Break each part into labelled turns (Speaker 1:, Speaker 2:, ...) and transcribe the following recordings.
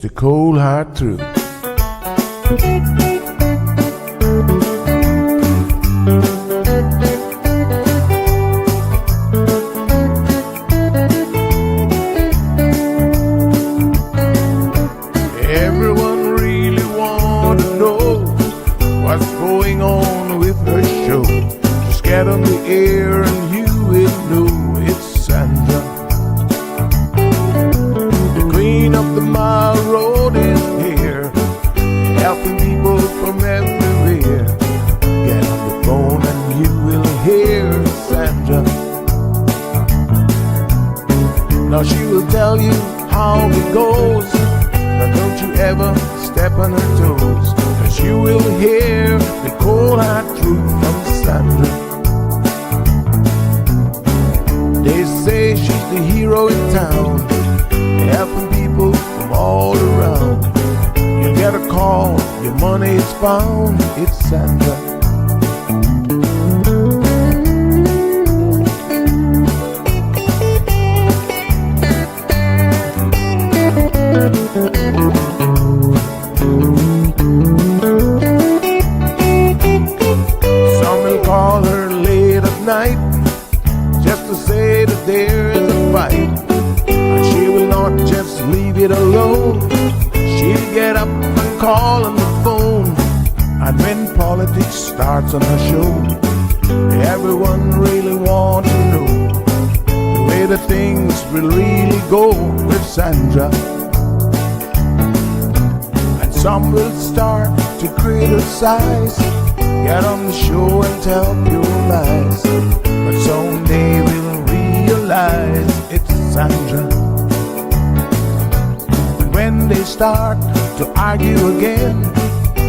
Speaker 1: The cold hard truth. Everyone really want to know what's going on with her show. Just get on the air and you will know it's Sandra. The queen of the mile road is here, helping people from everywhere. Get on the phone and you will hear Sandra. Now she will tell you how it goes, but don't you ever step on her toes, 'cause you will hear the cold hard truth from Sandra. They say she's the hero in town, helping people from all around. You get a call, your money is found, it's Sandra. Some will call her late at night just to say that there is a fight, and she will not just leave it alone. She'll get up and call on the phone, and when politics starts on her show, everyone really wants to know the way that things will really go with Sandra. And some will start to criticize, get on the show and tell pure lies, but someday we'll realize it's Sandra. And when they start to argue again,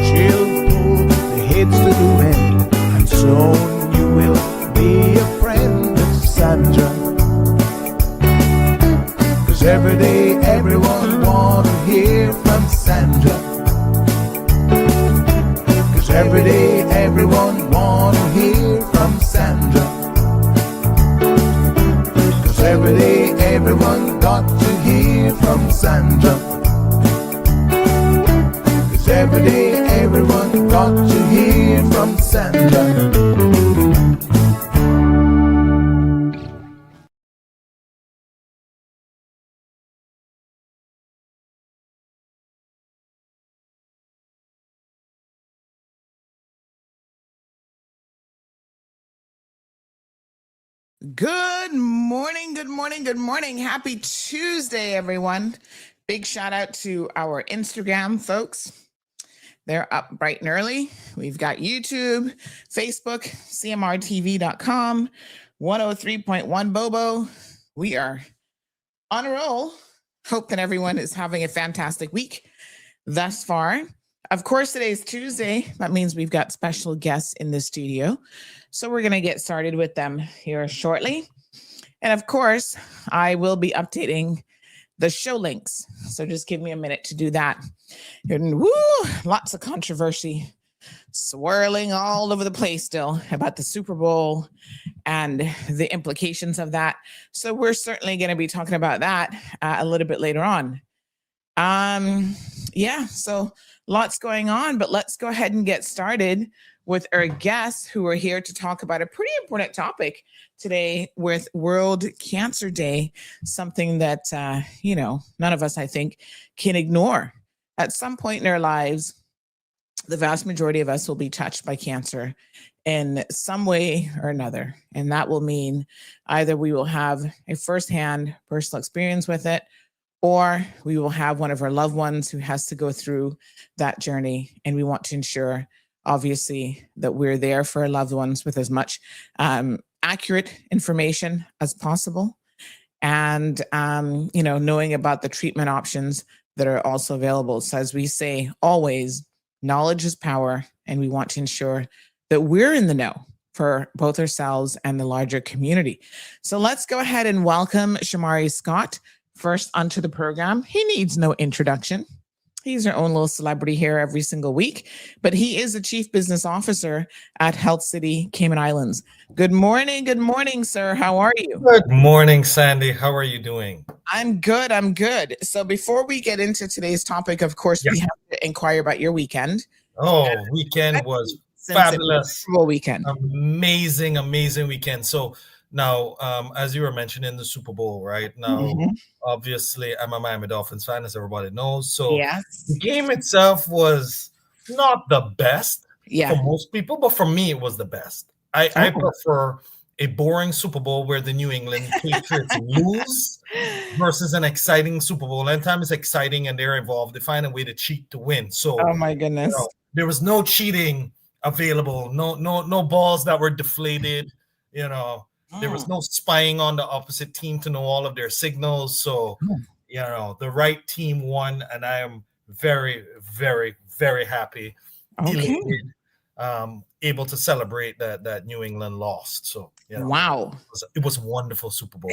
Speaker 1: she'll pull the heads to the end, and soon you will be a friend of Sandra. 'Cause every day everyone wanna hear from Sandra. 'Cause every day everyone wanna hear from Sandra. 'Cause every day everyone got to hear from Sandra. 'Cause every day everyone got to hear from Sandra.
Speaker 2: Good morning, good morning, good morning. Happy Tuesday, everyone. Big shout out to our Instagram folks. They're up bright and early. We've got YouTube, Facebook, cmrtv.com, 103.1 Bobo. We are on a roll. Hope that everyone is having a fantastic week thus far. Of course, today is Tuesday. That means we've got special guests in the studio. So we're going to get started with them here shortly. And of course, I will be updating the show links. So just give me a minute to do that. And woo, lots of controversy swirling all over the place still about the Super Bowl and the implications of that. So we're certainly going to be talking about that a little bit later on. So lots going on, but let's go ahead and get started with our guests who are here to talk about a pretty important topic today with World Cancer Day, something that, none of us, I think, can ignore. At some point in our lives, the vast majority of us will be touched by cancer in some way or another. And that will mean either we will have a firsthand personal experience with it, or we will have one of our loved ones who has to go through that journey. And we want to ensure, obviously, that we're there for our loved ones with as much accurate information as possible. And, knowing about the treatment options that are also available. So as we say, always, knowledge is power. And we want to ensure that we're in the know for both ourselves and the larger community. So let's go ahead and welcome Shamari Scott first onto the program. He needs no introduction. He's our own little celebrity here every single week, but he is the chief business officer at Health City, Cayman Islands. Good morning, sir. How are you?
Speaker 3: Good morning, Sandy. How are you doing?
Speaker 2: I'm good. I'm good. So before we get into today's topic, of course, we have to inquire about your weekend.
Speaker 3: Oh, weekend was fabulous.
Speaker 2: Super Bowl weekend.
Speaker 3: Amazing weekend. So now, as you were mentioning the Super Bowl, right? Now, obviously, I'm a Miami Dolphins fan, as everybody knows. So the game itself was not the best for most people, but for me, it was the best. I prefer a boring Super Bowl where the New England Patriots lose versus an exciting Super Bowl. Anytime it's exciting and they're involved, they find a way to cheat to win. So,
Speaker 2: oh my goodness,
Speaker 3: there was no cheating available. No balls that were deflated. There was no spying on the opposite team to know all of their signals. So, the right team won, and I am very, very, very happy. Elated, able to celebrate that New England lost. So
Speaker 2: wow,
Speaker 3: it was a wonderful Super Bowl.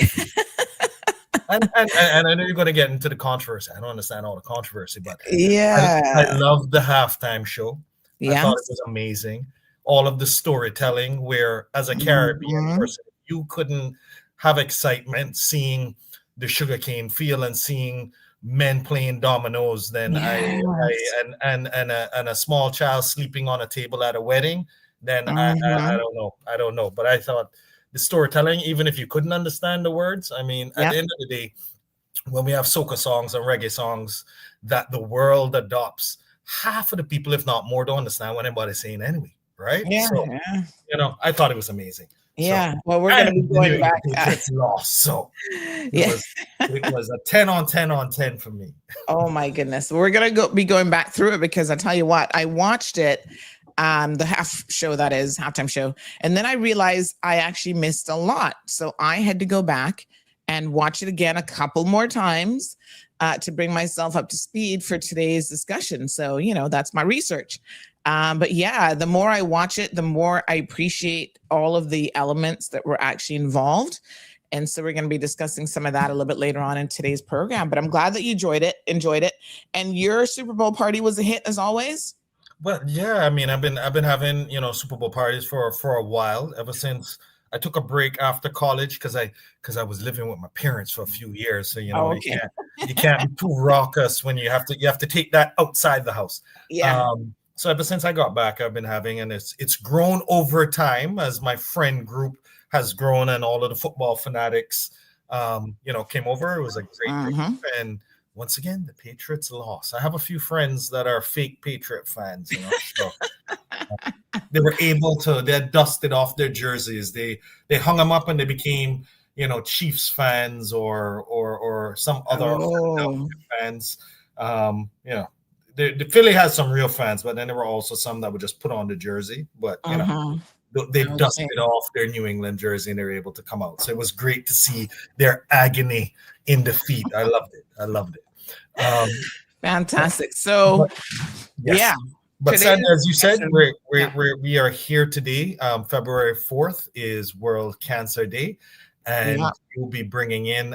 Speaker 3: and I know you're going to get into the controversy. I don't understand all the controversy, but I love the halftime show. I thought it was amazing. All of the storytelling, where as a Caribbean person, you couldn't have excitement seeing the sugarcane field and seeing men playing dominoes than and a small child sleeping on a table at a wedding. Then I don't know. But I thought the storytelling, even if you couldn't understand the words, I mean, at the end of the day, when we have soca songs and reggae songs that the world adopts, half of the people, if not more, don't understand what anybody's saying anyway, right? I thought it was amazing.
Speaker 2: Well, we're going to be going back.
Speaker 3: It's lost, so it was a 10 on 10 on 10 for me.
Speaker 2: Oh my goodness, we're going to be going back through it, because I tell you what, I watched it, the halftime show, and then I realized I actually missed a lot, so I had to go back and watch it again a couple more times to bring myself up to speed for today's discussion. So that's my research. But the more I watch it, the more I appreciate all of the elements that were actually involved. And so we're going to be discussing some of that a little bit later on in today's program. But I'm glad that you enjoyed it. And your Super Bowl party was a hit, as always.
Speaker 3: Well, I mean, I've been having Super Bowl parties for a while, ever since I took a break after college, because I was living with my parents for a few years. So you can't be too raucous when you have to take that outside the house. So ever since I got back, I've been having, and it's grown over time as my friend group has grown, and all of the football fanatics, came over. It was a great group, and once again, the Patriots lost. I have a few friends that are fake Patriot fans, so they were able to. They had dusted off their jerseys. They hung them up, and they became Chiefs fans or some other fans. The Philly has some real fans, but then there were also some that would just put on the jersey. But they dusted off their New England jersey, and they were able to come out. So it was great to see their agony in defeat. I loved it.
Speaker 2: Fantastic. So,
Speaker 3: But Sandy, as you said, we are here today. February 4th is World Cancer Day, and we'll be bringing in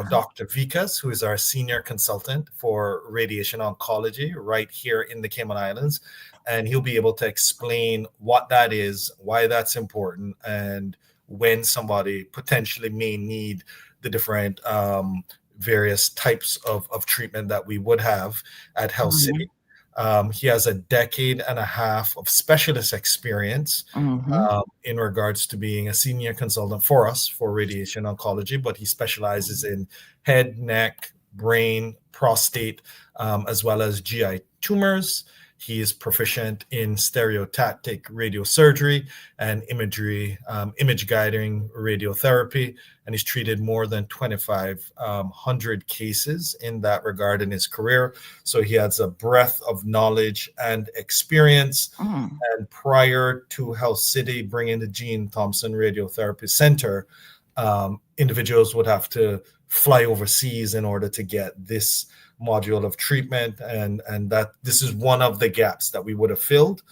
Speaker 3: Dr. Vikas, who is our senior consultant for radiation oncology right here in the Cayman Islands. And he'll be able to explain what that is, why that's important, and when somebody potentially may need the different various types of treatment that we would have at Health City. He has a decade and a half of specialist experience in regards to being a senior consultant for us for radiation oncology, but he specializes in head, neck, brain, prostate, as well as GI tumors. He is proficient in stereotactic radiosurgery and image guiding radiotherapy, and he's treated more than 2,500 cases in that regard in his career. So he has a breadth of knowledge and experience. And prior to Health City bringing the Gene Thompson Radiotherapy Center, individuals would have to fly overseas in order to get this module of treatment, and that this is one of the gaps that we would have filled,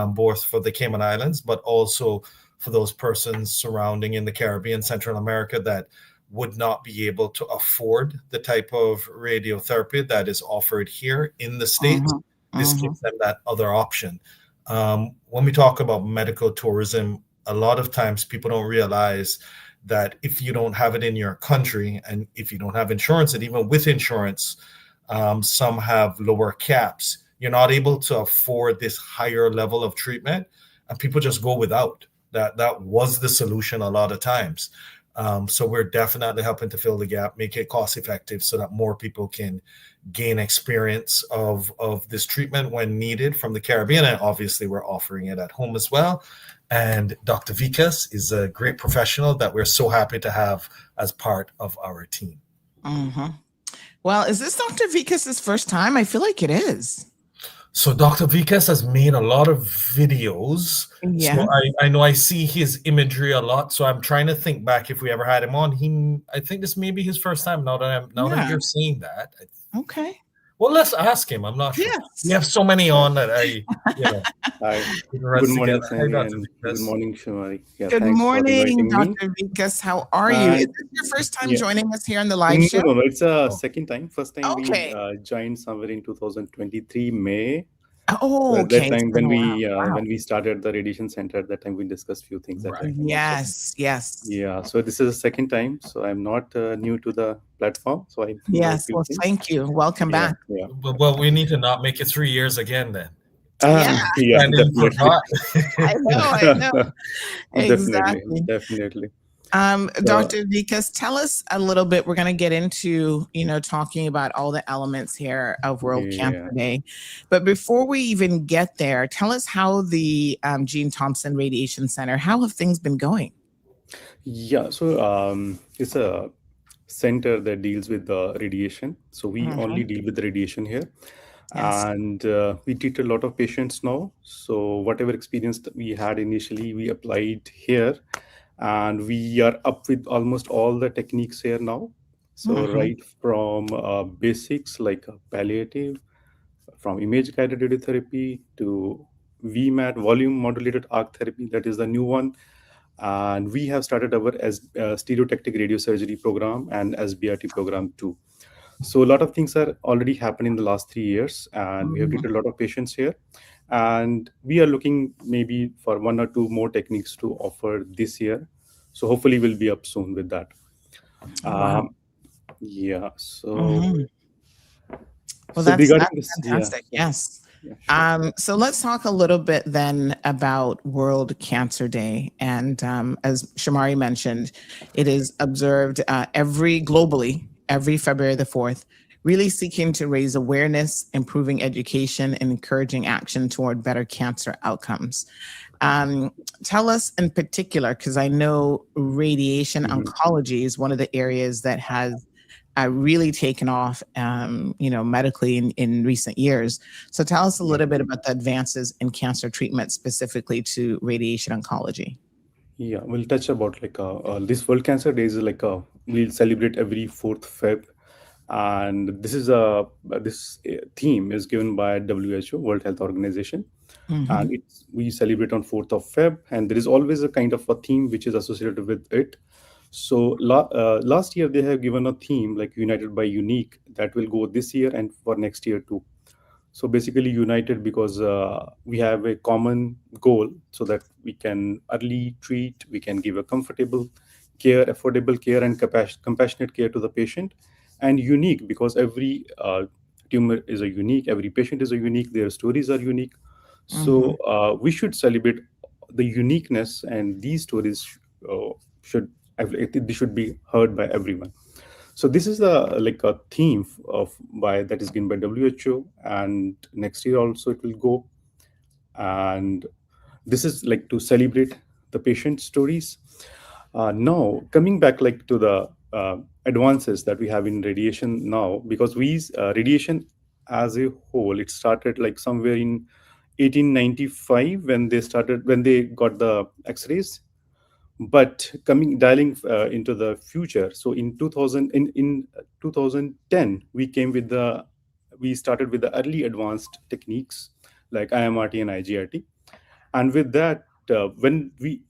Speaker 3: both for the Cayman Islands, but also for those persons surrounding in the Caribbean, Central America, that would not be able to afford the type of radiotherapy that is offered here in the States. This gives them that other option. When we talk about medical tourism, a lot of times people don't realize that if you don't have it in your country, and if you don't have insurance, and even with insurance, some have lower caps, you're not able to afford this higher level of treatment, and people just go without. That was the solution a lot of times. So we're definitely helping to fill the gap, make it cost effective so that more people can gain experience of this treatment when needed from the Caribbean. And obviously we're offering it at home as well. And Dr. Vikas is a great professional that we're so happy to have as part of our team.
Speaker 2: Well, is this Dr. Vikas' first time? I feel like it is.
Speaker 3: So Dr. Vikas has made a lot of videos.
Speaker 2: Yeah.
Speaker 3: So I know I see his imagery a lot. So I'm trying to think back if we ever had him on. I think this may be his first time now that you're saying that.
Speaker 2: Okay.
Speaker 3: Well, let's ask him. I'm not sure.
Speaker 2: Yes.
Speaker 3: We have so many on that
Speaker 4: Hi. Good morning, Sandy, and good morning, Shumari. Yeah,
Speaker 2: good morning, Dr. Vikas. How are you? Is this your first time joining us here on the live show?
Speaker 4: No, it's a second time. First time we joined somewhere in 2023 May.
Speaker 2: Oh,
Speaker 4: at that time when we started the radiation center, at that time we discussed few things.
Speaker 2: Yes.
Speaker 4: Yeah. So this is the second time. So I'm not new to the platform. So I
Speaker 2: well, thank you. Welcome back.
Speaker 4: Yeah.
Speaker 3: Well, we need to not make it 3 years again then.
Speaker 4: Definitely.
Speaker 2: I know. Exactly.
Speaker 4: Definitely.
Speaker 2: Dr. Vikas, tell us a little bit. We're going to get into, talking about all the elements here of World Cancer Day. But before we even get there, tell us how the Gene Thompson Radiation Center, how have things been going?
Speaker 4: Yeah, so it's a center that deals with the radiation. So we only deal with the radiation here. Yes. And we treat a lot of patients now. So whatever experience that we had initially, we applied here. And we are up with almost all the techniques here now. So right from basics like palliative, from image-guided radiotherapy to VMAT, volume modulated arc therapy, that is the new one. And we have started our stereotactic radiosurgery program and SBRT program too. So a lot of things are already happening in the last 3 years, and we have treated a lot of patients here. And we are looking maybe for 1 or 2 more techniques to offer this year. So hopefully we'll be up soon with that. Yeah. So,
Speaker 2: well, that's fantastic. Yes. Yeah, sure. So let's talk a little bit then about World Cancer Day. And as Shamari mentioned, it is observed globally every February the 4th, really seeking to raise awareness, improving education, and encouraging action toward better cancer outcomes. Tell us in particular, because I know radiation oncology is one of the areas that has really taken off, medically in recent years. So tell us a little bit about the advances in cancer treatment, specifically to radiation oncology.
Speaker 4: Yeah, we'll touch about this World Cancer Day is we'll celebrate every 4th Feb. And this theme is given by WHO, World Health Organization. And we celebrate on 4th of Feb. And there is always a kind of a theme which is associated with it. So last year, they have given a theme like United by Unique that will go this year and for next year too. So basically united because we have a common goal so that we can early treat, we can give a comfortable care, affordable care, and compassionate care to the patient. And unique because every tumor is a unique, every patient is a unique, their stories are unique. So we should celebrate the uniqueness, and these stories should be heard by everyone. So this is a theme that is given by WHO, and next year also it will go. And this is to celebrate the patient stories. Now coming back to the advances that we have in radiation now, because radiation as a whole, it started somewhere in 1895 when they got the X-rays. But dialing into the future, so in 2010 we started with the early advanced techniques like IMRT and IGRT. And with that, when we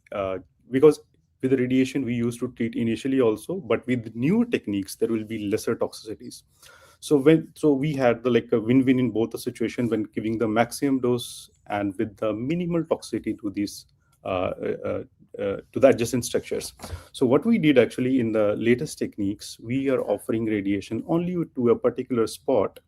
Speaker 4: because with the radiation we used to treat initially also, but with newer techniques there will be lesser toxicities. So we had the like a win-win in both the situation when giving the maximum dose and with the minimal toxicity to these to the adjacent structures. So what we did actually in the latest techniques, we are offering radiation only to a particular spot.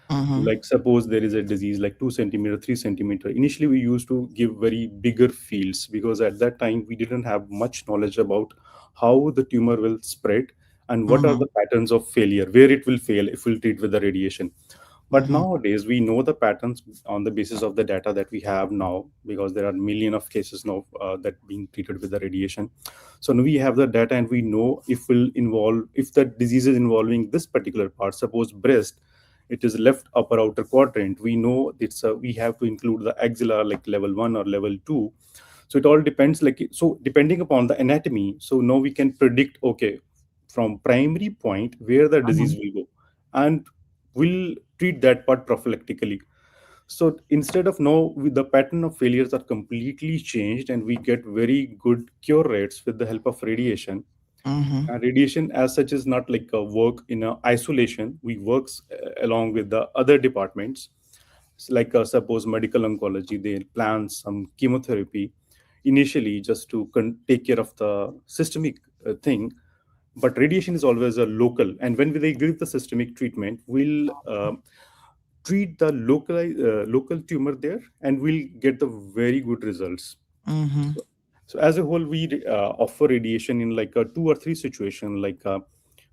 Speaker 4: Like suppose there is a disease like 2 centimeter, 3 centimeter. Initially, we used to give very bigger fields because at that time we didn't have much knowledge about how the tumor will spread and what are the patterns of failure, where it will fail if we'll treat with the radiation. But nowadays we know the patterns on the basis of the data that we have now, because there are million of cases now that being treated with the radiation. So now we have the data and we know if the disease is involving this particular part, suppose breast, it is left upper outer quadrant. We know we have to include the axilla like level 1 or level 2. So it all depends, so depending upon the anatomy. So now we can predict, okay, from primary point where the disease will go, and we'll treat that part prophylactically. So instead of now, with the pattern of failures are completely changed, and we get very good cure rates with the help of radiation. And radiation as such is not like a work in a isolation. We works along with the other departments. So like suppose medical oncology, they plan some chemotherapy initially just to take care of the systemic thing. But radiation is always a local, and when they give the systemic treatment, we'll treat the local tumor there, and we'll get the very good results. So as a whole, we offer radiation in like a 2 or 3 situation. Like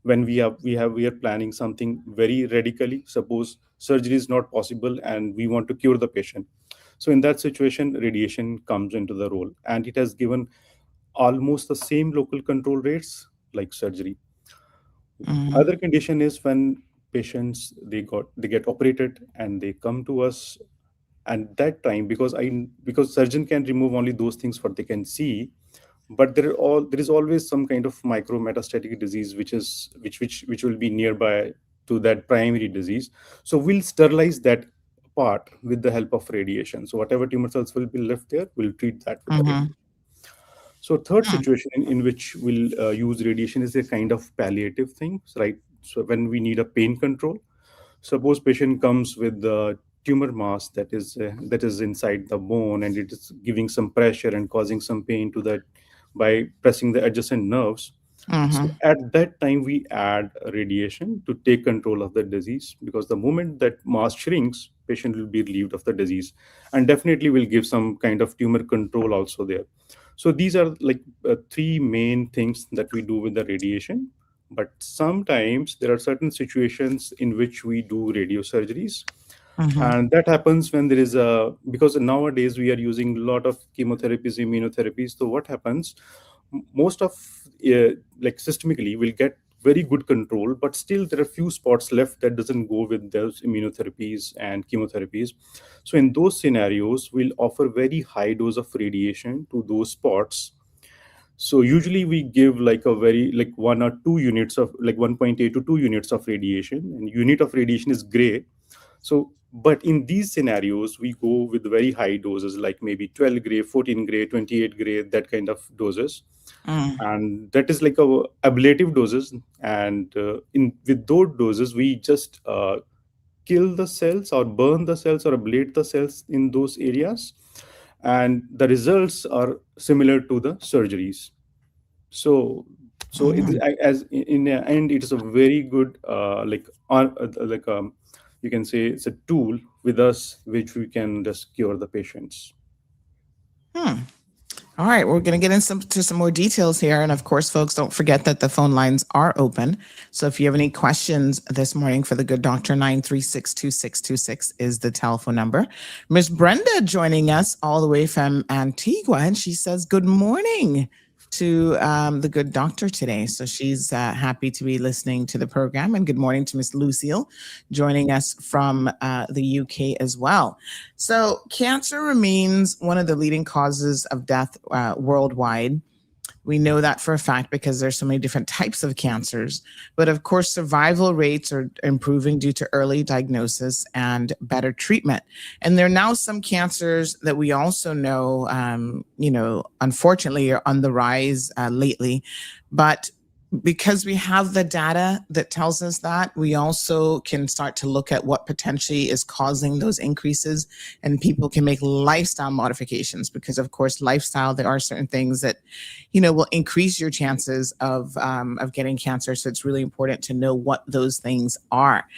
Speaker 4: when we are planning something very radically. Suppose surgery is not possible, and we want to cure the patient. So in that situation, radiation comes into the role, and it has given almost the same local control rates like surgery. Other condition is when patients they get operated and they come to us, and that time, because surgeon can remove only those things what they can see, but there is always some kind of micro metastatic disease which will be nearby to that primary disease. So we'll sterilize that part with the help of radiation. So whatever tumor cells will be left there, we'll treat that with the radiation. So third situation in which we'll use radiation is a kind of palliative thing, right? So when we need a pain control, suppose patient comes with the tumor mass that is inside the bone, and it is giving some pressure and causing some pain to that by pressing the adjacent nerves. So at that time, we add radiation to take control of the disease, because the moment that mass shrinks, patient will be relieved of the disease, and definitely will give some kind of tumor control also there. So these are like 3 main things that we do with the radiation. But sometimes there are certain situations in which we do radiosurgeries. And that happens when there is because nowadays we are using a lot of chemotherapies, immunotherapies. So what happens, most of like systemically we'll get very good control, but still there are few spots left that doesn't go with those immunotherapies and chemotherapies. So in those scenarios, we'll offer very high dose of radiation to those spots. So usually we give like a very like 1 or 2 units of like 1.8 to 2 units of radiation, and unit of radiation is gray. So but in these scenarios, we go with very high doses, like maybe 12 gray, 14 gray, 28 gray, that kind of doses. And that is like a ablative doses. And with those doses, we just kill the cells or burn the cells or ablate the cells in those areas. And the results are similar to the surgeries. So as in the end, it is a very good you can say it's a tool with us which we can just cure the patients.
Speaker 2: All right, we're going to get into some more details here. And of course, folks, don't forget that the phone lines are open. So if you have any questions this morning for the good doctor, 936-2626 is the telephone number. Miss Brenda joining us all the way from Antigua, and she says good morning to the good doctor today. So she's happy to be listening to the program. And good morning to Miss Lucille joining us from the UK as well. So cancer remains one of the leading causes of death worldwide. We know that for a fact because there's so many different types of cancers. But of course, survival rates are improving due to early diagnosis and better treatment. And there are now some cancers that we also know, unfortunately, are on the rise lately. But because we have the data that tells us that, we also can start to look at what potentially is causing those increases, and people can make lifestyle modifications because, of course, lifestyle, there are certain things that, will increase your chances of getting cancer. So it's really important to know what those things are.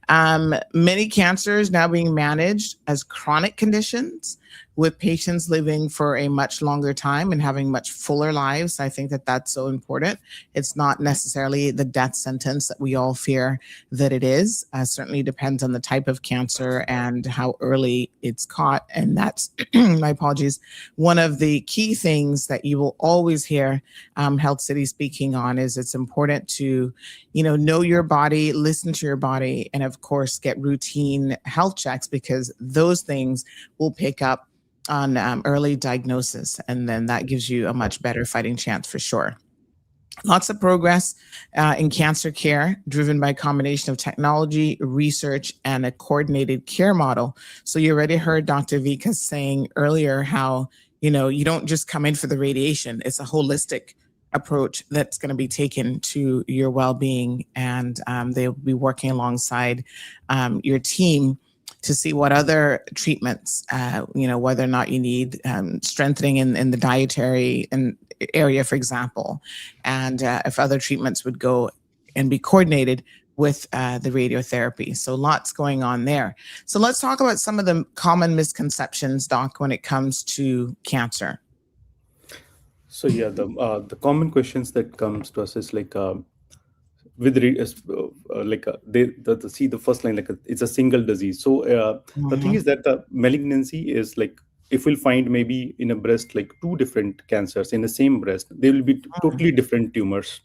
Speaker 2: Many cancers now being managed as chronic conditions, with patients living for a much longer time and having much fuller lives. I think that that's so important. It's not necessarily the death sentence that we all fear that it is. Certainly depends on the type of cancer and how early it's caught. And that's, my apologies, one of the key things that you will always hear Health City speaking on is it's important to, know your body, listen to your body, and of course, get routine health checks, because those things will pick up on early diagnosis, and then that gives you a much better fighting chance for sure. Lots of progress in cancer care, driven by a combination of technology, research, and a coordinated care model. So you already heard Dr. Vika saying earlier how, you don't just come in for the radiation. It's a holistic approach that's going to be taken to your well-being, and they'll be working alongside your team to see what other treatments, whether or not you need strengthening in the dietary area, for example, and if other treatments would go and be coordinated with the radiotherapy. So lots going on there. So let's talk about some of the common misconceptions, Doc, when it comes to cancer.
Speaker 4: So yeah, the common questions that comes to us is like, see the first line, like it's a single disease. So the thing is that the malignancy is like, if we'll find maybe in a breast like two different cancers in the same breast, they will be totally different tumors.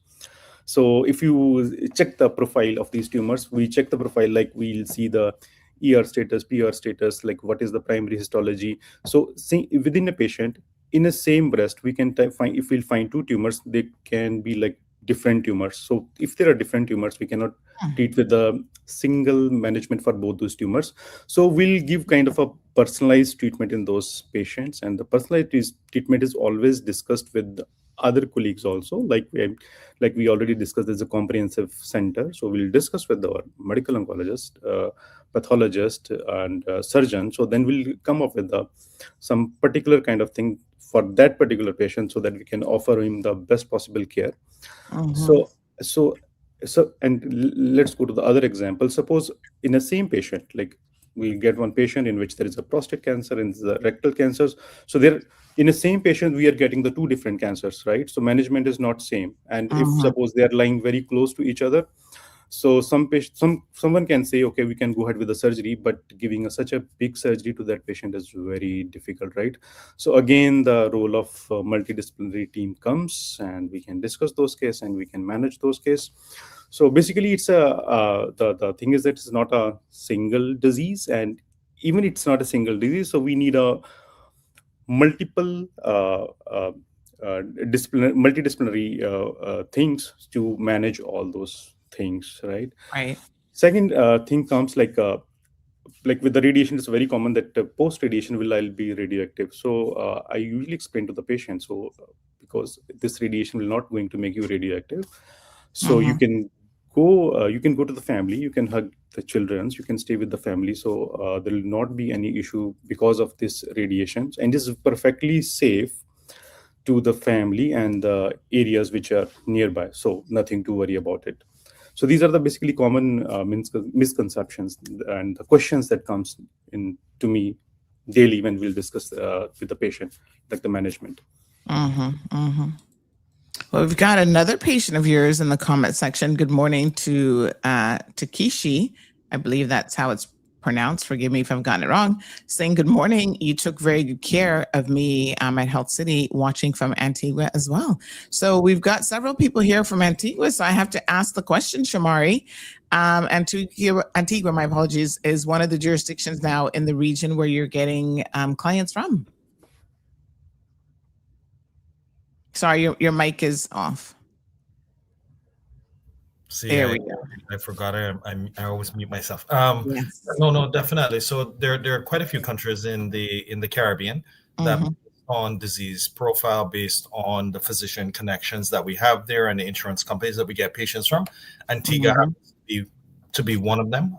Speaker 4: So if you check the profile of these tumors, we check the profile, like we'll see the ER status, PR status, like what is the primary histology. So see, within a patient in a same breast, we can find, if we'll find two tumors, they can be like different tumors. So if there are different tumors, we cannot treat with a single management for both those tumors. So we'll give kind of a personalized treatment in those patients, and the personalized treatment is always discussed with other colleagues also. Like we already discussed, there's a comprehensive center, so we'll discuss with our medical oncologist, pathologist, and surgeon. So then we'll come up with some particular kind of thing for that particular patient, so that we can offer him the best possible care. So and let's go to the other example. Suppose in a same patient, like we'll get one patient in which there is a prostate cancer and the rectal cancers. So there, in a same patient, we are getting the two different cancers, right? So management is not same. And if suppose they are lying very close to each other, so someone can say, okay, we can go ahead with the surgery, but giving such a big surgery to that patient is very difficult, right? So again, the role of multidisciplinary team comes, and we can discuss those cases and we can manage those cases. So basically, it's the thing is that it's not a single disease, and even it's not a single disease, so we need a multiple multidisciplinary things to manage all those things, right?
Speaker 2: Right.
Speaker 4: Second thing comes like with the radiation, it's very common that post radiation I'll be radioactive. So I usually explain to the patient, so because this radiation will not going to make you radioactive, so you can go to the family, you can hug the children, you can stay with the family. So there will not be any issue because of this radiation, and this is perfectly safe to the family and the areas which are nearby. So nothing to worry about it. So these are the basically common misconceptions and the questions that comes in to me daily when we'll discuss with the patient, like the management.
Speaker 2: Well, we've got another patient of yours in the comment section. Good morning to Takeshi. I believe that's how it's pronounced. Forgive me if I've gotten it wrong. Saying good morning. You took very good care of me at Health City, watching from Antigua as well. So we've got several people here from Antigua. So I have to ask the question, Shamari. Antigua, my apologies, is one of the jurisdictions now in the region where you're getting clients from. Sorry, your mic is off.
Speaker 3: See,
Speaker 2: There
Speaker 3: I
Speaker 2: we go.
Speaker 3: I forgot I always mute myself.
Speaker 2: Yes.
Speaker 3: No, definitely. So there are quite a few countries in the Caribbean that
Speaker 2: Mm-hmm.
Speaker 3: on disease profile based on the physician connections that we have there and the insurance companies that we get patients from. Antigua
Speaker 2: Mm-hmm.
Speaker 3: happens to be one of them.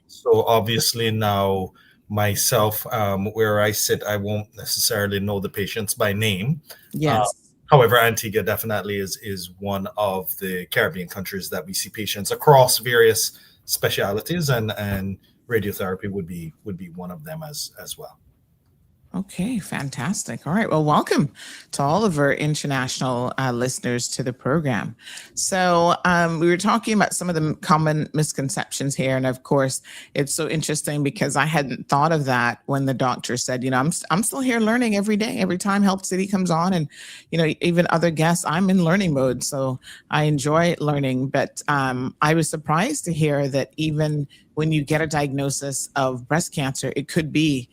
Speaker 3: So obviously now myself, where I sit, I won't necessarily know the patients by name. Uh,
Speaker 2: Yes.
Speaker 3: However, Antigua definitely is one of the Caribbean countries that we see patients across various specialities, and radiotherapy would be one of them as well.
Speaker 2: Okay, fantastic. All right. Well, welcome to all of our international listeners to the program. So, we were talking about some of the common misconceptions here. And of course, it's so interesting because I hadn't thought of that when the doctor said, I'm still here learning every day. Every time Health City comes on, and, even other guests, I'm in learning mode. So I enjoy learning. But I was surprised to hear that even when you get a diagnosis of breast cancer, it could be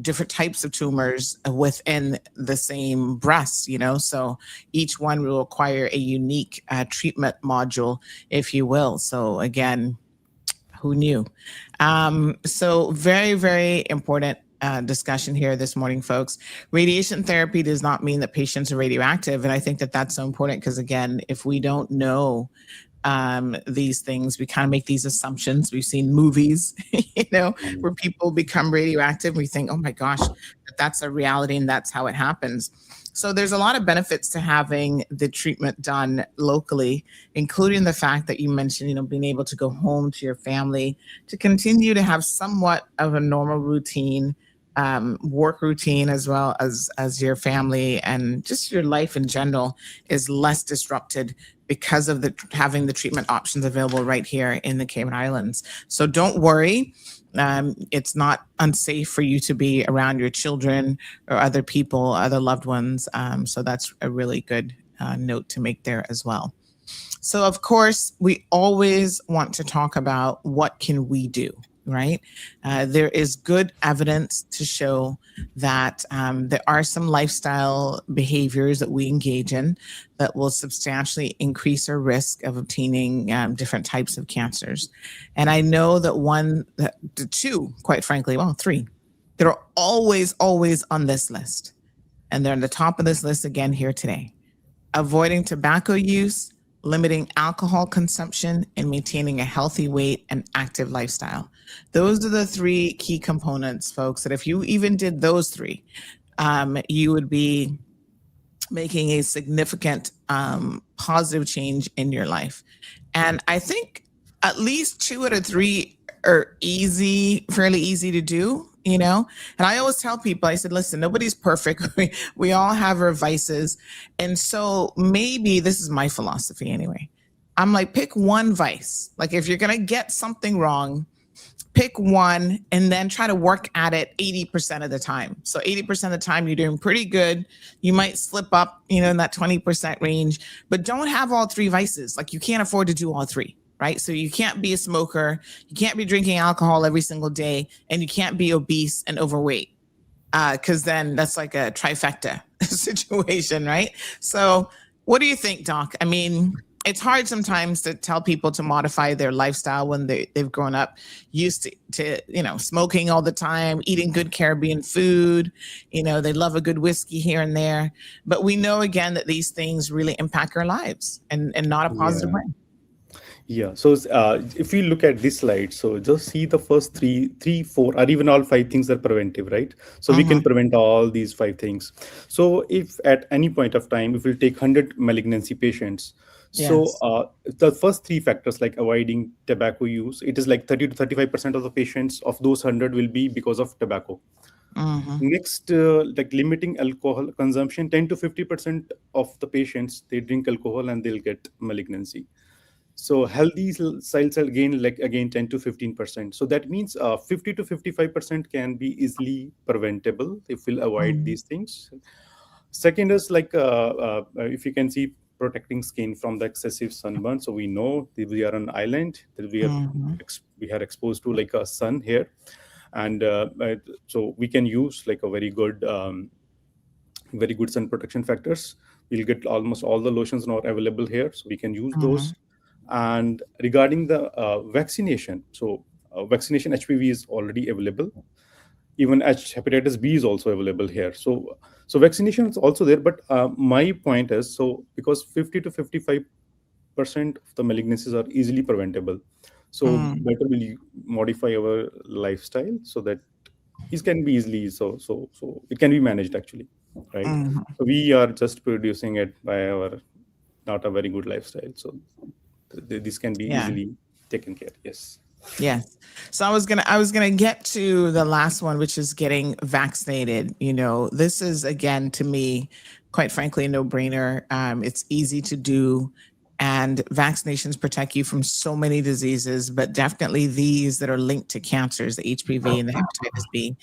Speaker 2: different types of tumors within the same breast, so each one will require a unique treatment module, if you will. So again, who knew? So very, very important discussion here this morning, folks. Radiation therapy does not mean that patients are radioactive. And I think that that's so important because, again, if we don't know these things, we kind of make these assumptions. We've seen movies, where people become radioactive. We think, oh my gosh, that's a reality and that's how it happens. So there's a lot of benefits to having the treatment done locally, including the fact that you mentioned, being able to go home to your family, to continue to have somewhat of a normal routine, work routine, as well as your family and just your life in general is less disrupted because of having the treatment options available right here in the Cayman Islands. So don't worry. It's not unsafe for you to be around your children or other people, other loved ones. So that's a really good note to make there as well. So of course, we always want to talk about what can we do, right? There is good evidence to show that there are some lifestyle behaviors that we engage in that will substantially increase our risk of obtaining different types of cancers. And I know that the two, quite frankly, well, three, that are always, always on this list. And they're on the top of this list again here today. Avoiding tobacco use, limiting alcohol consumption, and maintaining a healthy weight and active lifestyle. Those are the three key components, folks, that if you even did those three, you would be making a significant positive change in your life. And I think at least 2 out of 3 are fairly easy to do, And I always tell people, I said, listen, nobody's perfect. We all have our vices. And so maybe this is my philosophy anyway. I'm like, pick one vice. Like if you're going to get something wrong, pick one and then try to work at it 80% of the time. So 80% of the time you're doing pretty good. You might slip up, in that 20% range, but don't have all three vices. Like you can't afford to do all three, right? So you can't be a smoker, you can't be drinking alcohol every single day, and you can't be obese and overweight. Because then that's like a trifecta situation, right? So what do you think, Doc? I mean, it's hard sometimes to tell people to modify their lifestyle when they've grown up used to smoking all the time, eating good Caribbean food. They love a good whiskey here and there. But we know, again, that these things really impact our lives and not a positive way.
Speaker 4: Yeah. So if you look at this slide, so just see the first three, four, or even all 5 things are preventive, right? So we can prevent all these 5 things. So if at any point of time, if we take 100 malignancy patients, so the first 3 factors like avoiding tobacco use, it is like 30 to 35% of the patients of those 100 will be because of tobacco. Next, like limiting alcohol consumption, 10 to 50% of the patients, they drink alcohol and they'll get malignancy. So healthy cells will gain like again 10 to 15%. So that means 50 to 55% can be easily preventable if we'll avoid these things. Second is like if you can see protecting skin from the excessive sunburn. So we know that we are on an island, that we are exposed to like a sun here, and so we can use like a very good very good sun protection factors. We'll get almost all the lotions now available here, so we can use
Speaker 2: Mhm.
Speaker 4: those. And regarding the vaccination, so vaccination HPV is already available. Even hepatitis B is also available here. So vaccination is also there. But my point is, so because 50 to 55% of the malignancies are easily preventable, so
Speaker 2: Mm,
Speaker 4: better will modify our lifestyle so that it can be easily, so it can be managed actually, right?
Speaker 2: mhm.
Speaker 4: So we are just producing it by our not a very good lifestyle. So this can be
Speaker 2: Yeah.
Speaker 4: easily taken care. Yes.
Speaker 2: Yes. So I was gonna get to the last one, which is getting vaccinated. This is again to me, quite frankly, a no-brainer. It's easy to do, and vaccinations protect you from so many diseases, but definitely these that are linked to cancers, the HPV and the hepatitis B.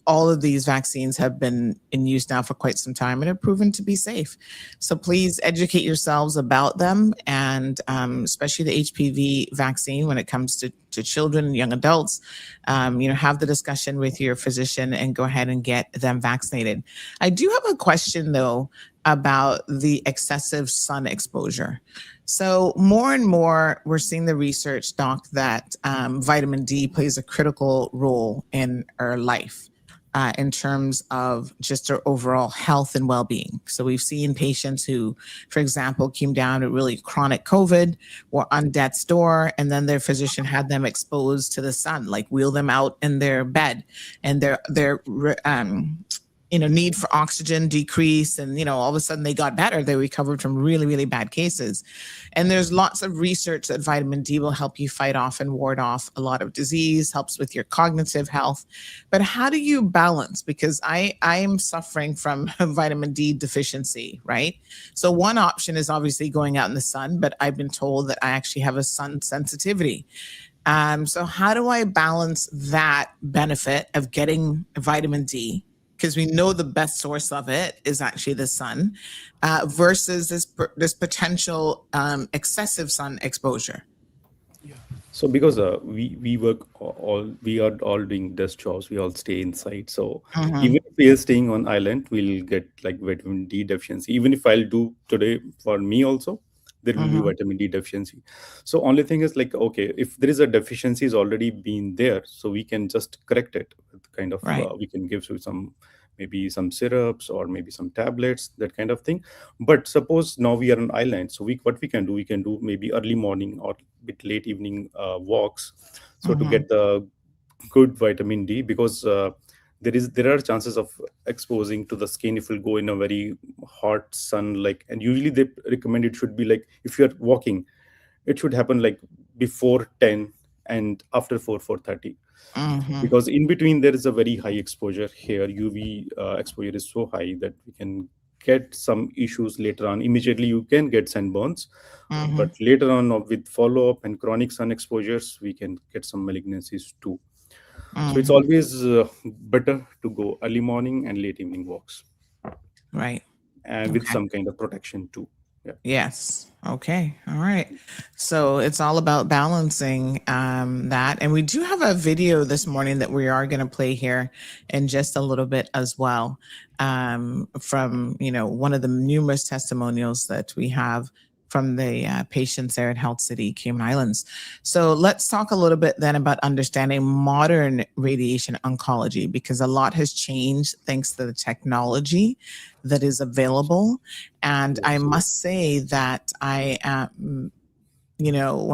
Speaker 2: All of these vaccines have been in use now for quite some time and have proven to be safe. So please educate yourselves about them, and especially the HPV vaccine when it comes to children and young adults. Have the discussion with your physician and go ahead and get them vaccinated. I do have a question though about the excessive sun exposure. So more and more, we're seeing the research, Doc, that vitamin D plays a critical role in our life in terms of just their overall health and well-being. So we've seen patients who, for example, came down with really chronic COVID, were on death's door, and then their physician had them exposed to the sun, like wheel them out in their bed, and their need for oxygen decreased, and all of a sudden they got better. They recovered from really, really bad cases. And there's lots of research that vitamin D will help you fight off and ward off a lot of disease, helps with your cognitive health. But how do you balance? Because I am suffering from vitamin D deficiency, right? So one option is obviously going out in the sun, but I've been told that I actually have a sun sensitivity. So how do I balance that benefit of getting vitamin D? Because we know the best source of it is actually the sun, versus this potential excessive sun exposure.
Speaker 4: So because we work all, we are all doing desk jobs, we all stay inside. So even
Speaker 2: Mhm,
Speaker 4: if we are staying on island, we'll get like vitamin D deficiency. Even if I'll do today for me also, there will be
Speaker 2: mhm.
Speaker 4: vitamin D deficiency. So only thing is like, okay, if there is a deficiency is already been there, so we can just correct it with kind of
Speaker 2: Right.
Speaker 4: we can give you some, maybe some syrups or maybe some tablets, that kind of thing. But suppose now we are on island, so what we can do maybe early morning or bit late evening walks, so to
Speaker 2: Mhm,
Speaker 4: get the good vitamin D. Because there are chances of exposing to the skin if you go in a very hot sun, like, and usually they recommend it should be like, if you're walking, it should happen like before 10 and after 4:30,
Speaker 2: mhm,
Speaker 4: because in between there is a very high exposure here. UV exposure is so high that we can get some issues later on. Immediately you can get sunburns, but
Speaker 2: mhm,
Speaker 4: later on with follow up and chronic sun exposures, we can get some malignancies too. So it's
Speaker 2: mhm.
Speaker 4: always better to go early morning and late evening walks,
Speaker 2: Right.
Speaker 4: and with
Speaker 2: Okay.
Speaker 4: some kind of protection too. Yeah.
Speaker 2: Yes. Okay. All right. So it's all about balancing that. And we do have a video this morning that we are going to play here in just a little bit as well, from, one of the numerous testimonials that we have from the patients there at Health City, Cayman Islands. So let's talk a little bit then about understanding modern radiation oncology, because a lot has changed thanks to the technology that is available. And I
Speaker 4: Yes.
Speaker 2: must say that when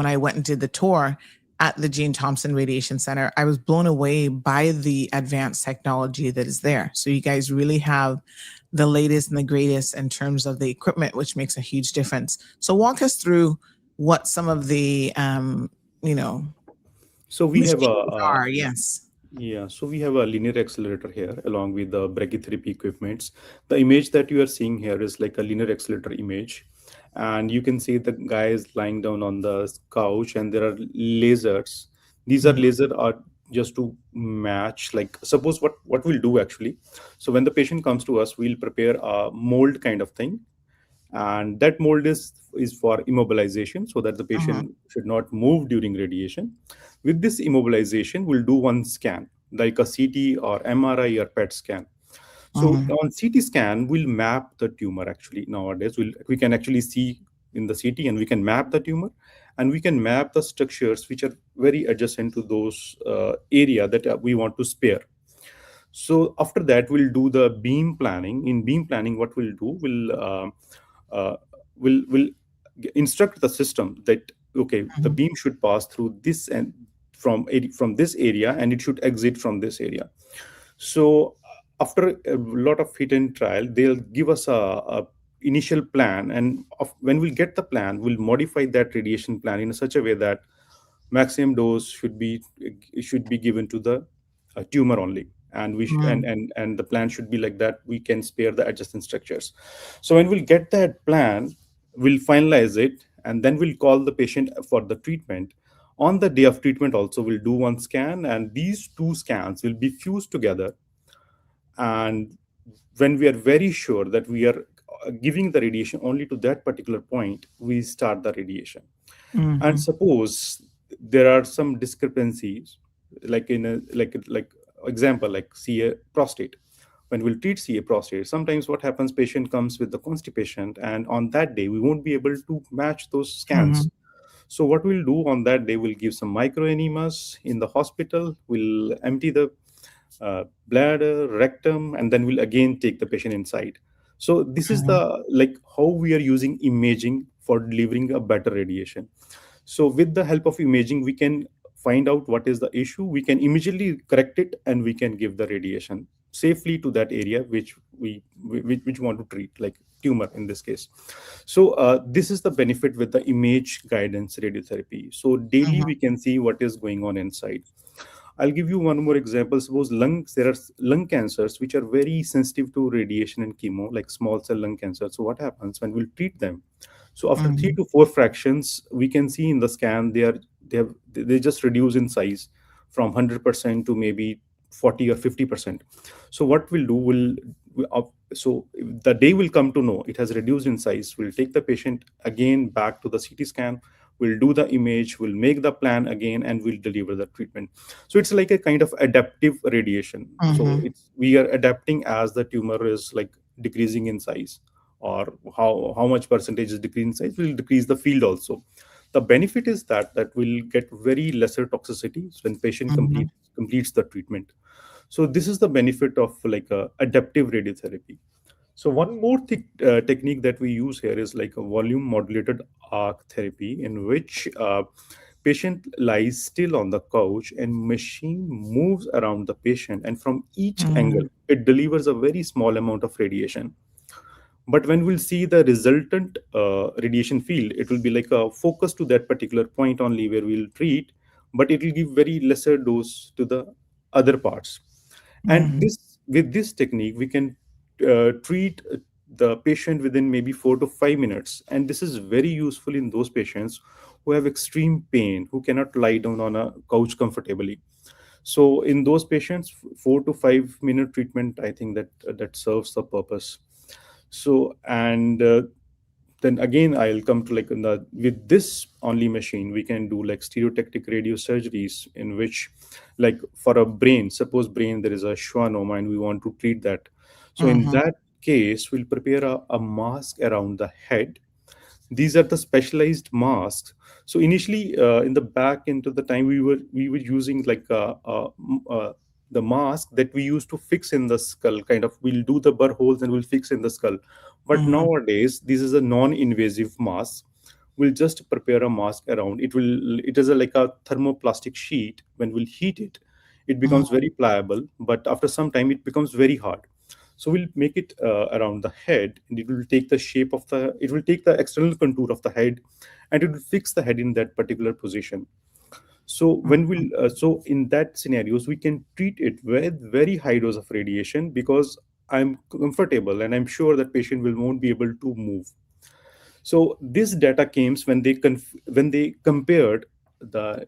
Speaker 2: I went and did the tour at the Gene Thompson Radiation Center, I was blown away by the advanced technology that is there. So you guys really have the latest and the greatest in terms of the equipment, which makes a huge difference. So walk us through what some of the,
Speaker 4: So we have
Speaker 2: machines are. Yes.
Speaker 4: so we have a linear accelerator here along with the brachytherapy equipments. The image that you are seeing here is like a linear accelerator image. And you can see the guy is lying down on the couch and there are lasers. These are
Speaker 2: Mhm,
Speaker 4: laser are just to match, like suppose what we'll do actually. So when the patient comes to us, we'll prepare a mold kind of thing, and that mold is for immobilization so that the
Speaker 2: mhm,
Speaker 4: patient should not move during radiation. With this immobilization, we'll do one scan like a CT or MRI or PET scan. So on CT scan, we'll map the tumor. Actually, nowadays we can actually see in the CT, and we can map the tumor, and we can map the structures which are very adjacent to those area that we want to spare. So after that, we'll do the beam planning. In beam planning, what we'll do, uh, we'll instruct the system that, okay, the
Speaker 2: Mhm.
Speaker 4: beam should pass through this and from this area, and it should exit from this area. So after a lot of hit and trial, they'll give us a initial plan, and when we'll get the plan, we'll modify that radiation plan in such a way that maximum dose should be given to the tumor only, and
Speaker 2: Mhm.
Speaker 4: and the plan should be like that we can spare the adjacent structures. So when we'll get that plan, we'll finalize it, and then we'll call the patient for the treatment. On the day of treatment also, we'll do one scan, and these two scans will be fused together. And when we are very sure that we are giving the radiation only to that particular point, we start the radiation. And
Speaker 2: Mhm.
Speaker 4: suppose there are some discrepancies, like in a like example, like CA prostate. When we'll treat CA prostate, sometimes what happens, patient comes with the constipation, and on that day we won't be able to match those scans.
Speaker 2: Mhm.
Speaker 4: So what we'll do on that day, we'll give some microenemas in the hospital, we'll empty the bladder, rectum, and then we'll again take the patient inside. So this is
Speaker 2: Mhm.
Speaker 4: the like how we are using imaging for delivering a better radiation. So with the help of imaging, we can find out what is the issue, we can immediately correct it, and we can give the radiation safely to that area which which want to treat, like tumor in this case. So this is the benefit with the image guidance radiotherapy. So daily
Speaker 2: Mhm.
Speaker 4: we can see what is going on inside. I'll give you one more example. Suppose there are lung cancers which are very sensitive to radiation and chemo, like small cell lung cancer. So what happens when we'll treat them? So after three
Speaker 2: Mhm.
Speaker 4: to four fractions, we can see in the scan they just reduce in size from 100% to maybe 40 or 50%. So what we'll do, so the day will come to know it has reduced in size. We'll take the patient again back to the CT scan. We'll do the image. We'll make the plan again, and we'll deliver the treatment. So it's like a kind of adaptive radiation. So
Speaker 2: Mhm.
Speaker 4: it's we are adapting as the tumor is like decreasing in size, or how much percentage is decreasing in size will decrease the field also. The benefit is that will get very lesser toxicities when patient
Speaker 2: Mhm.
Speaker 4: completes the treatment. So this is the benefit of like a adaptive radiotherapy. So one more technique that we use here is like a volume modulated arc therapy, in which patient lies still on the couch and machine moves around the patient, and from each angle
Speaker 2: Mhm.
Speaker 4: it delivers a very small amount of radiation. But when we'll see the resultant radiation field, it will be like a focus to that particular point only where we'll treat, but it will give very lesser dose to the other parts. And
Speaker 2: Mhm.
Speaker 4: this with this technique we can treat the patient within maybe 4 to 5 minutes, and this is very useful in those patients who have extreme pain, who cannot lie down on a couch comfortably. So in those patients, 4 to 5 minute treatment, I think that serves the purpose. So and then again I'll come to like with this only machine we can do like stereotactic radiosurgeries, in which, like for a brain, suppose brain there is a schwannoma and we want to treat that. So in
Speaker 2: Mhm.
Speaker 4: that case we'll prepare a mask around the head. These are the specialized masks. So initially in the back into the time we were using like the mask that we used to fix in the skull, kind of we'll do the burr holes and we'll fix in the skull. But
Speaker 2: Mhm.
Speaker 4: nowadays this is a non-invasive mask. We'll just prepare a mask around it. It is like a thermoplastic sheet. When we'll heat it, it becomes
Speaker 2: Mhm.
Speaker 4: very pliable, but after some time it becomes very hard. So we'll make it around the head, and it will take the external contour of the head, and it will fix the head in that particular position. So so in that scenarios we can treat it with very high dose of radiation, because I'm comfortable and I'm sure that patient will won't be able to move. So this data came when when they compared the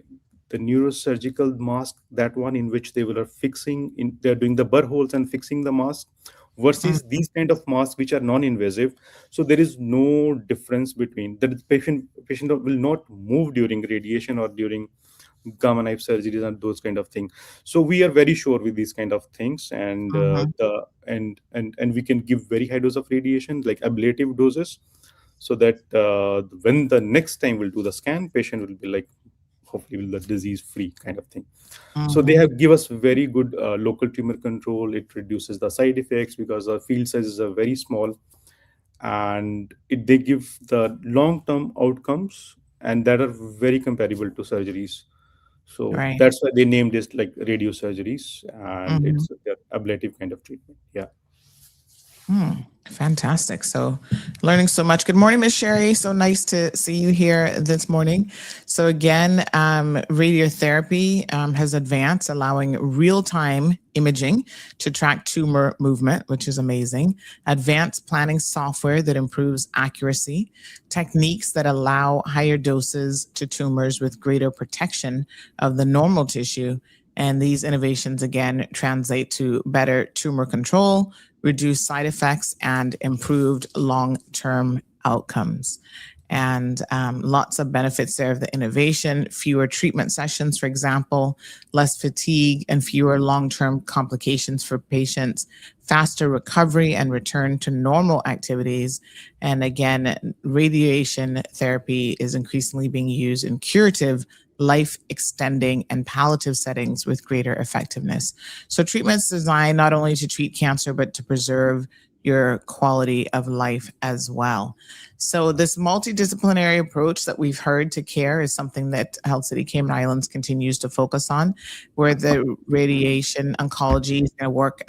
Speaker 4: neurosurgical mask, that one in which they were fixing in they're doing the burr holes and fixing the mask, versus
Speaker 2: Mhm.
Speaker 4: these kind of masks which are non-invasive. So there is no difference between the patient will not move during radiation or during gamma knife surgeries and those kind of things. So we are very sure with these kind of things, and
Speaker 2: Mhm.
Speaker 4: and we can give very high dose of radiation, like ablative doses, so that when the next time we'll do the scan, patient will be like hopefully will the disease free kind of thing. So they
Speaker 2: Mhm.
Speaker 4: have give us very good local tumor control. It reduces the side effects because the field sizes are very small, and they give the long term outcomes, and that are very comparable to surgeries. So
Speaker 2: Right.
Speaker 4: that's why they named this like radio surgeries, and
Speaker 2: Mhm.
Speaker 4: it's their ablative kind of treatment. Yeah.
Speaker 2: Fantastic. So, learning so much. Good morning, Miss Sherry. So nice to see you here this morning. So, again, radiotherapy has advanced, allowing real time imaging to track tumor movement, which is amazing. Advanced planning software that improves accuracy, techniques that allow higher doses to tumors with greater protection of the normal tissue. And these innovations, again, translate to better tumor control, reduced side effects, and improved long-term outcomes. And lots of benefits there of the innovation, fewer treatment sessions, for example, less fatigue and fewer long-term complications for patients, faster recovery and return to normal activities. And again, radiation therapy is increasingly being used in curative, life extending, and palliative settings with greater effectiveness. So, treatments designed not only to treat cancer, but to preserve your quality of life as well. So, this multidisciplinary approach that we've heard to care is something that Health City Cayman Islands continues to focus on, where the radiation oncology is going to work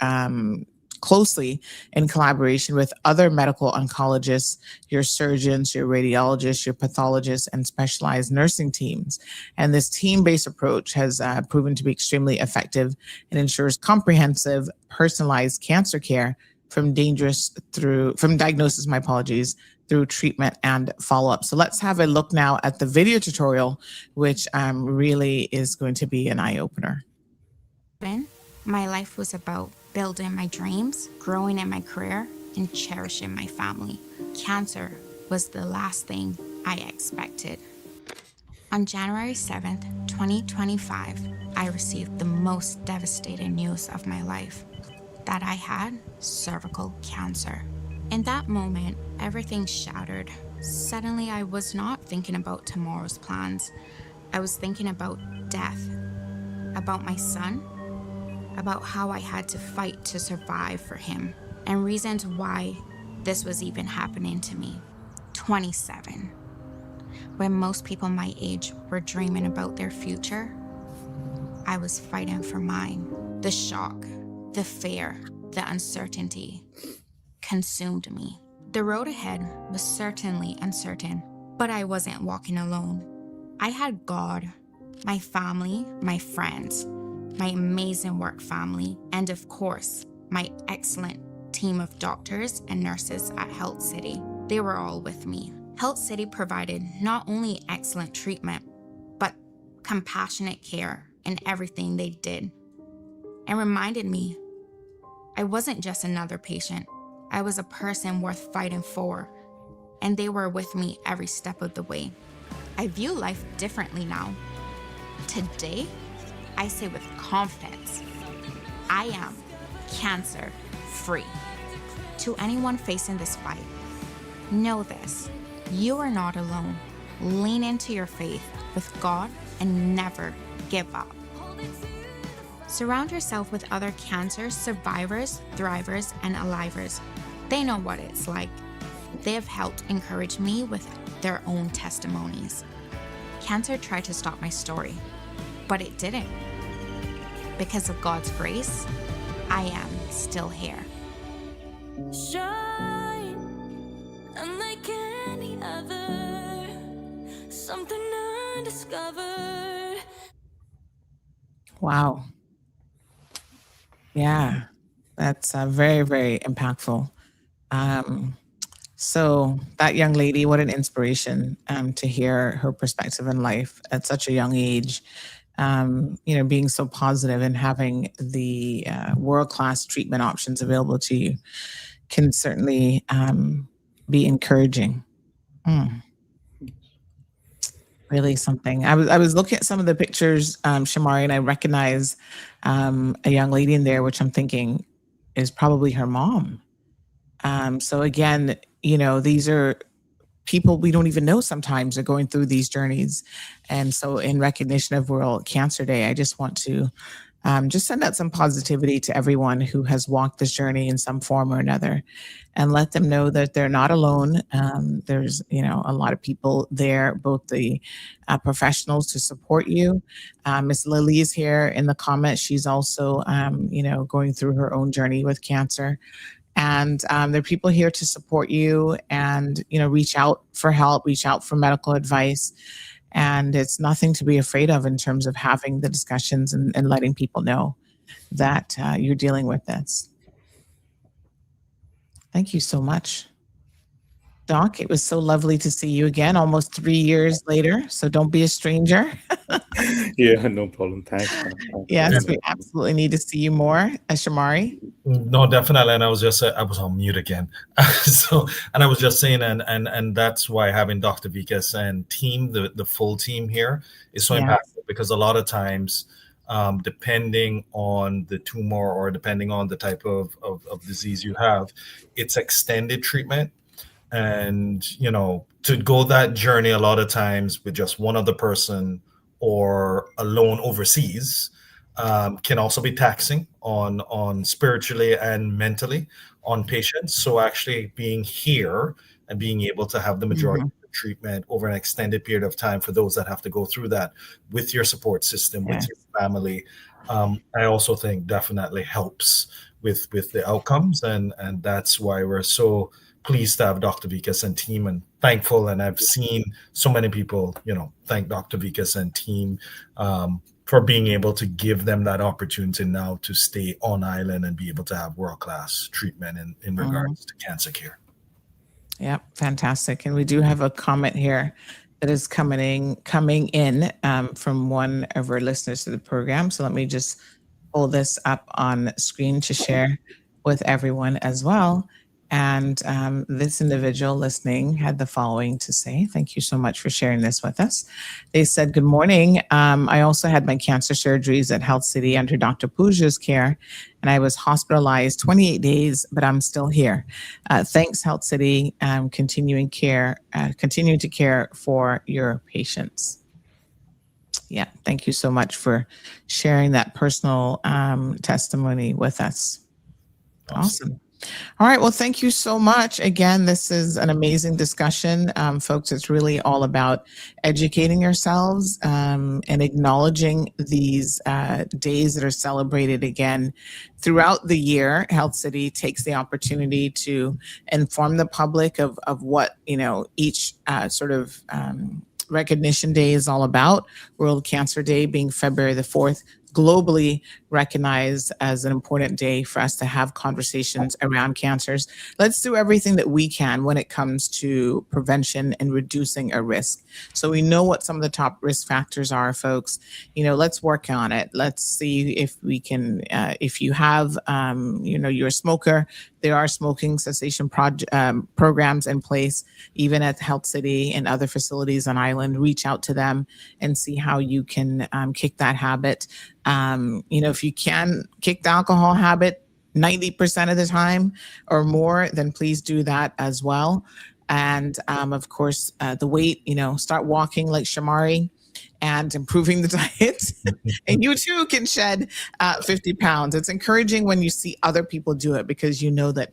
Speaker 2: closely in collaboration with other medical oncologists, your surgeons, your radiologists, your pathologists, and specialized nursing teams. And this team-based approach has proven to be extremely effective and ensures comprehensive, personalized cancer care from diagnosis, my apologies, through treatment and follow-up. So let's have a look now at the video tutorial, which really is going to be an eye-opener.
Speaker 5: My life was about building my dreams, growing in my career, and cherishing my family. Cancer was the last thing I expected. On January 7th, 2025, I received the most devastating news of my life, that I had cervical cancer. In that moment, everything shattered. Suddenly, I was not thinking about tomorrow's plans. I was thinking about death, about my son, about how I had to fight to survive for him, and reasons why this was even happening to me. 27. When most people my age were dreaming about their future, I was fighting for mine. The shock, the fear, the uncertainty consumed me. The road ahead was certainly uncertain, but I wasn't walking alone. I had God, my family, my friends, my amazing work family, and of course, my excellent team of doctors and nurses at Health City. They were all with me. Health City provided not only excellent treatment, but compassionate care in everything they did, and reminded me I wasn't just another patient. I was a person worth fighting for, and they were with me every step of the way. I view life differently now. Today, I say with confidence, I am cancer free. To anyone facing this fight, know this, you are not alone. Lean into your faith with God and never give up. Surround yourself with other cancer survivors, thrivers, and alivers. They know what it's like. They have helped encourage me with their own testimonies. Cancer tried to stop my story, but it didn't. Because of God's grace, I am still here.
Speaker 6: Shine, unlike any other, something undiscovered.
Speaker 2: Wow. Yeah, that's very, very impactful. So that young lady, what an inspiration to hear her perspective in life at such a young age. Being so positive and having the world-class treatment options available to you can certainly be encouraging. Really something. I was looking at some of the pictures, Shamari, and I recognize a young lady in there, which I'm thinking is probably her mom. So again, these are people we don't even know sometimes are going through these journeys. And so in recognition of World Cancer Day, I just want to just send out some positivity to everyone who has walked this journey in some form or another, and let them know that they're not alone. There's, a lot of people there, both the professionals to support you. Miss Lily is here in the comments. She's also, going through her own journey with cancer. And there are people here to support you and, reach out for help, reach out for medical advice. And it's nothing to be afraid of in terms of having the discussions and letting people know that you're dealing with this. Thank you so much. Doc, it was so lovely to see you again, almost 3 years later. So don't be a stranger.
Speaker 4: Yeah, no problem. Thanks.
Speaker 2: Yes, we absolutely need to see you more. Shamari?
Speaker 3: No, definitely. And I was on mute again. And I was just saying, and that's why having Dr. Vikas and team, the full team here is so impactful, because a lot of times, depending on the tumor or depending on the type of disease you have, it's extended treatment. And, to go that journey a lot of times with just one other person or alone overseas can also be taxing on spiritually and mentally on patients. So actually being here and being able to have the majority of the treatment over an extended period of time for those that have to go through that with your support system, with your family, I also think definitely helps with the outcomes. And that's why we're so pleased to have Dr. Vikas and team, and thankful. And I've seen so many people, thank Dr. Vikas and team for being able to give them that opportunity now to stay on island and be able to have world-class treatment in regards to cancer care.
Speaker 2: Yeah, fantastic. And we do have a comment here that is coming in from one of our listeners to the program. So let me just pull this up on screen to share with everyone as well. And this individual listening had the following to say. Thank you so much for sharing this with us. They said, good morning. I also had my cancer surgeries at Health City under Dr. Pooja's care, and I was hospitalized 28 days, but I'm still here. Thanks, Health City, continuing to care for your patients. Yeah, thank you so much for sharing that personal testimony with us. Awesome. All right. Well, thank you so much. Again, this is an amazing discussion. Folks, it's really all about educating yourselves and acknowledging these days that are celebrated again throughout the year. Health City takes the opportunity to inform the public of what, each sort of recognition day is all about. World Cancer Day being February the 4th, globally recognized as an important day for us to have conversations around cancers. Let's do everything that we can when it comes to prevention and reducing a risk. So we know what some of the top risk factors are, folks. Let's work on it. Let's see if we can, if you have, you're a smoker, there are smoking cessation programs in place, even at Health City and other facilities on island. Reach out to them and see how you can kick that habit. If you can kick the alcohol habit 90% of the time or more, then please do that as well. And of course, the weight, start walking like Shamari and improving the diet. And you too can shed 50 pounds. It's encouraging when you see other people do it, because you know that,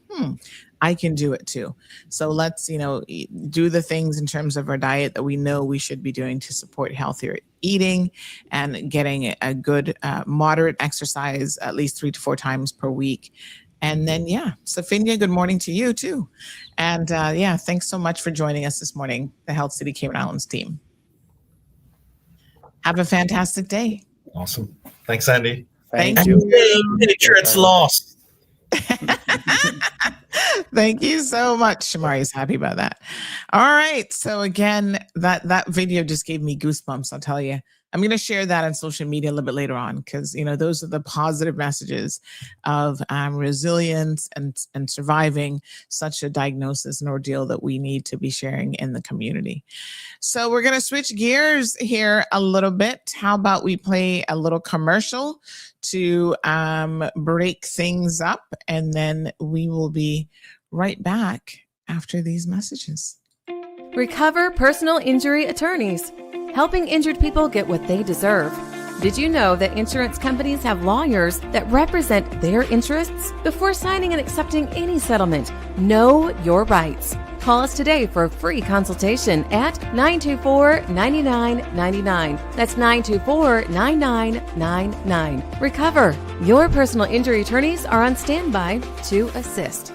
Speaker 2: I can do it too. So let's, do the things in terms of our diet that we know we should be doing to support healthier eating and getting a good moderate exercise at least 3 to 4 times per week. And then, Safinia, good morning to you too. And thanks so much for joining us this morning, the Health City Cayman Islands team. Have a fantastic day.
Speaker 3: Awesome. Thanks, Andy.
Speaker 2: Thank you.
Speaker 3: Make sure it's lost.
Speaker 2: Thank you so much. Shamari's happy about that. All right. So again, that video just gave me goosebumps, I'll tell you. I'm going to share that on social media a little bit later on, because, those are the positive messages of resilience and surviving such a diagnosis and ordeal that we need to be sharing in the community. So we're going to switch gears here a little bit. How about we play a little commercial to break things up, and then we will be right back after these messages.
Speaker 7: Recover Personal Injury Attorneys, helping injured people get what they deserve. Did you know that insurance companies have lawyers that represent their interests? Before signing and accepting any settlement, know your rights. Call us today for a free consultation at 924-9999. That's 924-9999. Recover. Your personal injury attorneys are on standby to assist.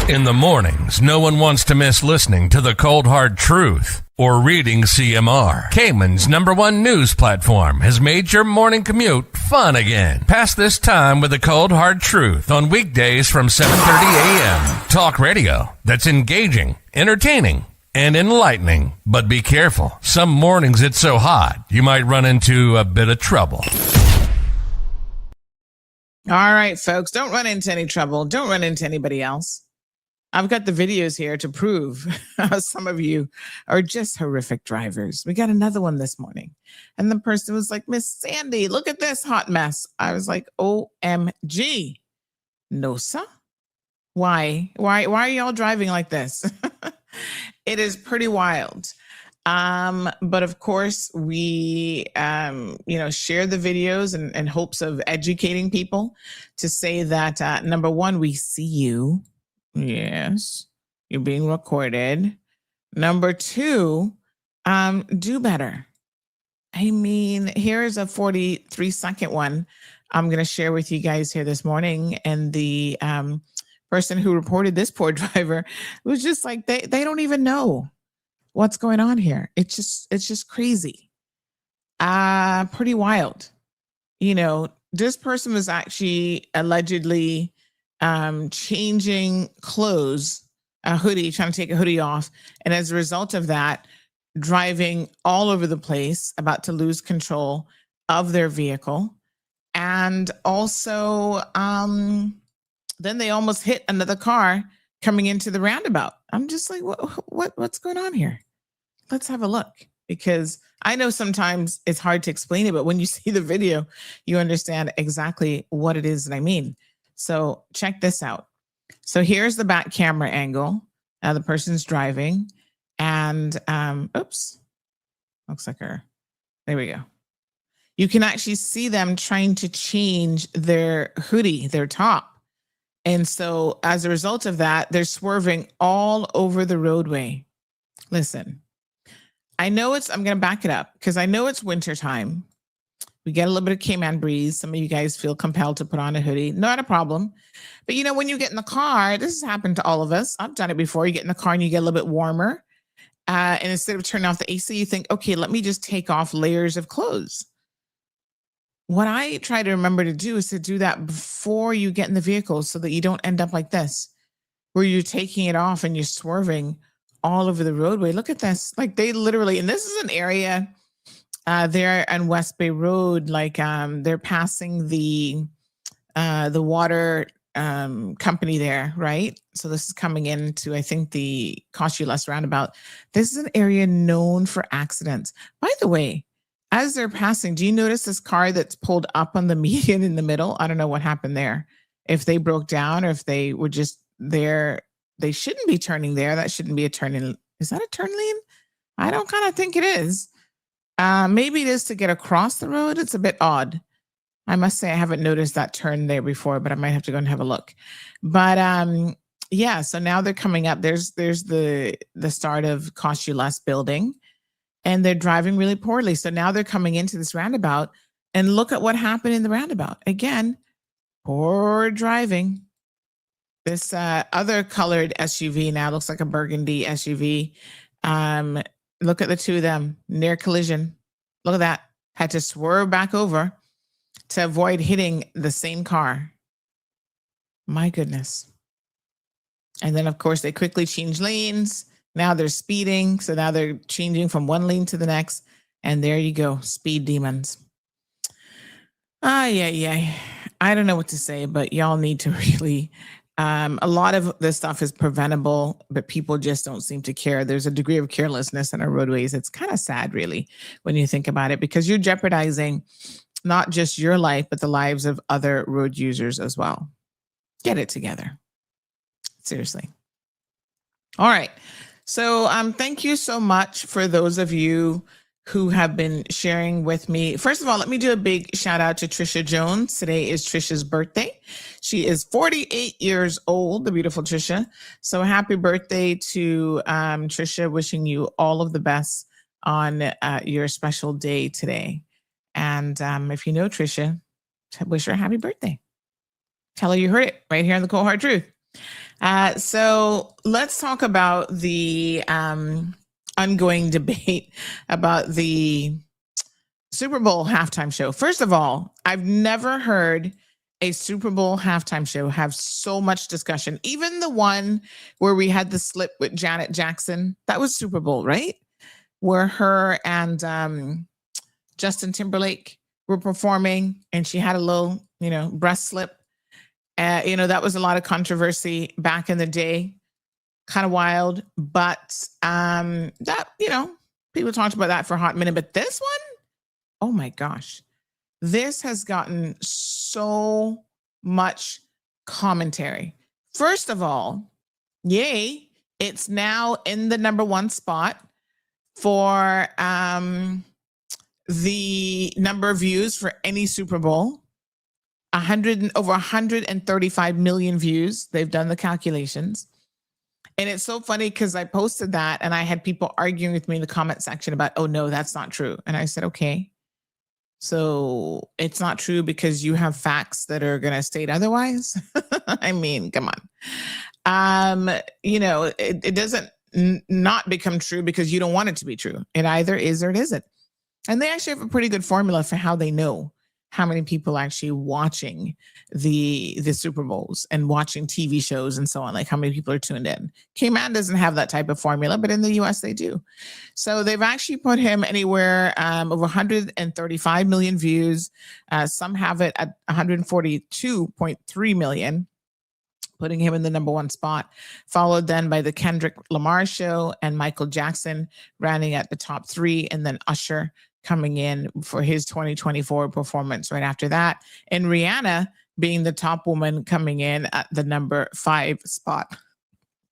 Speaker 8: In the mornings, no one wants to miss listening to the Cold Hard Truth or reading CMR. Cayman's #1 news platform has made your morning commute fun again. Pass this time with the Cold Hard Truth on weekdays from 7:30 a.m. Talk radio that's engaging, entertaining, and enlightening. But be careful. Some mornings it's so hot, you might run into a bit of trouble.
Speaker 2: All right, folks, don't run into any trouble. Don't run into anybody else. I've got the videos here to prove how some of you are just horrific drivers. We got another one this morning. And the person was like, Miss Sandy, look at this hot mess. I was like, OMG. No, sir. Why are y'all driving like this? It is pretty wild. But of course, we, share the videos in hopes of educating people to say that, number one, we see you. Yes, you're being recorded. Number two, do better. I mean, here's a 43-second one I'm going to share with you guys here this morning. And the person who reported this poor driver was just like, they don't even know what's going on here. It's just crazy. Pretty wild. This person was actually allegedly changing clothes, a hoodie, trying to take a hoodie off. And as a result of that, driving all over the place, about to lose control of their vehicle. And also, then they almost hit another car coming into the roundabout. I'm just like, what's going on here? Let's have a look, because I know sometimes it's hard to explain it, but when you see the video, you understand exactly what it is that I mean. So check this out. So here's the back camera angle. The person's driving, and oops, looks like her. There we go. You can actually see them trying to change their hoodie, their top. And so as a result of that, they're swerving all over the roadway. Listen, I'm going to back it up because I know it's wintertime. We get a little bit of Cayman breeze. Some of you guys feel compelled to put on a hoodie. Not a problem. But when you get in the car, this has happened to all of us. I've done it before. You get in the car and you get a little bit warmer. And instead of turning off the AC, you think, okay, let me just take off layers of clothes. What I try to remember to do is to do that before you get in the vehicle so that you don't end up like this, where you're taking it off and you're swerving all over the roadway. Look at this. Like they literally, and this is an area there on West Bay Road, like they're passing the water company there, right? So this is coming into, I think, the Cost You Less roundabout. This is an area known for accidents. By the way, as they're passing, do you notice this car that's pulled up on the median in the middle? I don't know what happened there. If they broke down or if they were just there, they shouldn't be turning there. That shouldn't be a turn in. Is that a turn lane? I don't kind of think it is. Maybe it is to get across the road. It's a bit odd. I must say I haven't noticed that turn there before, but I might have to go and have a look. But yeah, so now they're coming up. There's the start of Cost You Less building, and they're driving really poorly. So now they're coming into this roundabout, and look at what happened in the roundabout. Again, poor driving. This other colored SUV now looks like a burgundy SUV. Look at the two of them, near collision. Look at that. Had to swerve back over to avoid hitting the same car. My goodness. And then, of course, they quickly change lanes. Now they're speeding. So now they're changing from one lane to the next. And there you go. Speed demons. Yeah. I don't know what to say, but y'all need to really, a lot of this stuff is preventable, but people just don't seem to care. There's a degree of carelessness in our roadways. It's kind of sad, really, when you think about it, because you're jeopardizing not just your life, but the lives of other road users as well. Get it together. Seriously. All right. So thank you so much for those of you who have been sharing with me. First of all, let me do a big shout out to Trisha Jones. Today is Trisha's birthday. She is 48 years old, the beautiful Trisha. So happy birthday to Trisha, wishing you all of the best on your special day today. And if you know Trisha, wish her a happy birthday. Tell her you heard it right here on the Cold Hard Truth. So let's talk about the ongoing debate about the Super Bowl halftime show. First of all, I've never heard a Super Bowl halftime show have so much discussion. Even the one where we had the slip with Janet Jackson, that was Super Bowl, right? Where her and Justin Timberlake were performing and she had a little, breast slip. That was a lot of controversy back in the day. Kind of wild, but that, people talked about that for a hot minute. But this one, oh my gosh, this has gotten so much commentary. First of all, yay, it's now in the #1 spot for the number of views for any Super Bowl. Over 135 million views. They've done the calculations. And it's so funny because I posted that and I had people arguing with me in the comment section about, oh no, that's not true. And I said, okay, so it's not true because you have facts that are going to state otherwise. I mean, come on. It doesn't not become true because you don't want it to be true. It either is or it isn't. And they actually have a pretty good formula for how they know how many people are actually watching the Super Bowls and watching TV shows and so on, like how many people are tuned in. Cayman doesn't have that type of formula, but in the US they do. So they've actually put him anywhere over 135 million views. Some have it at 142.3 million, putting him in the #1 spot, followed then by the Kendrick Lamar show and Michael Jackson rounding at the top 3, and then Usher coming in for his 2024 performance right after that. And Rihanna being the top woman coming in at the #5 spot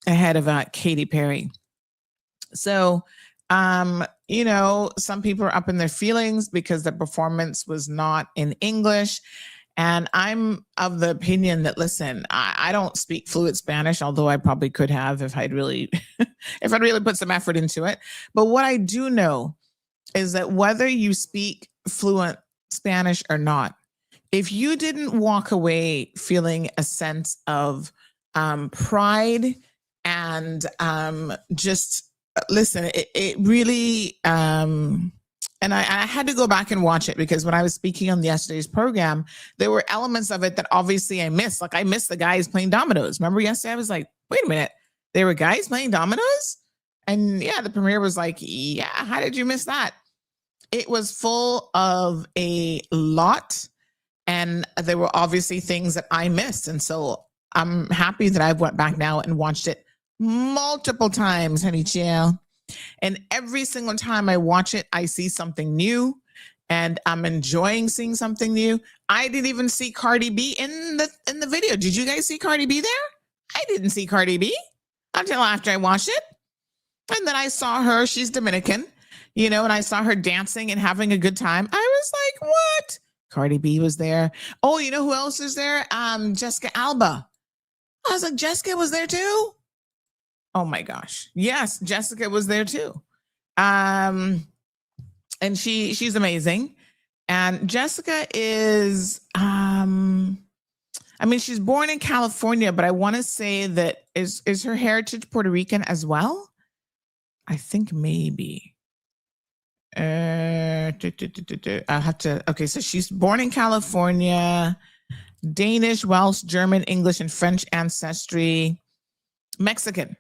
Speaker 2: ahead of Katy Perry. So, some people are up in their feelings because the performance was not in English. And I'm of the opinion that, listen, I don't speak fluent Spanish, although I probably could have if I'd really put some effort into it. But what I do know is that whether you speak fluent Spanish or not, if you didn't walk away feeling a sense of pride and just listen, it really, and I had to go back and watch it because when I was speaking on yesterday's program, there were elements of it that obviously I missed. Like I missed the guys playing dominoes. Remember yesterday I was like, wait a minute, there were guys playing dominoes? And yeah, the premiere was like, yeah, how did you miss that? It was full of a lot, and there were obviously things that I missed. And so I'm happy that I went back now and watched it multiple times, honey chill. And every single time I watch it, I see something new, and I'm enjoying seeing something new. I didn't even see Cardi B in the video. Did you guys see Cardi B there? I didn't see Cardi B until after I watched it. And then I saw her, she's Dominican, and I saw her dancing and having a good time. I was like, what? Cardi B was there. Oh, you know who else is there? Jessica Alba. I was like, Jessica was there too? Oh my gosh. Yes, Jessica was there too. And she's amazing. And Jessica is, she's born in California, but I want to say that is her heritage Puerto Rican as well? I think maybe. I'll have to. Okay, so she's born in California, Danish, Welsh, German, English, and French ancestry, Mexican.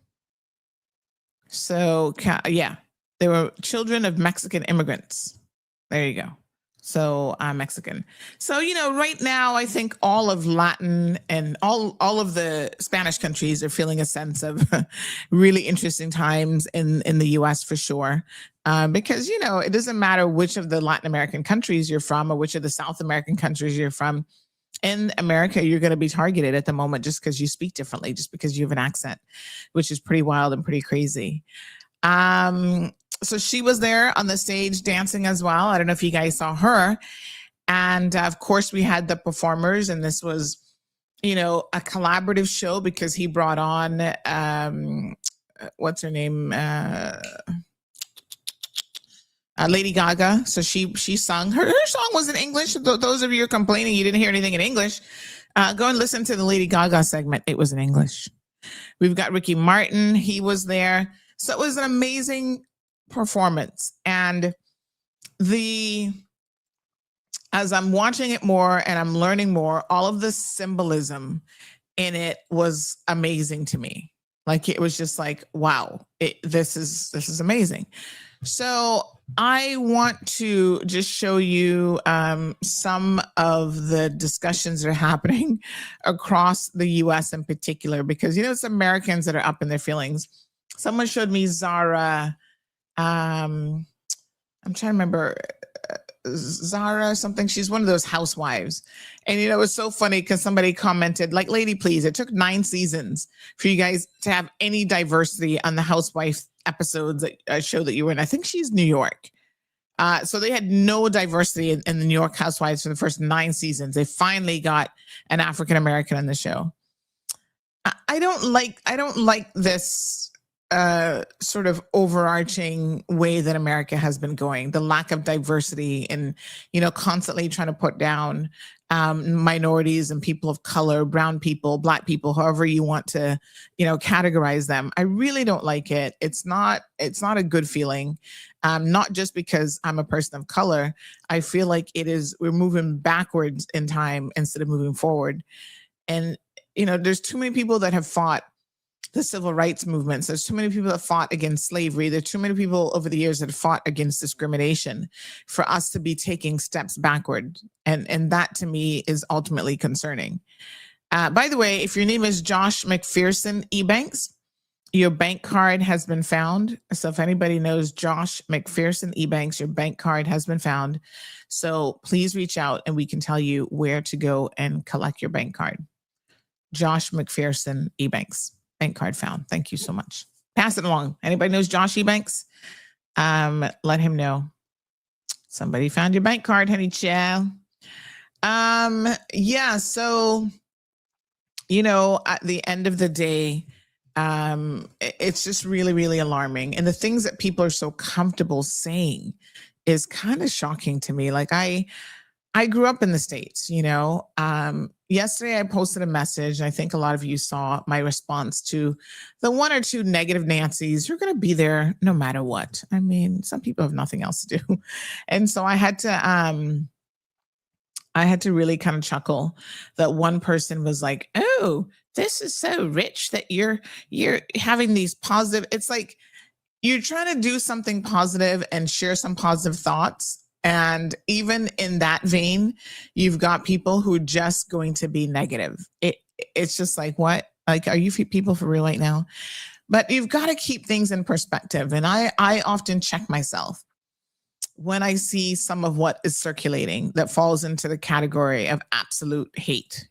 Speaker 2: So, yeah, they were children of Mexican immigrants. There you go. So I'm Mexican. So, right now, I think all of Latin and all of the Spanish countries are feeling a sense of really interesting times in the US for sure. Because, it doesn't matter which of the Latin American countries you're from or which of the South American countries you're from. In America, you're going to be targeted at the moment just because you speak differently, just because you have an accent, which is pretty wild and pretty crazy. So she was there on the stage dancing as well. I don't know if you guys saw her. And of course, we had the performers, and this was, a collaborative show because he brought on, what's her name? Lady Gaga. So she sung. Her song was in English. Those of you who are complaining you didn't hear anything in English, go and listen to the Lady Gaga segment. It was in English. We've got Ricky Martin. He was there. So it was an amazing performance. And as I'm watching it more and I'm learning more, all of the symbolism in it was amazing to me. Like, it was just like, wow, this is amazing. So I want to just show you some of the discussions that are happening across the US in particular, because, it's Americans that are up in their feelings. Someone showed me Zara. I'm trying to remember Zara something. She's one of those housewives. And, it was so funny because somebody commented, like, lady, please, it took 9 seasons for you guys to have any diversity on the housewife episodes show that you were in. I think she's New York. So they had no diversity in the New York Housewives for the first 9 seasons. They finally got an African American on the show. I don't like this sort of overarching way that America has been going. The lack of diversity and constantly trying to put down minorities and people of color, brown people, black people, however you want to categorize them. I really don't like it. It's not a good feeling. Not just because I'm a person of color. I feel like we're moving backwards in time instead of moving forward. And, there's too many people that have fought the civil rights movements. There's too many people that fought against slavery. There's too many people over the years that have fought against discrimination for us to be taking steps backward. And that to me is ultimately concerning. By the way, if your name is Josh McPherson Ebanks, your bank card has been found. So if anybody knows Josh McPherson Ebanks, your bank card has been found. So please reach out and we can tell you where to go and collect your bank card. Josh McPherson Ebanks, bank card found. Thank you so much. Pass it along. Anybody knows Josh Ebanks? Let him know. Somebody found your bank card, honey child. Yeah, so, at the end of the day, it's just really, really alarming. And the things that people are so comfortable saying is kind of shocking to me. Like, I grew up in the States, yesterday I posted a message. And I think a lot of you saw my response to the 1 or 2 negative Nancy's. You're going to be there no matter what. I mean, some people have nothing else to do. And so I had to really kind of chuckle that one person was like, oh, this is so rich that you're having these positive. It's like you're trying to do something positive and share some positive thoughts. And even in that vein, you've got people who are just going to be negative. It's just like, what? Like, are you people for real right now? But you've got to keep things in perspective. And I often check myself when I see some of what is circulating that falls into the category of absolute hate.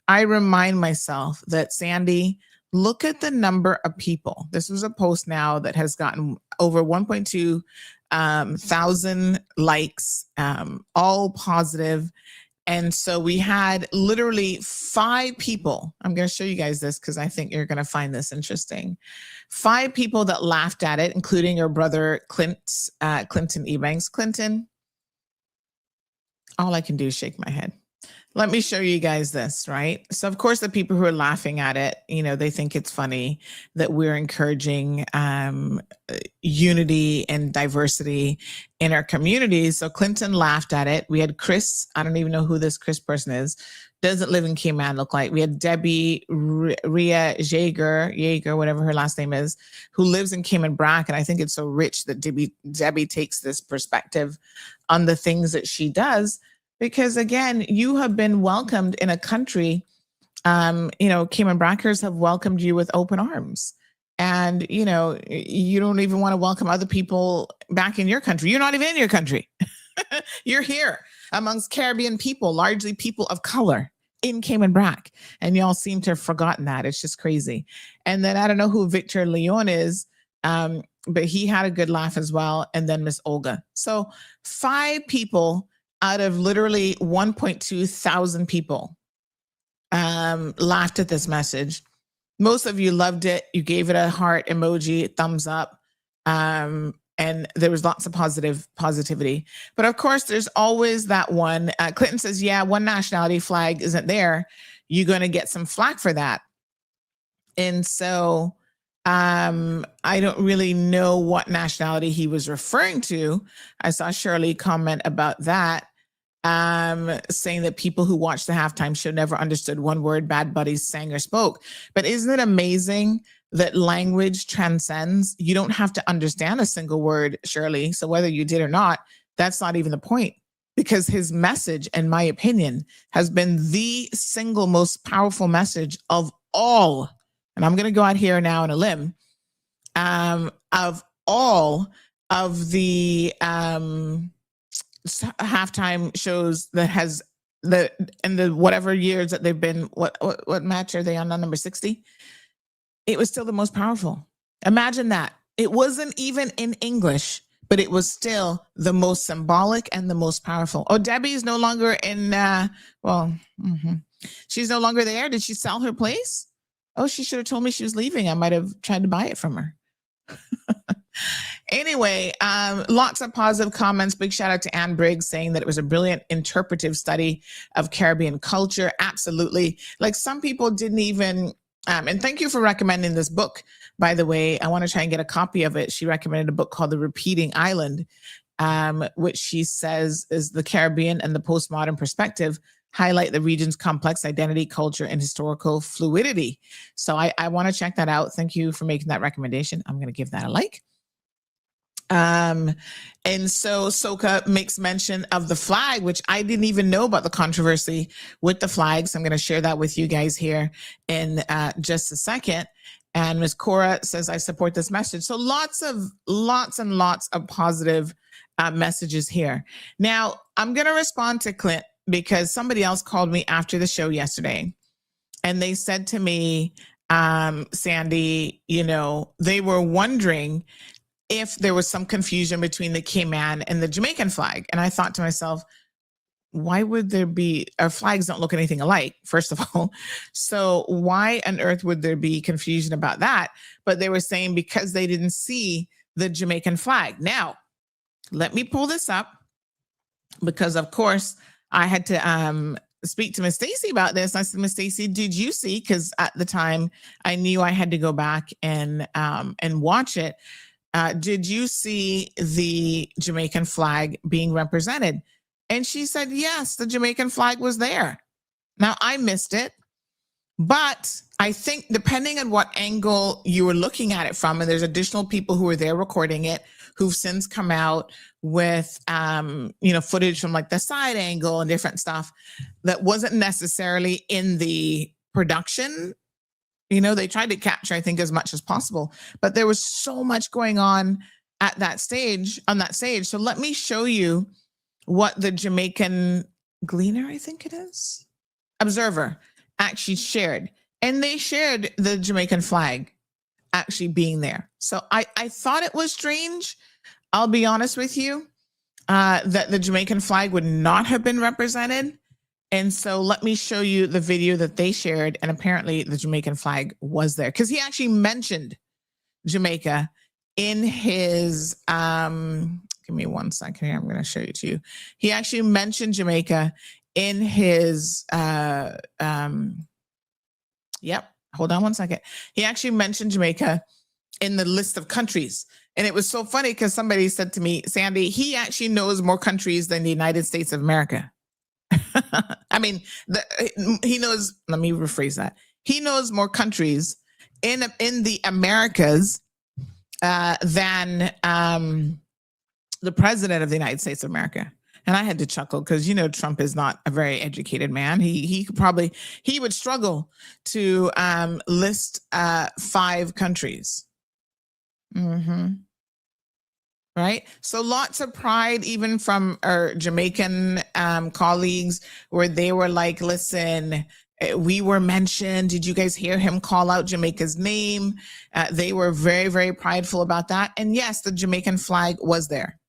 Speaker 2: I remind myself that, Sandy, look at the number of people. This was a post now that has gotten over 1.2 thousand likes, all positive. And so we had literally 5 people. I'm going to show you guys this because I think you're going to find this interesting. 5 people that laughed at it, including your brother, Clinton Ebanks. Clinton, all I can do is shake my head. Let me show you guys this, right? So, of course, the people who are laughing at it, they think it's funny that we're encouraging unity and diversity in our communities. So Clinton laughed at it. We had Chris, I don't even know who this Chris person is, doesn't live in Cayman look like? We had Debbie Ria Jaeger, whatever her last name is, who lives in Cayman Brac. And I think it's so rich that Debbie takes this perspective on the things that she does. Because again, you have been welcomed in a country, Cayman Brackers have welcomed you with open arms. And, you don't even want to welcome other people back in your country. You're not even in your country. You're here amongst Caribbean people, largely people of color in Cayman Brac. And y'all seem to have forgotten that. It's just crazy. And then I don't know who Victor Leon is, but he had a good laugh as well. And then Miss Olga. So 5 people out of literally 1.2 thousand people laughed at this message. Most of you loved it. You gave it a heart emoji, thumbs up. And there was lots of positivity. But of course, there's always that one. Clinton says, yeah, one nationality flag isn't there. You're going to get some flack for that. And so I don't really know what nationality he was referring to. I saw Shirley comment about that, saying that people who watched the halftime show never understood one word Bad Buddies sang or spoke. But isn't it amazing that language transcends? You don't have to understand a single word, Shirley. So whether you did or not, that's not even the point, because his message, in my opinion, has been the single most powerful message of all. And I'm going to go out here now on a limb, of all of the halftime shows that has in the whatever years that they've been, what match are they on number 60? It was still the most powerful. Imagine that. It wasn't even in English, but it was still the most symbolic and the most powerful. Oh, Debbie's no longer in, she's no longer there. Did she sell her place? Oh, she should have told me she was leaving. I might have tried to buy it from her. Anyway, lots of positive comments. Big shout out to Anne Briggs saying that it was a brilliant interpretive study of Caribbean culture. Absolutely. Like, some people didn't even, and thank you for recommending this book, by the way. I want to try and get a copy of it. She recommended a book called The Repeating Island, which she says is the Caribbean and the postmodern perspective highlight the region's complex identity, culture, and historical fluidity. So I want to check that out. Thank you for making that recommendation. I'm going to give that a like. And so Soka makes mention of the flag, which I didn't even know about the controversy with the flag. So I'm going to share that with you guys here in just a second. And Ms. Cora says, I support this message. So lots and lots of positive messages here. Now, I'm going to respond to Clint because somebody else called me after the show yesterday. And they said to me, Sandy, they were wondering if there was some confusion between the Cayman and the Jamaican flag. And I thought to myself, why would there be, our flags don't look anything alike, first of all. So why on earth would there be confusion about that? But they were saying because they didn't see the Jamaican flag. Now, let me pull this up because, of course, I had to speak to Miss Stacy about this. I said, Miss Stacy, did you see? Because at the time I knew I had to go back and watch it. Did you see the Jamaican flag being represented? And she said, yes, the Jamaican flag was there. Now, I missed it, but I think depending on what angle you were looking at it from, and there's additional people who were there recording it, who've since come out with, footage from like the side angle and different stuff that wasn't necessarily in the production. They tried to capture, I think, as much as possible, but there was so much going on on that stage. So let me show you what the Jamaican Gleaner, I think it is, Observer, actually shared. And they shared the Jamaican flag actually being there. So I thought it was strange, I'll be honest with you, that the Jamaican flag would not have been represented. And so let me show you the video that they shared. And apparently the Jamaican flag was there because he actually mentioned Jamaica in his, give me 1 second here. I'm going to show it to you. He actually mentioned Jamaica in his, hold on 1 second. He actually mentioned Jamaica in the list of countries. And it was so funny because somebody said to me, Sandy, he actually knows more countries than the United States of America. I mean, he knows. Let me rephrase that. He knows more countries in the Americas than the president of the United States of America. And I had to chuckle because, Trump is not a very educated man. He would struggle to list 5 countries. Right. So lots of pride, even from our Jamaican colleagues, where they were like, listen, we were mentioned. Did you guys hear him call out Jamaica's name? They were very, very prideful about that. And yes, the Jamaican flag was there.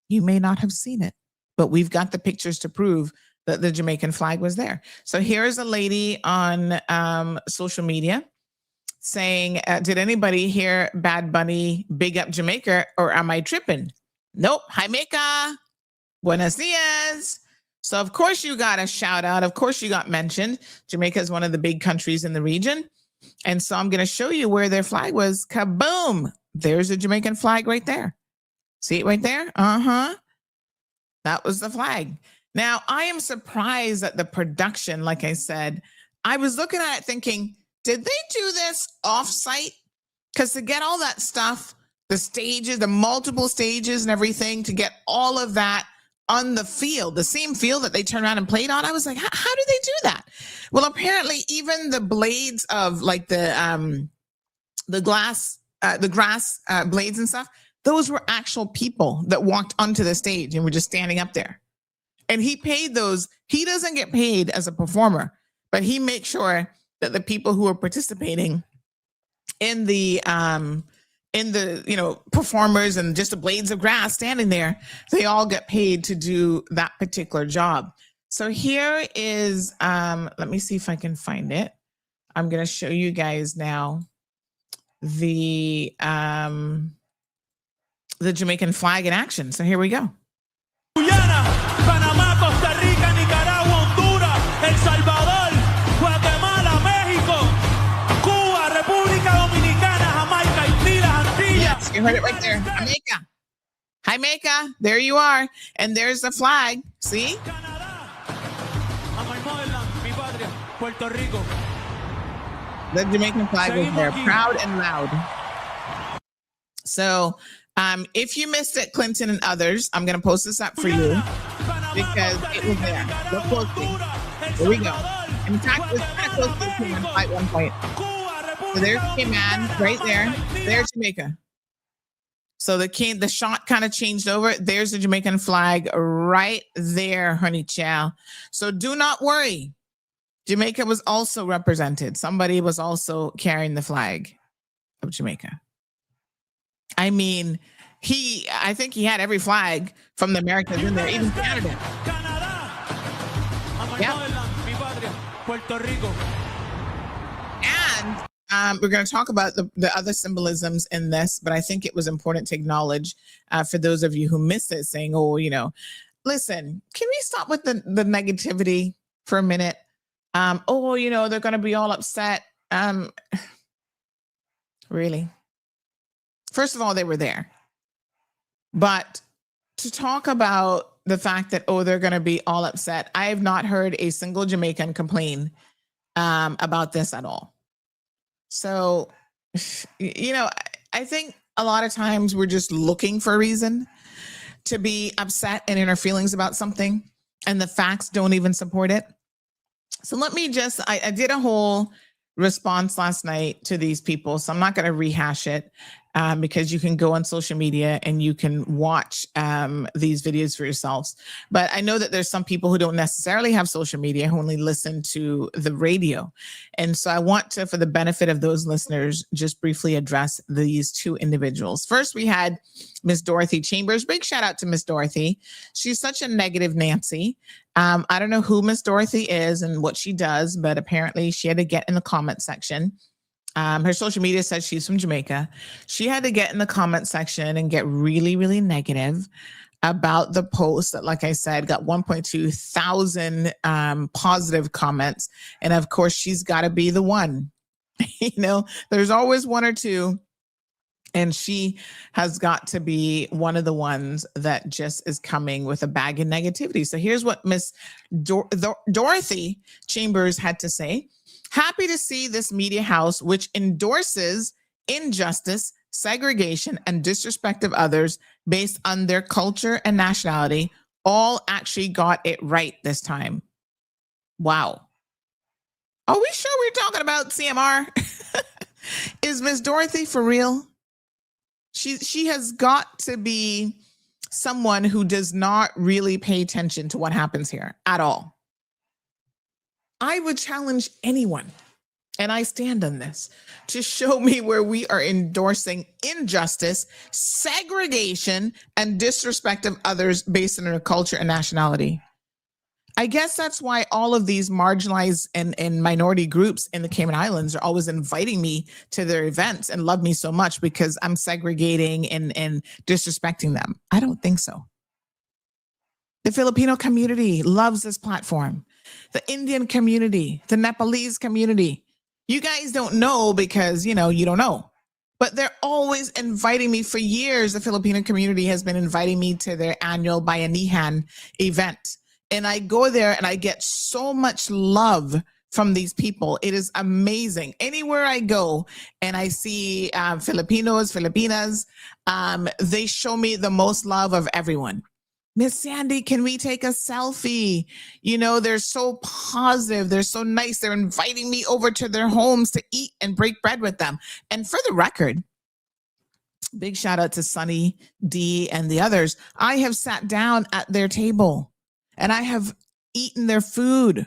Speaker 2: You may not have seen it, but we've got the pictures to prove that the Jamaican flag was there. So here's a lady on social media saying, did anybody hear Bad Bunny big up Jamaica, or am I tripping? Nope. Jamaica. Buenos dias. So of course you got a shout out. Of course you got mentioned. Jamaica is one of the big countries in the region. And so I'm going to show you where their flag was. Kaboom. There's a Jamaican flag right there. See it right there? That was the flag. Now, I am surprised at the production. Like I said, I was looking at it thinking, did they do this off-site? Because to get all that stuff, the stages, the multiple stages and everything, to get all of that on the field, the same field that they turned around and played on, I was like, how do they do that? Well, apparently even the blades of like the grass blades and stuff, those were actual people that walked onto the stage and were just standing up there. And he paid those. He doesn't get paid as a performer, but he makes sure that the people who are participating in the performers and just the blades of grass standing there, they all get paid to do that particular job. So here is, let me see if I can find it. I'm going to show you guys now the Jamaican flag in action. So here we go.
Speaker 9: Guyana, Panamá, Costa Rica, Nicaragua, Honduras, El Salvador, Guatemala, México, Cuba, República Dominicana, Jamaica, Haití, las Antillas.
Speaker 2: Yes, you heard it right there. Jamaica. Jamaica, there you are. And there's the flag. See?
Speaker 9: Canadá, a my motherland, mi patria, Puerto Rico.
Speaker 2: The Jamaican flag was there, proud and loud. So if you missed it, Clinton and others, I'm going to post this up for you because it was there. Look closely. There we go. In fact, it was kind of close to the Cayman at one point. So there's Cayman right there. There's Jamaica. So the shot kind of changed over. There's the Jamaican flag right there, honey child. So do not worry. Jamaica was also represented. Somebody was also carrying the flag of Jamaica. I mean, I think he had every flag from the Americas in there, even Canada. Yeah.
Speaker 9: Puerto Rico.
Speaker 2: And we're going to talk about the other symbolisms in this, but I think it was important to acknowledge for those of you who missed it, saying, listen, can we stop with the negativity for a minute? They're going to be all upset. Really? First of all, they were there. But to talk about the fact that, they're going to be all upset, I have not heard a single Jamaican complain about this at all. So, I think a lot of times we're just looking for a reason to be upset and in our feelings about something, and the facts don't even support it. So let me I did a whole response last night to these people, so I'm not going to rehash it because you can go on social media and you can watch these videos for yourselves. But I know that there's some people who don't necessarily have social media, who only listen to the radio. And so I want to, for the benefit of those listeners, just briefly address these two individuals. First, we had Miss Dorothy Chambers. Big shout out to Miss Dorothy. She's such a negative Nancy. I don't know who Miss Dorothy is and what she does, but apparently she had to get in the comment section. Her social media says she's from Jamaica. She had to get in the comment section and get really, really negative about the post that, like I said, got 1.2 thousand positive comments. And of course, she's got to be the one. There's always one or two And she has got to be one of the ones that just is coming with a bag of negativity. So here's what Miss Dorothy Chambers had to say. Happy to see this media house, which endorses injustice, segregation, and disrespect of others based on their culture and nationality, all actually got it right this time. Wow. Are we sure we're talking about CMR? Is Miss Dorothy for real? She has got to be someone who does not really pay attention to what happens here at all. I would challenge anyone, and I stand on this, to show me where we are endorsing injustice, segregation, and disrespect of others based on their culture and nationality. I guess that's why all of these marginalized and minority groups in the Cayman Islands are always inviting me to their events and love me so much because I'm segregating and disrespecting them. I don't think so. The Filipino community loves this platform. The Indian community, the Nepalese community. You guys don't know because, you don't know. But they're always inviting me for years. The Filipino community has been inviting me to their annual Bayanihan event. And I go there and I get so much love from these people. It is amazing. Anywhere I go and I see Filipinos, Filipinas, they show me the most love of everyone. Miss Sandy, can we take a selfie? They're so positive. They're so nice. They're inviting me over to their homes to eat and break bread with them. And for the record, big shout out to Sunny D and the others. I have sat down at their table. And I have eaten their food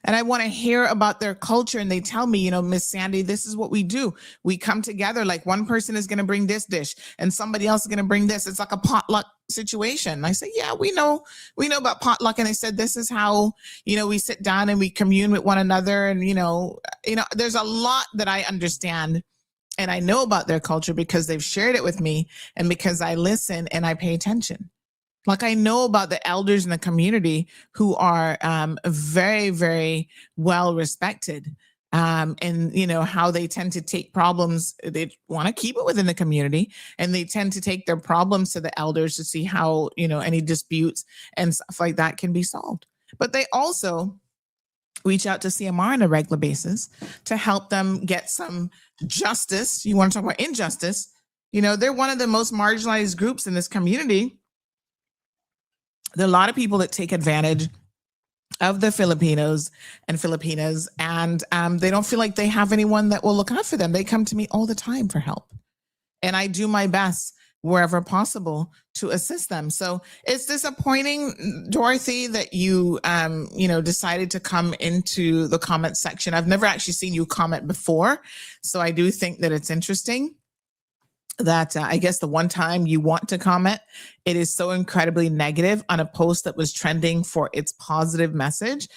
Speaker 2: and I want to hear about their culture. And they tell me, Miss Sandy, this is what we do. We come together, like one person is going to bring this dish and somebody else is going to bring this. It's like a potluck situation. And I say, yeah, we know about potluck. And they said, this is how, we sit down and we commune with one another. And, there's a lot that I understand and I know about their culture because they've shared it with me and because I listen and I pay attention. Like I know about the elders in the community who are very, very well respected and, how they tend to take problems. They want to keep it within the community and they tend to take their problems to the elders to see how, any disputes and stuff like that can be solved. But they also reach out to CMR on a regular basis to help them get some justice. You want to talk about injustice? They're one of the most marginalized groups in this community. There are a lot of people that take advantage of the Filipinos and Filipinas, and they don't feel like they have anyone that will look out for them. They come to me all the time for help. And I do my best wherever possible to assist them. So it's disappointing, Dorothy, that you, decided to come into the comment section. I've never actually seen you comment before. So I do think that it's interesting that I guess the one time you want to comment, it is so incredibly negative on a post that was trending for its positive message.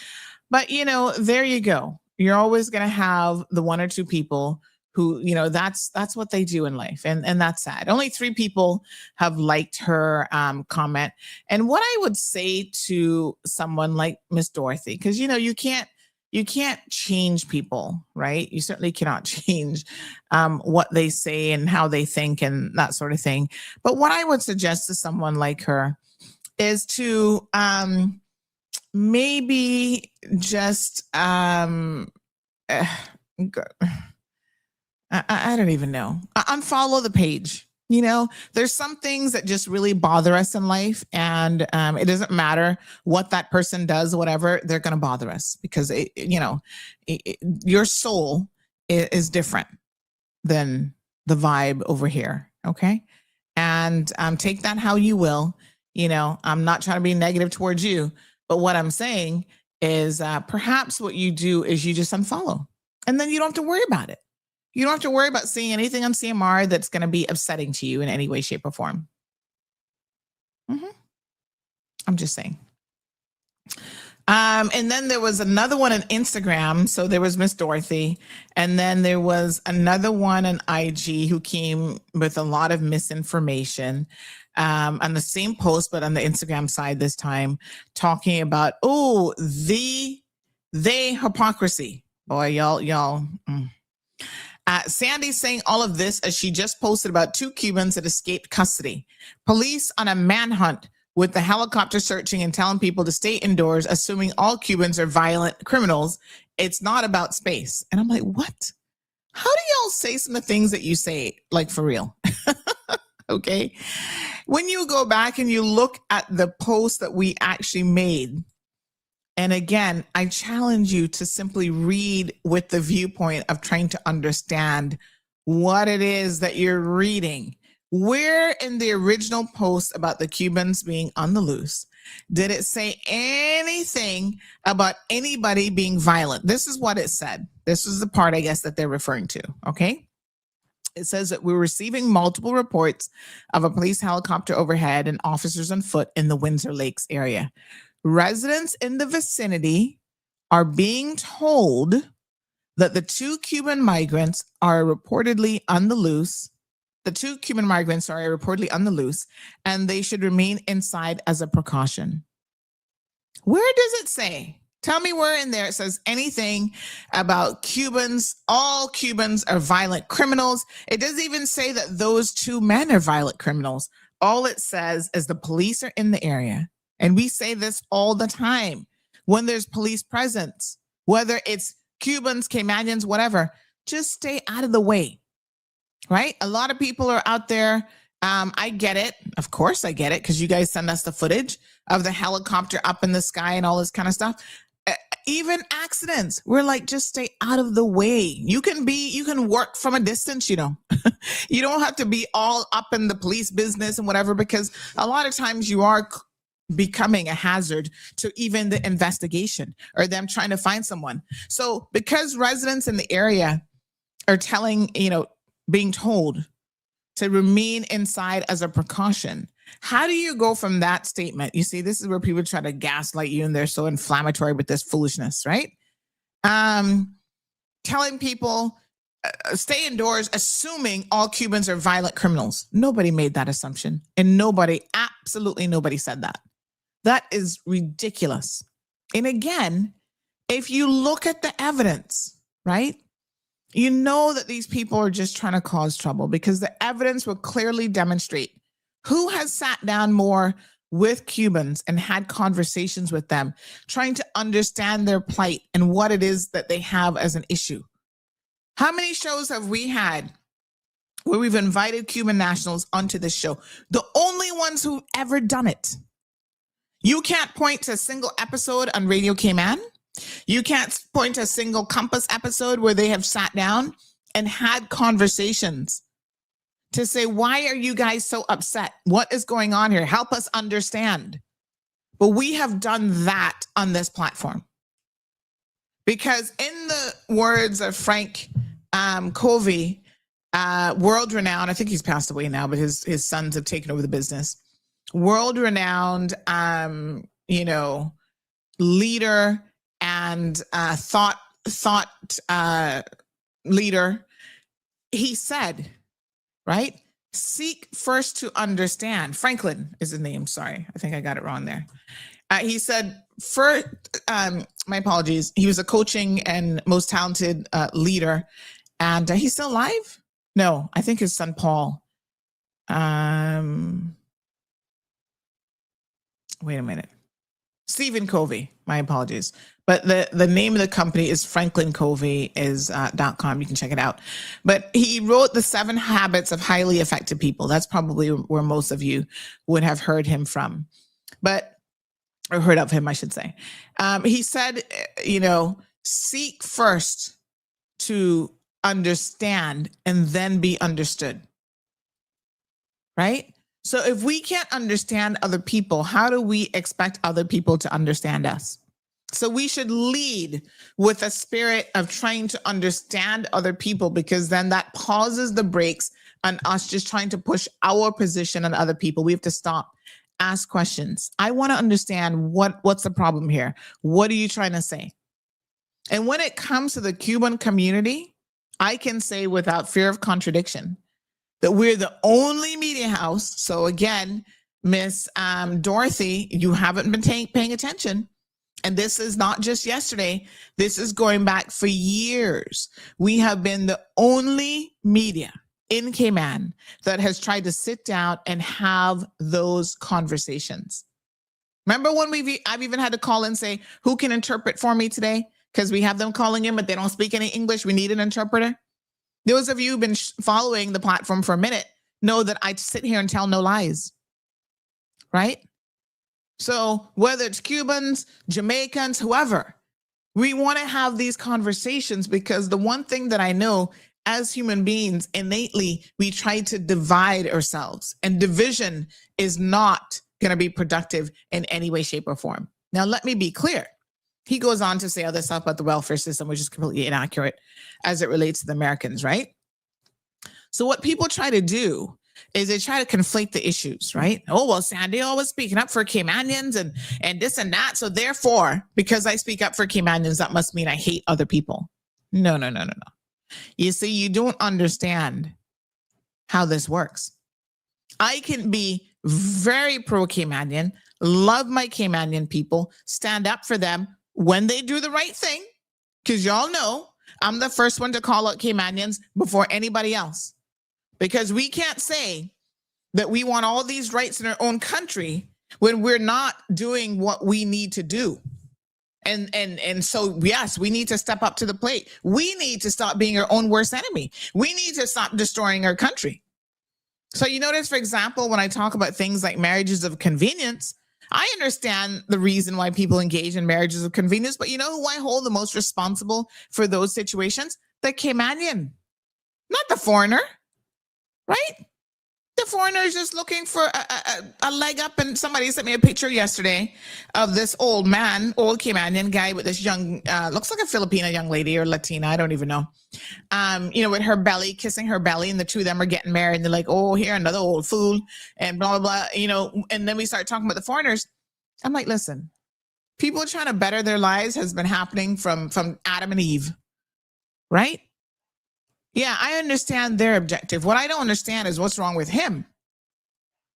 Speaker 2: But, there you go. You're always going to have the one or two people who, that's what they do in life. And that's sad. Only 3 people have liked her comment. And what I would say to someone like Miss Dorothy, because, you can't change people, right? You certainly cannot change what they say and how they think and that sort of thing. But what I would suggest to someone like her is to maybe just, I don't even know, unfollow the page. There's some things that just really bother us in life. And it doesn't matter what that person does, whatever, they're going to bother us because, your soul is different than the vibe over here. Okay. And take that how you will. I'm not trying to be negative towards you, but what I'm saying is perhaps what you do is you just unfollow and then you don't have to worry about it. You don't have to worry about seeing anything on CMR that's going to be upsetting to you in any way, shape, or form. I'm just saying. And then there was another one on Instagram. So there was Miss Dorothy. And then there was another one on IG who came with a lot of misinformation on the same post, but on the Instagram side this time, talking about, the hypocrisy. Boy, y'all. Sandy's saying all of this as she just posted about 2 Cubans that escaped custody. Police on a manhunt with the helicopter searching and telling people to stay indoors, assuming all Cubans are violent criminals. It's not about space. And I'm like, what? How do y'all say some of the things that you say, like for real? Okay. When you go back and you look at the post that we actually made, and again, I challenge you to simply read with the viewpoint of trying to understand what it is that you're reading. Where in the original post about the Cubans being on the loose did it say anything about anybody being violent? This is what it said. This is the part, I guess, that they're referring to. Okay. It says that we're receiving multiple reports of a police helicopter overhead and officers on foot in the Windsor Lakes area. Residents in the vicinity are being told that the 2 Cuban migrants are reportedly on the loose. The 2 Cuban migrants are reportedly on the loose, and they should remain inside as a precaution. Where does it say? Tell me where in there it says anything about Cubans. All Cubans are violent criminals. It doesn't even say that those 2 men are violent criminals. All it says is the police are in the area. And we say this all the time when there's police presence, whether it's Cubans, Caymanians, whatever, just stay out of the way, right? A lot of people are out there. I get it. Of course I get it, because you guys send us the footage of the helicopter up in the sky and all this kind of stuff. Even accidents, we're like, just stay out of the way. You can work from a distance, you know. You don't have to be all up in the police business and whatever, because a lot of times you are becoming a hazard to even the investigation or them trying to find someone. So because residents in the area are being told to remain inside as a precaution, how do you go from that statement? You see, this is where people try to gaslight you and they're so inflammatory with this foolishness, right? Telling people stay indoors, assuming all Cubans are violent criminals. Nobody made that assumption, and absolutely nobody said that. That is ridiculous. And again, if you look at the evidence, right, you know that these people are just trying to cause trouble, because the evidence will clearly demonstrate who has sat down more with Cubans and had conversations with them, trying to understand their plight and what it is that they have as an issue. How many shows have we had where we've invited Cuban nationals onto this show? The only ones who've ever done it. You can't point to a single episode on Radio Cayman. You can't point to a single Compass episode where they have sat down and had conversations to say, why are you guys so upset? What is going on here? Help us understand. But we have done that on this platform. Because in the words of Frank Covey, world-renowned, I think he's passed away now, but his sons have taken over the business. World-renowned, leader and thought leader. He said, right? Seek first to understand. Franklin is his name. Sorry, I think I got it wrong there. He said, first, my apologies. He was a coaching and most talented leader, and he's still alive? No, I think his son Paul. Wait a minute. Stephen Covey, my apologies. But the name of the company is franklincovey.com. You can check it out. But he wrote the 7 Habits of Highly Effective People. That's probably where most of you would have heard him from. Or heard of him, I should say. He said, seek first to understand and then be understood. Right? So if we can't understand other people, how do we expect other people to understand us? So we should lead with a spirit of trying to understand other people, because then that pauses the brakes on us just trying to push our position on other people. We have to stop, ask questions. I want to understand what's the problem here. What are you trying to say? And when it comes to the Cuban community, I can say without fear of contradiction that we're the only media house. So again, Miss Dorothy, you haven't been paying attention. And this is not just yesterday. This is going back for years. We have been the only media in Cayman that has tried to sit down and have those conversations. Remember when I've even had to call and say, who can interpret for me today? Because we have them calling in, but they don't speak any English. We need an interpreter. Those of you who've been following the platform for a minute know that I sit here and tell no lies, right? So whether it's Cubans, Jamaicans, whoever, we want to have these conversations because the one thing that I know as human beings, innately, we try to divide ourselves, and division is not going to be productive in any way, shape, or form. Now, let me be clear. He goes on to say other stuff about the welfare system, which is completely inaccurate as it relates to the Americans, right? So what people try to do is they try to conflate the issues, right? Oh, well, Sandy always speaking up for Caymanians and this and that. So therefore, because I speak up for Caymanians, that must mean I hate other people. No. You see, you don't understand how this works. I can be very pro-Caymanian, love my Caymanian people, stand up for them when they do the right thing, because y'all know I'm the first one to call out Caymanians before anybody else. Because we can't say that we want all these rights in our own country when we're not doing what we need to do. And so, yes, we need to step up to the plate. We need to stop being our own worst enemy. We need to stop destroying our country. So you notice, for example, when I talk about things like marriages of convenience, I understand the reason why people engage in marriages of convenience, but you know who I hold the most responsible for those situations? The Caymanian, not the foreigner. Right? The foreigner is just looking for a leg up. And somebody sent me a picture yesterday of this old man, old Caymanian guy with this young, looks like a Filipina young lady or Latina, I don't even know. With her belly, kissing her belly, and the two of them are getting married. And they're like, oh, here, another old fool, and blah, blah, blah. And then we start talking about the foreigners. I'm like, listen, people trying to better their lives has been happening from Adam and Eve, right? Yeah, I understand their objective. What I don't understand is what's wrong with him.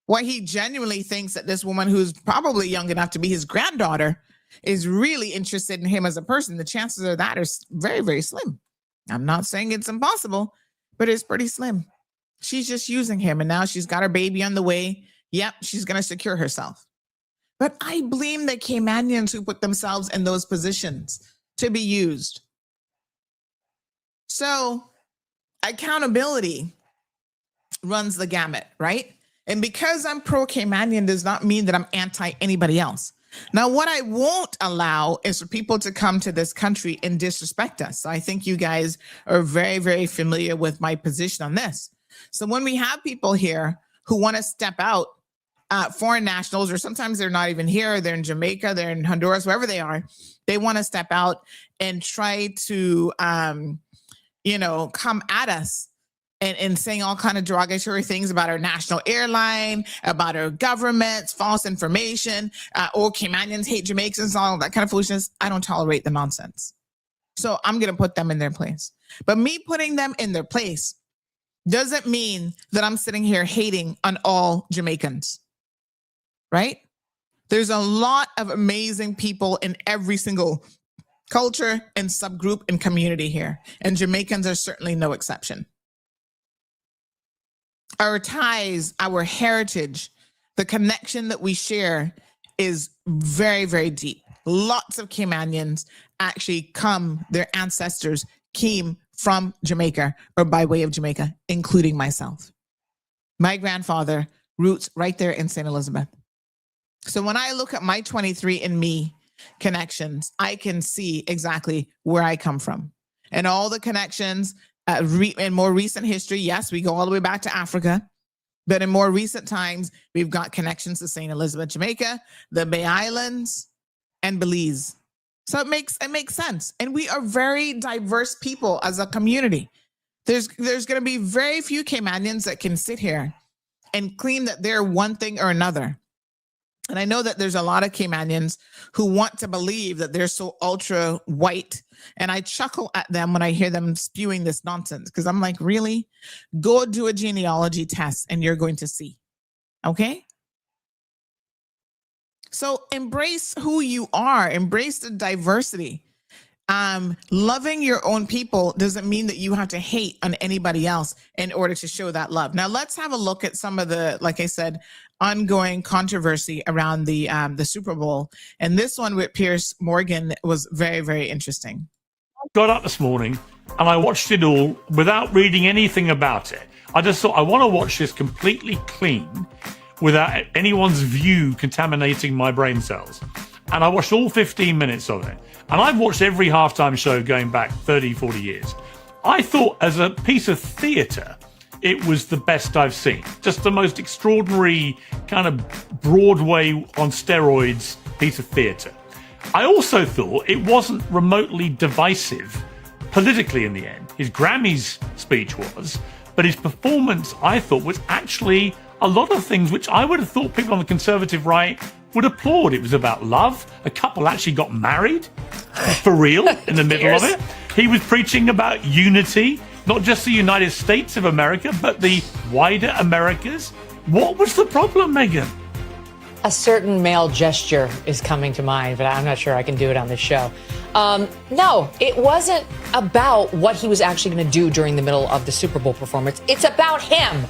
Speaker 2: Why he genuinely thinks that this woman, who's probably young enough to be his granddaughter, is really interested in him as a person. The chances of that are very, very slim. I'm not saying it's impossible, but it's pretty slim. She's just using him, and now she's got her baby on the way. Yep, she's going to secure herself. But I blame the Caymanians who put themselves in those positions to be used. So accountability runs the gamut, right? And because I'm pro-Caymanian does not mean that I'm anti anybody else. Now, what I won't allow is for people to come to this country and disrespect us. So I think you guys are very, very familiar with my position on this. So when we have people here who want to step out, foreign nationals, or sometimes they're not even here, they're in Jamaica, they're in Honduras, wherever they are, they want to step out and try to come at us and saying all kind of derogatory things about our national airline, about our governments, false information, Caymanians hate Jamaicans, all that kind of foolishness. I don't tolerate the nonsense. So I'm going to put them in their place. But me putting them in their place doesn't mean that I'm sitting here hating on all Jamaicans, right? There's a lot of amazing people in every single culture and subgroup and community here, and Jamaicans are certainly no exception. Our ties, our heritage, the connection that we share is very, very deep. Lots of Caymanians actually their ancestors came from Jamaica or by way of Jamaica, including myself. My grandfather, roots right there in St. Elizabeth. So when I look at my 23andMe connections, I can see exactly where I come from. And all the connections in more recent history, yes, we go all the way back to Africa. But in more recent times, we've got connections to St. Elizabeth, Jamaica, the Bay Islands, and Belize. So it makes sense. And we are very diverse people as a community. There's going to be very few Caymanians that can sit here and claim that they're one thing or another. And I know that there's a lot of Caymanians who want to believe that they're so ultra white. And I chuckle at them when I hear them spewing this nonsense, because I'm like, really? Go do a genealogy test and you're going to see. Okay? So embrace who you are, embrace the diversity. Loving your own people doesn't mean that you have to hate on anybody else in order to show that love. Now let's have a look at some of the, like I said, ongoing controversy around the Super Bowl. And this one with Piers Morgan was very, very interesting.
Speaker 9: Got up this morning and I watched it all without reading anything about it. I just thought I want to watch this completely clean without anyone's view contaminating my brain cells. And I watched all 15 minutes of it. And I've watched every halftime show going back 30, 40 years. I thought as a piece of theatre, it was the best I've seen. Just the most extraordinary kind of Broadway on steroids piece of theatre. I also thought it wasn't remotely divisive politically in the end. His Grammys speech was, but his performance, I thought, was actually a lot of things which I would have thought people on the conservative right would applaud. It was about love. A couple actually got married for real in the middle of it. He was preaching about unity, not just the United States of America, but the wider Americas. What was the problem, Megan?
Speaker 10: A certain male gesture is coming to mind, but I'm not sure I can do it on this show. No, it wasn't about what he was actually going to do during the middle of the Super Bowl performance. It's about him.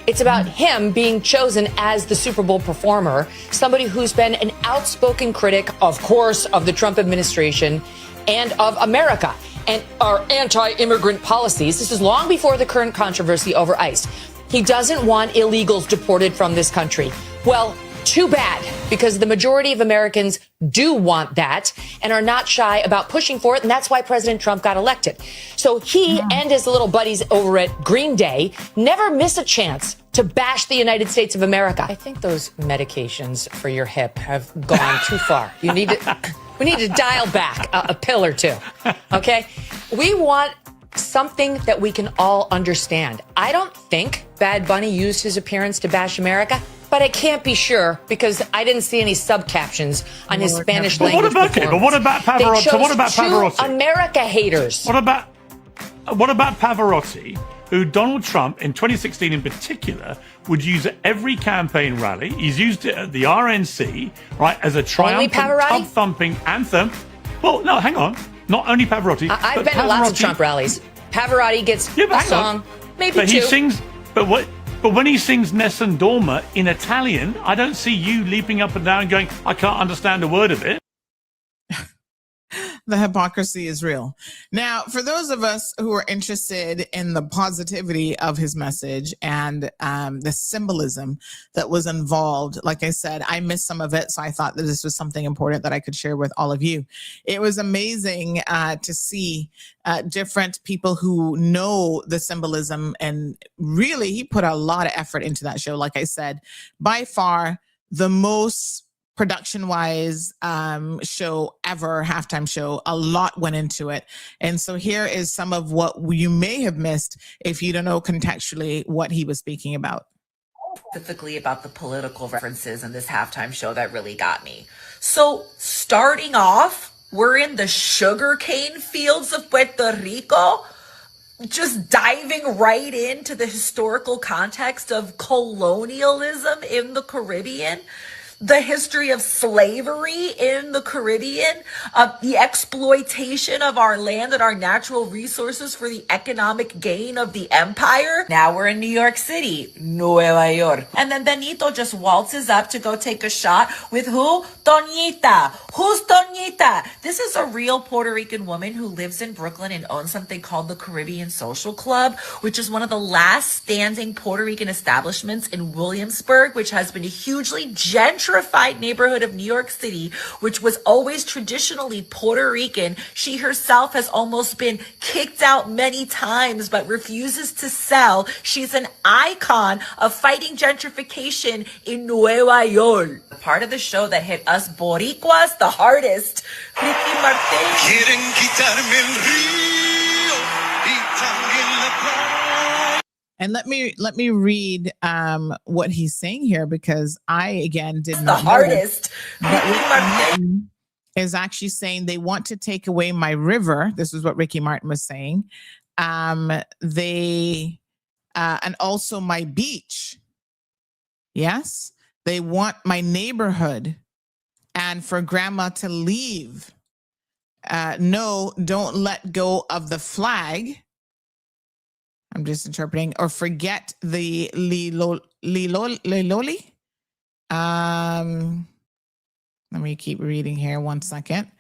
Speaker 10: It's about him being chosen as the Super Bowl performer, somebody who's been an outspoken critic, of course, of the Trump administration and of America and our anti-immigrant policies. This is long before the current controversy over ICE. He doesn't want illegals deported from this country. Well, too bad, because the majority of Americans do want that and are not shy about pushing for it. And that's why President Trump got elected. So he and his little buddies over at Green Day never miss a chance to bash the United States of America. I think those medications for your hip have gone too far. We need to dial back a pill or two. OK, we want something that we can all understand. I don't think Bad Bunny used his appearance to bash America, but I can't be sure because I didn't see any subcaptions on his Spanish language performance.
Speaker 9: But what about Pavarotti?
Speaker 10: They chose two America haters.
Speaker 9: What about Pavarotti, who Donald Trump in 2016 in particular would use at every campaign rally? He's used it at the RNC, right, as a triumphant, tub-thumping anthem. Well, no, hang on. Not only Pavarotti.
Speaker 10: I've been to lots of Trump rallies. Pavarotti gets a song, maybe
Speaker 9: but
Speaker 10: two.
Speaker 9: He sings, but when he sings Nessun Dorma in Italian, I don't see you leaping up and down going, I can't understand a word of it.
Speaker 2: The hypocrisy is real. Now, for those of us who are interested in the positivity of his message and the symbolism that was involved, like I said, I missed some of it, so I thought that this was something important that I could share with all of you. It was amazing to see different people who know the symbolism, and really, he put a lot of effort into that show. Like I said, by far the most production-wise show ever, halftime show. A lot went into it. And so here is some of what you may have missed if you don't know contextually what he was speaking about.
Speaker 11: Specifically about the political references in this halftime show that really got me. So starting off, we're in the sugarcane fields of Puerto Rico, just diving right into the historical context of colonialism in the Caribbean, the history of slavery in the Caribbean, the exploitation of our land and our natural resources for the economic gain of the empire. Now we're in New York City, Nueva York. And then Benito just waltzes up to go take a shot with who? Toñita. Who's Toñita? This is a real Puerto Rican woman who lives in Brooklyn and owns something called the Caribbean Social Club, which is one of the last standing Puerto Rican establishments in Williamsburg, which has been a hugely gentrified neighborhood of New York City, which was always traditionally Puerto Rican. She herself has almost been kicked out many times, but refuses to sell. She's an icon of fighting gentrification in Nueva York. The part of the show that hit us Boricuas the hardest, Ricky Martin.
Speaker 2: And let me read what he's saying here, because I again did not
Speaker 11: the hardest.
Speaker 2: Is actually saying they want to take away my river. This is what Ricky Martin was saying. They and also my beach. Yes, they want my neighborhood. and for grandma to leave. No, don't let go of the flag. I'm just interpreting, or forget the liloli. Let me keep reading here 1 second.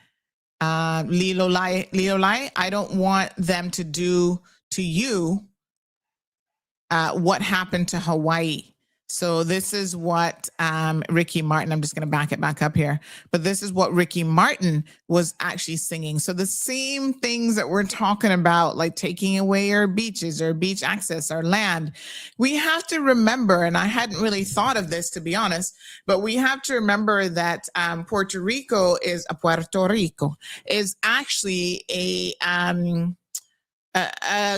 Speaker 2: Lilolai, I don't want them to do to you what happened to Hawaii. So this is what Ricky Martin, I'm just going to back it back up here, but this is what Ricky Martin was actually singing. So the same things that we're talking about, like taking away our beaches, our beach access, our land, we have to remember, and I hadn't really thought of this, to be honest, but we have to remember that Puerto Rico is actually a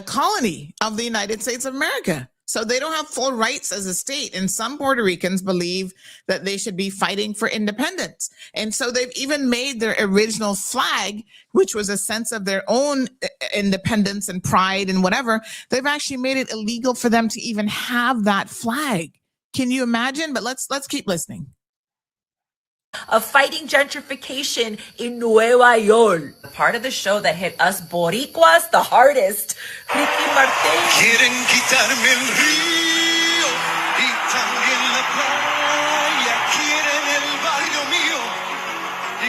Speaker 2: colony of the United States of America. So they don't have full rights as a state. And some Puerto Ricans believe that they should be fighting for independence. And so they've even made their original flag, which was a sense of their own independence and pride and whatever, they've actually made it illegal for them to even have that flag. Can you imagine? But let's keep listening.
Speaker 11: Of fighting gentrification in Nueva York. The part of the show that hit us Boricuas the hardest, Ricky Martin.
Speaker 12: Quieren quitarme el río y también la playa. Quieren el barrio mío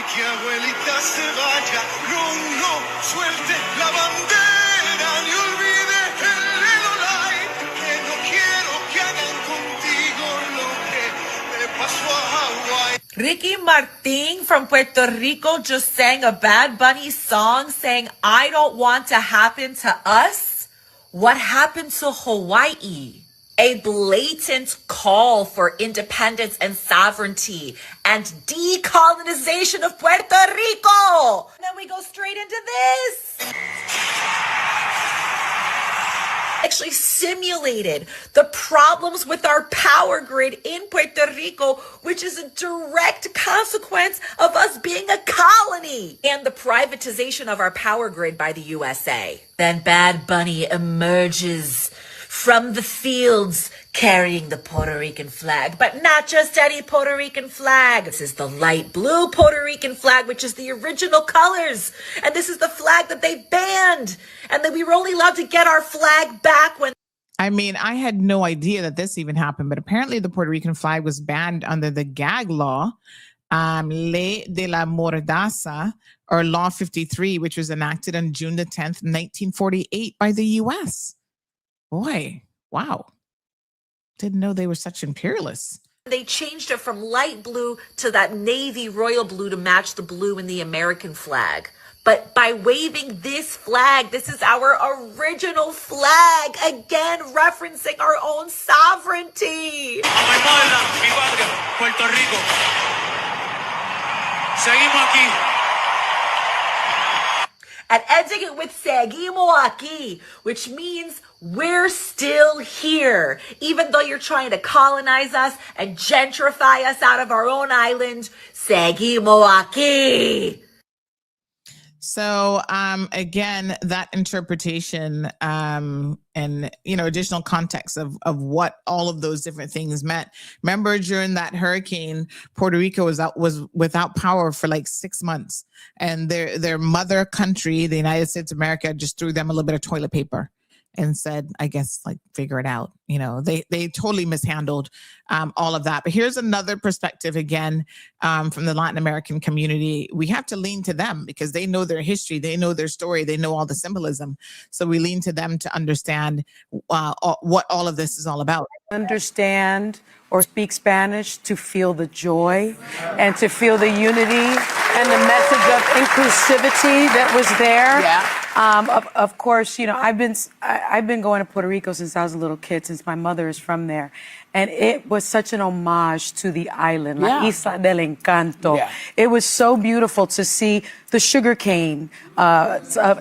Speaker 12: y que abuelita se vaya. No, no, suelte la bandera ni olvide el lilolai. Que no quiero que hagan contigo lo que le pasó a Hawái.
Speaker 11: Ricky Martin from Puerto Rico just sang a Bad Bunny song saying, I don't want to happen to us what happened to Hawaii. A blatant call for independence and sovereignty and decolonization of Puerto Rico. And then we go straight into this. Actually simulated the problems with our power grid in Puerto Rico, which is a direct consequence of us being a colony, and the privatization of our power grid by the USA. Then Bad Bunny emerges from the fields carrying the Puerto Rican flag, but not just any Puerto Rican flag. This is the light blue Puerto Rican flag, which is the original colors. And this is the flag that they banned. And then we were only allowed to get our flag back when...
Speaker 2: I mean, I had no idea that this even happened, but apparently the Puerto Rican flag was banned under the gag law, Ley de la Mordaza, or Law 53, which was enacted on June the 10th, 1948 by the U.S. Boy, wow. Didn't know they were such imperialists.
Speaker 11: They changed it from light blue to that navy royal blue to match the blue in the American flag. But by waving this flag, this is our original flag, again referencing our own sovereignty.
Speaker 12: A mi pueblo, mi patria, Puerto Rico. Seguimos aquí.
Speaker 11: And ending it with Seguimos aquí, which means we're still here. Even though you're trying to colonize us and gentrify us out of our own island, Seguimos aquí.
Speaker 2: So again, that interpretation and additional context of what all of those different things meant. Remember, during that hurricane, Puerto Rico was without power for like 6 months, and their mother country, the United States of America, just threw them a little bit of toilet paper and said, I guess, like, figure it out. They totally mishandled all of that. But here's another perspective, again, from the Latin American community. We have to lean to them because they know their history. They know their story. They know all the symbolism. So we lean to them to understand what all of this is all about.
Speaker 13: Understand or speak Spanish to feel the joy and to feel the unity and the message of inclusivity that was there.
Speaker 10: Yeah.
Speaker 13: Of course, I've been going to Puerto Rico since I was a little kid, since my mother is from there. And it was such an homage to the island, La Isla del Encanto. Yeah. It was so beautiful to see the sugarcane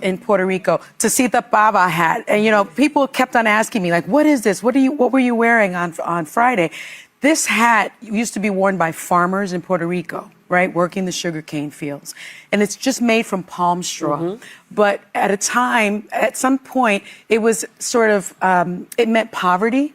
Speaker 13: in Puerto Rico, to see the pava hat. And, people kept on asking me, like, what is this? What were you wearing on Friday? This hat used to be worn by farmers in Puerto Rico, right, working the sugarcane fields. And it's just made from palm straw. Mm-hmm. But at some point, it was sort of, it meant poverty.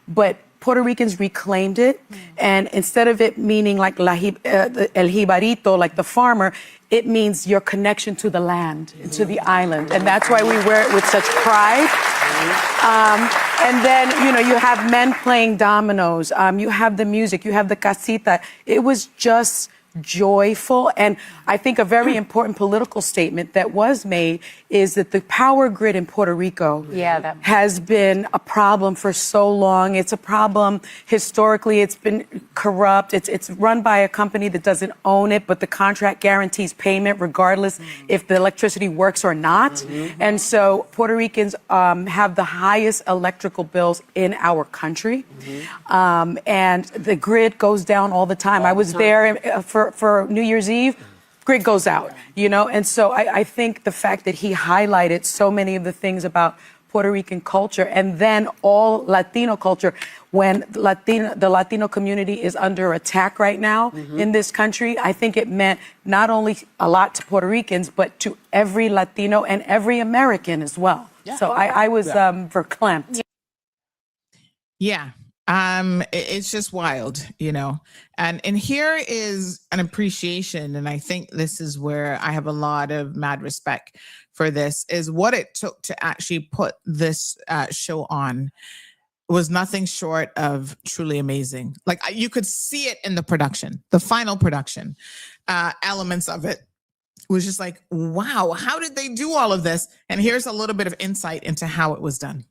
Speaker 13: But Puerto Ricans reclaimed it, and instead of it meaning like el jibarito, like the farmer, it means your connection to the land, to the island, and that's why we wear it with such pride. And then, you have men playing dominoes, you have the music, you have the casita. It was just joyful. And I think a very important political statement that was made is that the power grid in Puerto Rico has been a problem for so long. It's a problem historically. It's been corrupt. It's run by a company that doesn't own it, but the contract guarantees payment regardless if the electricity works or not. And so Puerto Ricans have the highest electrical bills in our country. And the grid goes down all the time. I was there for New Year's Eve. Grid goes out, and so I think the fact that he highlighted so many of the things about Puerto Rican culture and then all Latino culture, when the Latino community is under attack right now in this country, I think it meant not only a lot to Puerto Ricans, but to every Latino and every American as well. So I was verklempt.
Speaker 2: Yeah. It's just wild, and here is an appreciation. And I think this is where I have a lot of mad respect for this, is what it took to actually put this show on was nothing short of truly amazing. Like you could see it in the production, the final production elements of it was just like, wow, how did they do all of this? And here's a little bit of insight into how it was done.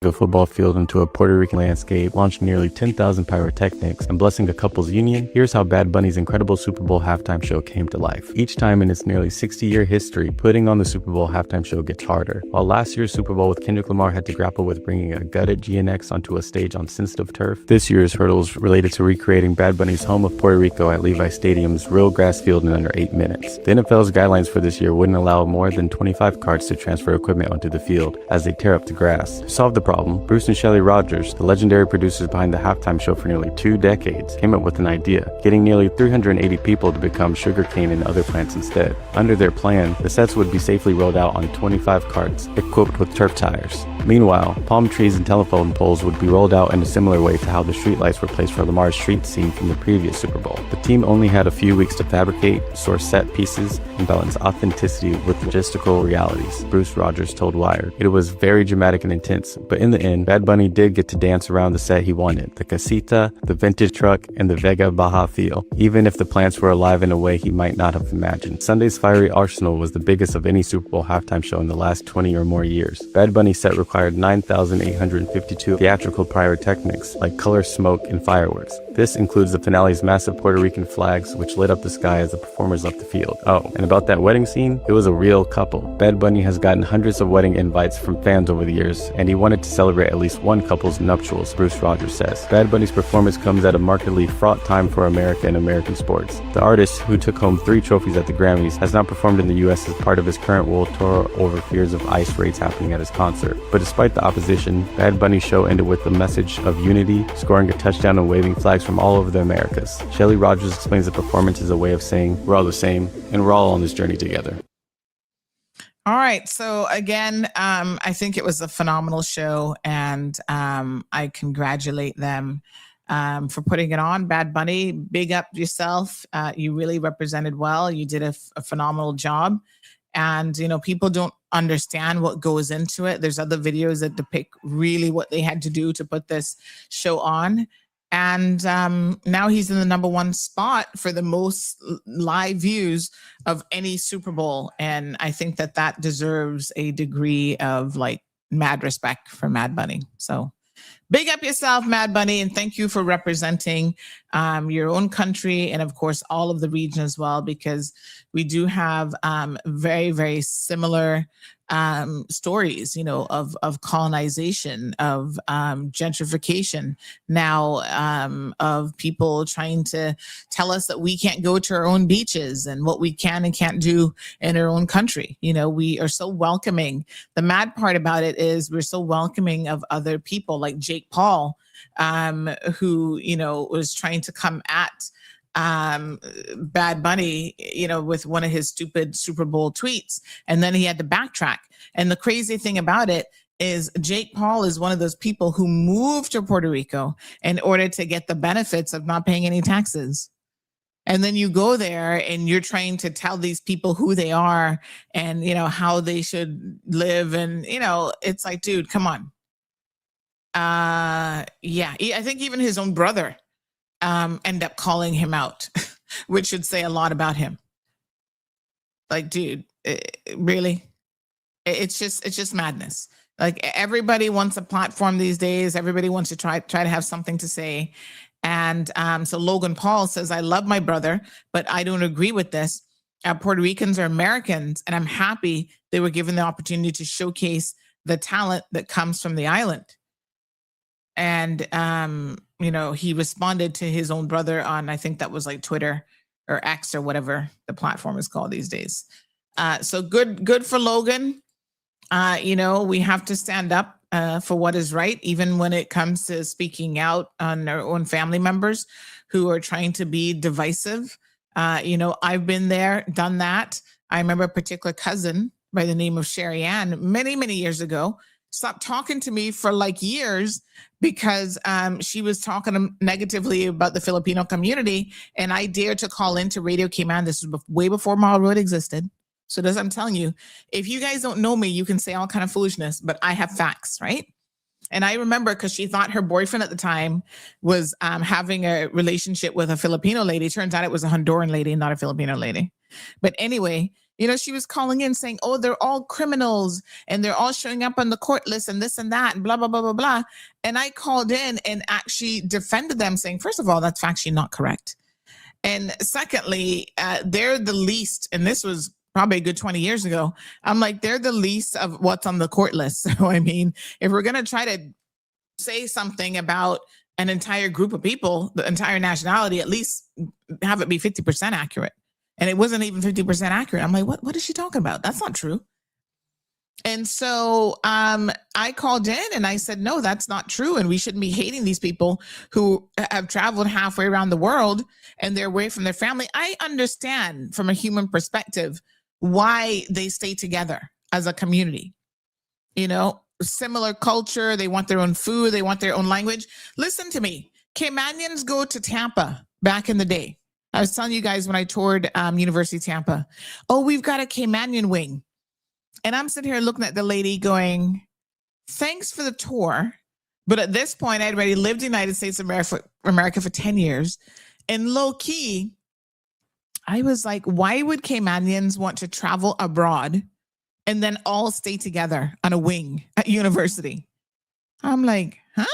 Speaker 14: A football field into a Puerto Rican landscape, launched nearly 10,000 pyrotechnics, and blessing a couple's union, here's how Bad Bunny's incredible Super Bowl halftime show came to life. Each time in its nearly 60-year history, putting on the Super Bowl halftime show gets harder. While last year's Super Bowl with Kendrick Lamar had to grapple with bringing a gutted GNX onto a stage on sensitive turf, this year's hurdles related to recreating Bad Bunny's home of Puerto Rico at Levi Stadium's real grass field in under 8 minutes. The NFL's guidelines for this year wouldn't allow more than 25 carts to transfer equipment onto the field, as they tear up the grass. To solve the problem, Bruce and Shelley Rogers, the legendary producers behind the halftime show for nearly 2 decades, came up with an idea, getting nearly 380 people to become sugarcane and other plants instead. Under their plan, the sets would be safely rolled out on 25 carts, equipped with turf tires. Meanwhile, palm trees and telephone poles would be rolled out in a similar way to how the streetlights were placed for Lamar's street scene from the previous Super Bowl. The team only had a few weeks to fabricate, source set pieces, and balance authenticity with logistical realities, Bruce Rogers told Wired. It was very dramatic and intense, but in the end, Bad Bunny did get to dance around the set he wanted, the casita, the vintage truck, and the Vega Baja feel, even if the plants were alive in a way he might not have imagined. Sunday's fiery arsenal was the biggest of any Super Bowl halftime show in the last 20 or more years. Bad Bunny's set required 9,852 theatrical pyrotechnics, like color, smoke, and fireworks. This includes the finale's massive Puerto Rican flags, which lit up the sky as the performers left the field. Oh, and about that wedding scene, it was a real couple. Bad Bunny has gotten hundreds of wedding invites from fans over the years, and he wanted to celebrate at least one couple's nuptials, Bruce Rogers says. Bad Bunny's performance comes at a markedly fraught time for America and American sports. The artist, who took home 3 trophies at the Grammys, has not performed in the U.S. as part of his current world tour over fears of ICE raids happening at his concert. But despite the opposition, Bad Bunny's show ended with a message of unity, scoring a touchdown and waving flags from all over the Americas. Shelley Rogers explains the performance as a way of saying, we're all the same, and we're all on this journey together.
Speaker 2: All right. So again, I think it was a phenomenal show, and I congratulate them for putting it on. Bad Bunny, big up yourself. You really represented well. You did a phenomenal job. And, people don't understand what goes into it. There's other videos that depict really what they had to do to put this show on. And now he's in the #1 spot for the most live views of any Super Bowl. And I think that deserves a degree of mad respect for Mad Bunny. So big up yourself, Mad Bunny, and thank you for representing your own country and, of course, all of the region as well, because we do have very, very similar stories, of colonization, of gentrification now, of people trying to tell us that we can't go to our own beaches and what we can and can't do in our own country. We are so welcoming. The mad part about it is we're so welcoming of other people like Jake Paul, who, was trying to come at Bad Bunny, with one of his stupid Super Bowl tweets, and then he had to backtrack. And the crazy thing about it is Jake Paul is one of those people who moved to Puerto Rico in order to get the benefits of not paying any taxes. And then you go there and you're trying to tell these people who they are and, you know, how they should live. And, you know, it's like, dude, come on. Yeah, I think even his own brother end up calling him out, which should say a lot about him. Like, dude, really? It's just madness. Like, everybody wants a platform these days. Everybody wants to try to have something to say. And so Logan Paul says, I love my brother, but I don't agree with this. Puerto Ricans are Americans, and I'm happy they were given the opportunity to showcase the talent that comes from the island. And, you know, he responded to his own brother on, I think that was like Twitter or X or whatever the platform is called these days. So good for Logan. You know, we have to stand up for what is right, even when it comes to speaking out on our own family members who are trying to be divisive. You know, I've been there, done that. I remember a particular cousin by the name of Sherry Ann many, many years ago stopped talking to me for like years because she was talking negatively about the Filipino community. And I dared to call into Radio Cayman. This was way before Mall Road existed. So I'm telling you, if you guys don't know me, you can say all kind of foolishness, but I have facts, right? And I remember because she thought her boyfriend at the time was having a relationship with a Filipino lady. Turns out it was a Honduran lady, not a Filipino lady. But anyway, you know, she was calling in saying, oh, they're all criminals and they're all showing up on the court list and this and that and blah, blah, blah, blah, blah. And I called in and actually defended them saying, first of all, that's actually not correct. And secondly, they're the least, and this was probably a good 20 years ago. I'm like, they're the least of what's on the court list. So, I mean, if we're going to try to say something about an entire group of people, the entire nationality, at least have it be 50% accurate. And it wasn't even 50% accurate. I'm like, what is she talking about? That's not true. And so I called in and I said, no, that's not true. And we shouldn't be hating these people who have traveled halfway around the world and they're away from their family. I understand from a human perspective why they stay together as a community. You know, similar culture. They want their own food. They want their own language. Listen to me. Caymanians go to Tampa back in the day. I was telling you guys when I toured University of Tampa, oh, we've got a Caymanian wing. And I'm sitting here looking at the lady going, thanks for the tour. But at this point, I'd already lived in the United States of America for 10 years. And low key, I was like, why would Caymanians want to travel abroad and then all stay together on a wing at university? I'm like, huh?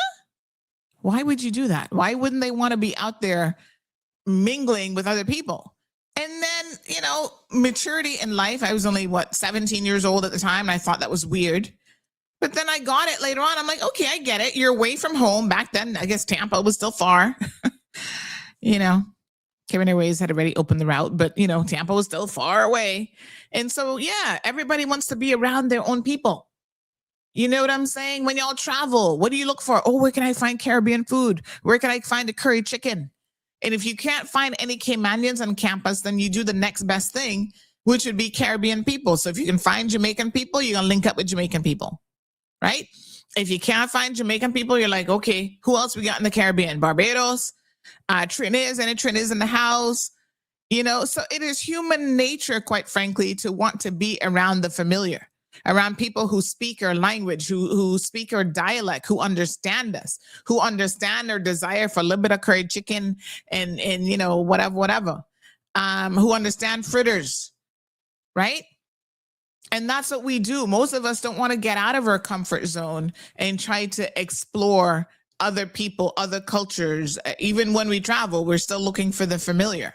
Speaker 2: Why would you do that? Why wouldn't they want to be out there mingling with other people? And then, you know, maturity in life. I was only, 17 years old at the time. And I thought that was weird. But then I got it later on. I'm like, okay, I get it. You're away from home. Back then, I guess Tampa was still far. You know, Cayman Airways had already opened the route, but, you know, Tampa was still far away. And so, yeah, everybody wants to be around their own people. You know what I'm saying? When y'all travel, what do you look for? Oh, where can I find Caribbean food? Where can I find a curry chicken? And if you can't find any Caymanians on campus, then you do the next best thing, which would be Caribbean people. So if you can find Jamaican people, you're going to link up with Jamaican people, right? If you can't find Jamaican people, you're like, okay, who else we got in the Caribbean? Barbados, Trinidad, any Trinidad in the house, you know? So it is human nature, quite frankly, to want to be around the familiar, around people who speak our language, who speak our dialect, who understand us, who understand our desire for a little bit of curry chicken and you know, whatever, who understand fritters, right? And that's what we do. Most of us don't want to get out of our comfort zone and try to explore other people, other cultures. Even when we travel, we're still looking for the familiar.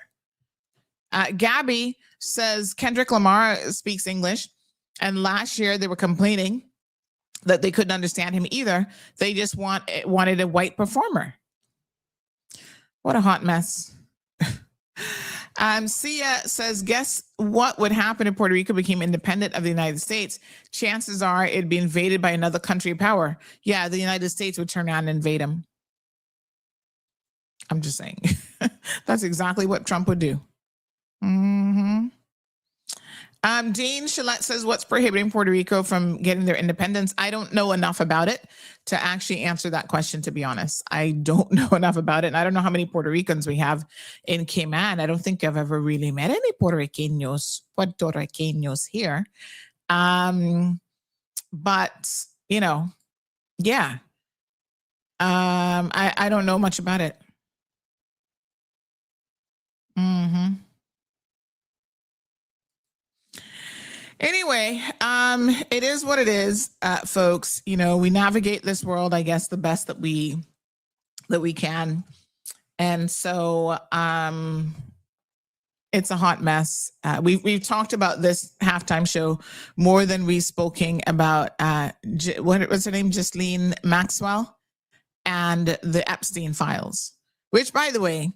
Speaker 2: Gabby says Kendrick Lamar speaks English. And last year they were complaining that they couldn't understand him either. They just wanted a white performer. What a hot mess. Sia says, guess what would happen if Puerto Rico became independent of the United States? Chances are it'd be invaded by another country of power. Yeah, the United States would turn around and invade them. I'm just saying. That's exactly what Trump would do. Mm-hmm. Dean Gillette says, what's prohibiting Puerto Rico from getting their independence? I don't know enough about it to actually answer that question, to be honest. I don't know enough about it. And I don't know how many Puerto Ricans we have in Cayman. I don't think I've ever really met any Puerto Ricanos here. But, you know, yeah. I don't know much about it. Mm-hmm. Anyway, it is what it is, folks. You know, we navigate this world, I guess, the best that we can. And so it's a hot mess. We've talked about this halftime show more than we've spoken about what was her name? Ghislaine Maxwell and the Epstein files, which, by the way,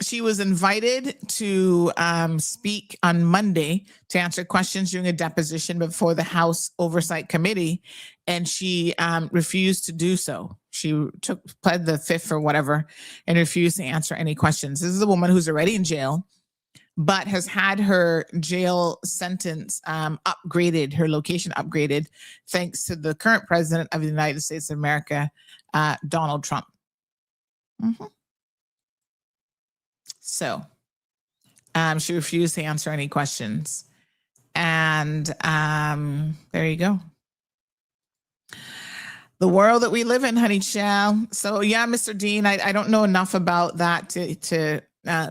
Speaker 2: she was invited to speak on Monday to answer questions during a deposition before the House Oversight Committee, and she refused to do so. She pled the fifth or whatever and refused to answer any questions. This is a woman who's already in jail, but has had her jail sentence upgraded, her location upgraded, thanks to the current president of the United States of America, Donald Trump. Mm-hmm. So she refused to answer any questions. And there you go. The world that we live in, honey child. So yeah, Mr. Dean, I don't know enough about that to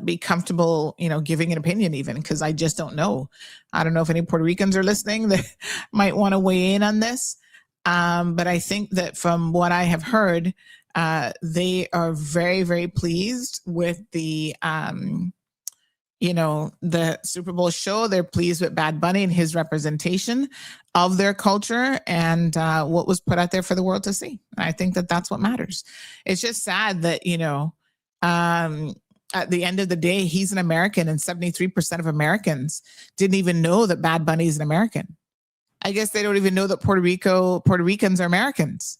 Speaker 2: be comfortable, you know, giving an opinion even, because I just don't know. I don't know if any Puerto Ricans are listening that might want to weigh in on this. But I think that from what I have heard, they are very, very pleased with the, you know, the Super Bowl show. They're pleased with Bad Bunny and his representation of their culture and what was put out there for the world to see. And I think that that's what matters. It's just sad that, you know, at the end of the day, he's an American and 73% of Americans didn't even know that Bad Bunny is an American. I guess they don't even know that Puerto Ricans are Americans.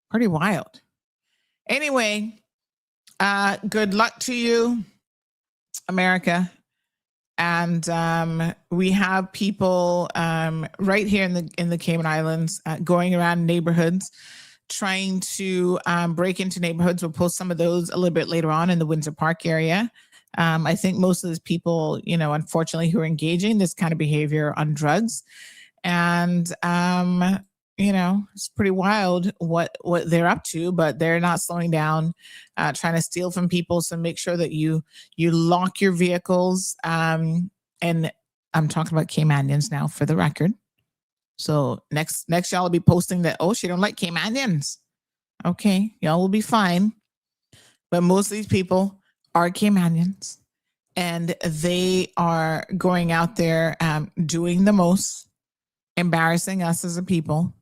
Speaker 2: Pretty wild. Anyway, good luck to you, America. And we have people right here in the Cayman Islands going around neighborhoods, trying to break into neighborhoods. We'll post some of those a little bit later on in the Windsor Park area. I think most of these people, you know, unfortunately, who are engaging this kind of behavior on drugs. And, you know, it's pretty wild what they're up to, but they're not slowing down, trying to steal from people. So make sure that you lock your vehicles. And I'm talking about Caymanians now, for the record. So next y'all will be posting that, oh, she don't like Caymanians. Okay, y'all will be fine. But most of these people are Caymanians, and they are going out there doing the most, embarrassing us as a people.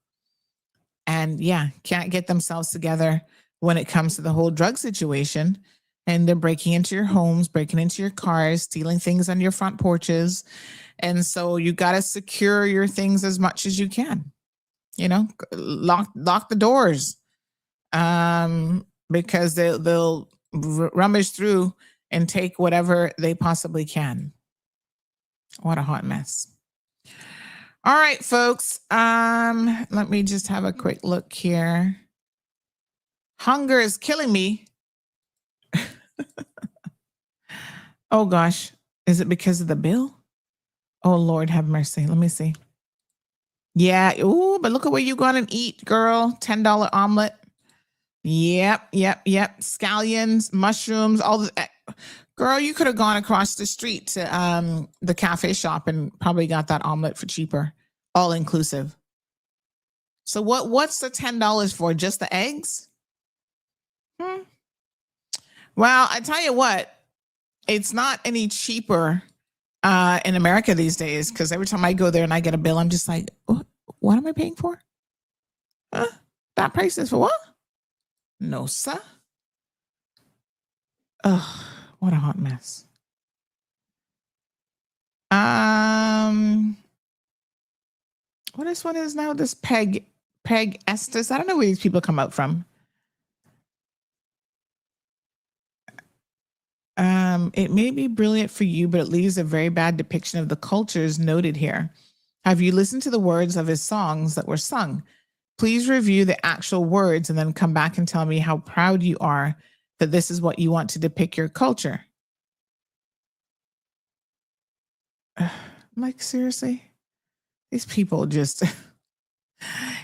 Speaker 2: And yeah, can't get themselves together when it comes to the whole drug situation. And they're breaking into your homes, breaking into your cars, stealing things on your front porches. And so you got to secure your things as much as you can. You know, lock the doors, because they'll rummage through and take whatever they possibly can. What a hot mess. All right, folks. Let me just have a quick look here. Hunger is killing me. Oh gosh, is it because of the bill? Oh Lord, have mercy. Let me see. Yeah. Oh, but look at where you gone and eat, girl. $10 omelet. Yep. Scallions, mushrooms, all the. Girl, you could have gone across the street to the cafe shop and probably got that omelet for cheaper, all inclusive. So what's the $10 for? Just the eggs? Well, I tell you what, it's not any cheaper in America these days, because every time I go there and I get a bill, I'm just like, what am I paying for? That price is for what? No, sir. Ugh, what a hot mess. What this one is now? This Peg Estes. I don't know where these people come out from. It may be brilliant for you, but it leaves a very bad depiction of the cultures noted here. Have you listened to the words of his songs that were sung? Please review the actual words and then come back and tell me how proud you are that this is what you want to depict your culture. Like, seriously? These people just,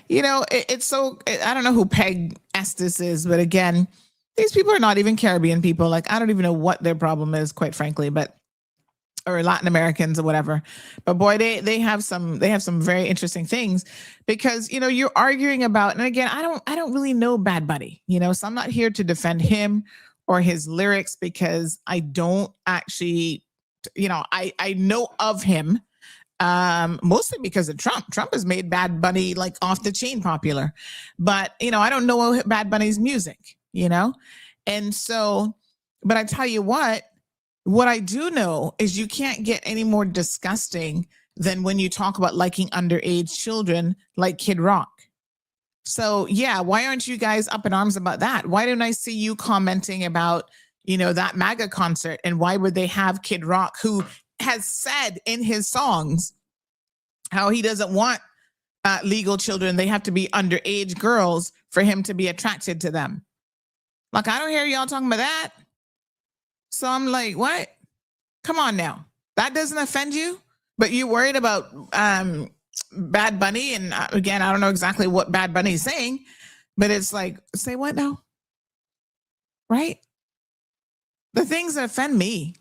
Speaker 2: it's so, I don't know who Peg Estes is, but again, these people are not even Caribbean people. Like, I don't even know what their problem is, quite frankly, or Latin Americans or whatever. But boy, they have some very interesting things because, you're arguing about, and again, I don't really know Bad Bunny, so I'm not here to defend him or his lyrics because I don't actually, I know of him mostly because of Trump. Trump has made Bad Bunny like off the chain popular, but I don't know Bad Bunny's music, and so, but I tell you what I do know is you can't get any more disgusting than when you talk about liking underage children like Kid Rock. So yeah, why aren't you guys up in arms about that? Why don't I see you commenting about, that MAGA concert, and why would they have Kid Rock, who has said in his songs how he doesn't want legal children. They have to be underage girls for him to be attracted to them. Like, I don't hear y'all talking about that. So I'm like, what? Come on now. That doesn't offend you? But you worried about Bad Bunny? And again, I don't know exactly what Bad Bunny is saying, but it's like, say what now? Right? The things that offend me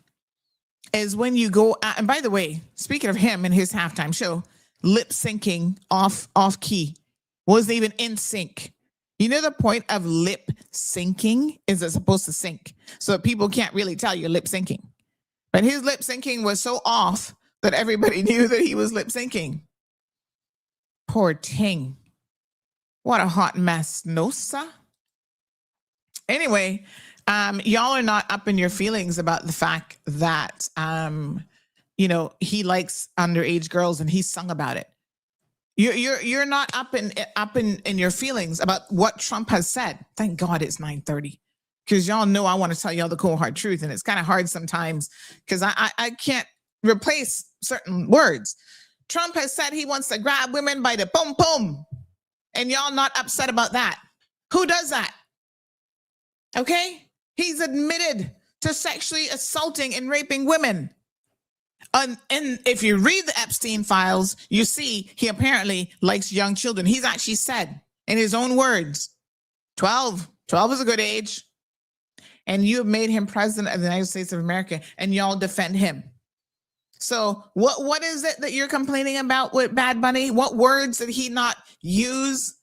Speaker 2: is when you go, and by the way, speaking of him and his halftime show, lip syncing off key, wasn't even in sync. The point of lip syncing is it's supposed to sync so that people can't really tell you're lip syncing. But his lip syncing was so off that everybody knew that he was lip syncing. Poor Ting. What a hot mess, no, sir? Anyway, y'all are not up in your feelings about the fact that, he likes underage girls and he's sung about it. You're not up in your feelings about what Trump has said. Thank God it's 9:30, because y'all know I want to tell y'all the cold hard truth, and it's kind of hard sometimes because I can't replace certain words. Trump has said he wants to grab women by the pum pum, and y'all not upset about that. Who does that? Okay, he's admitted to sexually assaulting and raping women. And if you read the Epstein files, you see he apparently likes young children. He's actually said in his own words, 12 is a good age. And you have made him president of the United States of America, and y'all defend him. So what is it that you're complaining about with Bad Bunny? What words did he not use?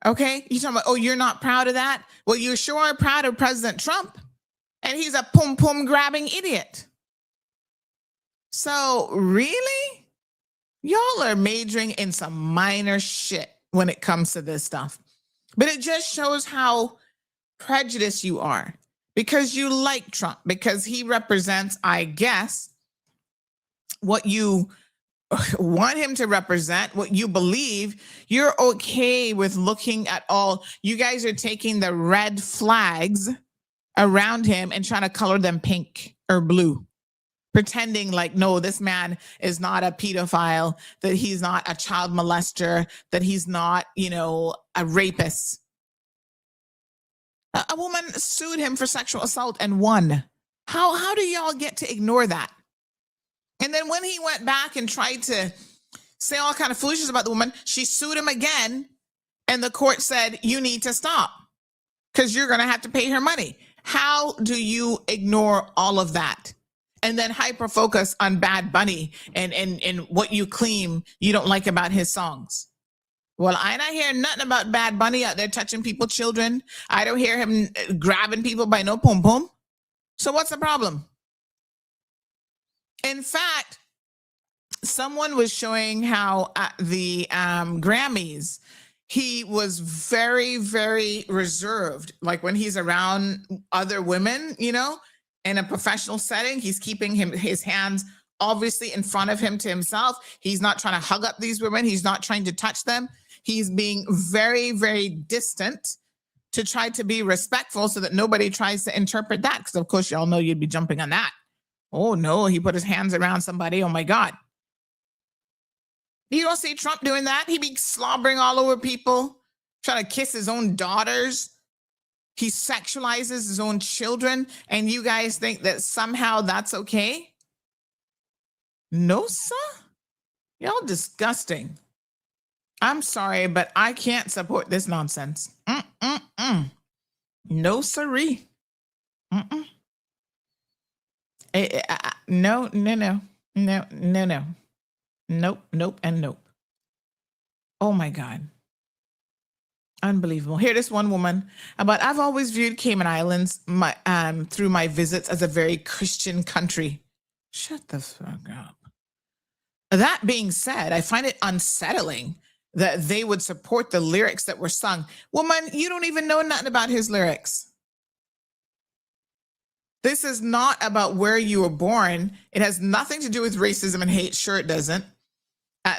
Speaker 2: Okay, you're talking about, oh, you're not proud of that? Well, you sure are proud of President Trump, and he's a pum grabbing idiot. So really, y'all are majoring in some minor shit when it comes to this stuff. But it just shows how prejudiced you are because you like Trump, because he represents, I guess, what you want him to represent, what you believe. You're okay with looking at all. You guys are taking the red flags around him and trying to color them pink or blue, pretending like, no, this man is not a pedophile, that he's not a child molester, that he's not, a rapist. A woman sued him for sexual assault and won. How do y'all get to ignore that? And then when he went back and tried to say all kind of foolishness about the woman, she sued him again, and the court said, you need to stop because you're going to have to pay her money. How do you ignore all of that and then hyper focus on Bad Bunny and what you claim you don't like about his songs? Well, I don't hear nothing about Bad Bunny out there touching people's children. I don't hear him grabbing people by no pum pum. So what's the problem? In fact, someone was showing how at the Grammys, he was very, very reserved. Like when he's around other women, in a professional setting, he's keeping his hands obviously in front of him to himself. He's not trying to hug up these women. He's not trying to touch them. He's being very, very distant to try to be respectful so that nobody tries to interpret that. Because of course, y'all know you'd be jumping on that. Oh no, he put his hands around somebody. Oh my God. You don't see Trump doing that. He be slobbering all over people, trying to kiss his own daughters. He sexualizes his own children. And you guys think that somehow that's okay? No, sir. Y'all disgusting. I'm sorry, but I can't support this nonsense. No, sirree. No. Nope, and nope. Oh my God. Unbelievable. Here, this one woman about, I've always viewed Cayman Islands through my visits as a very Christian country. Shut the fuck up. That being said, I find it unsettling that they would support the lyrics that were sung. Woman, you don't even know nothing about his lyrics. This is not about where you were born. It has nothing to do with racism and hate. Sure, it doesn't.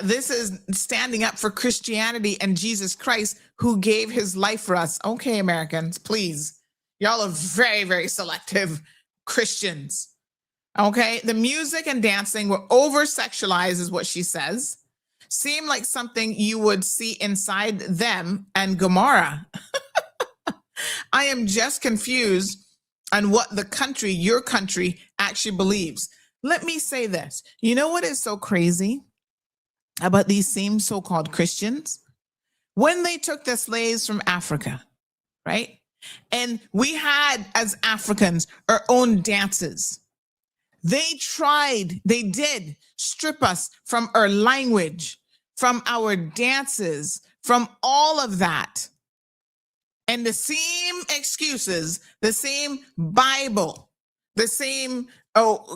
Speaker 2: This is standing up for Christianity and Jesus Christ, who gave his life for us. Okay, Americans, please. Y'all are very, very selective Christians. Okay, the music and dancing were over-sexualized, is what she says. Seem like something you would see inside them and Gomorrah. I am just confused on what the country, your country, actually believes. Let me say this. You know what is so crazy about these same so-called Christians? When they took the slaves from Africa, right? And we had, as Africans, our own dances. They did strip us from our language, from our dances, from all of that. And the same excuses, the same Bible, the same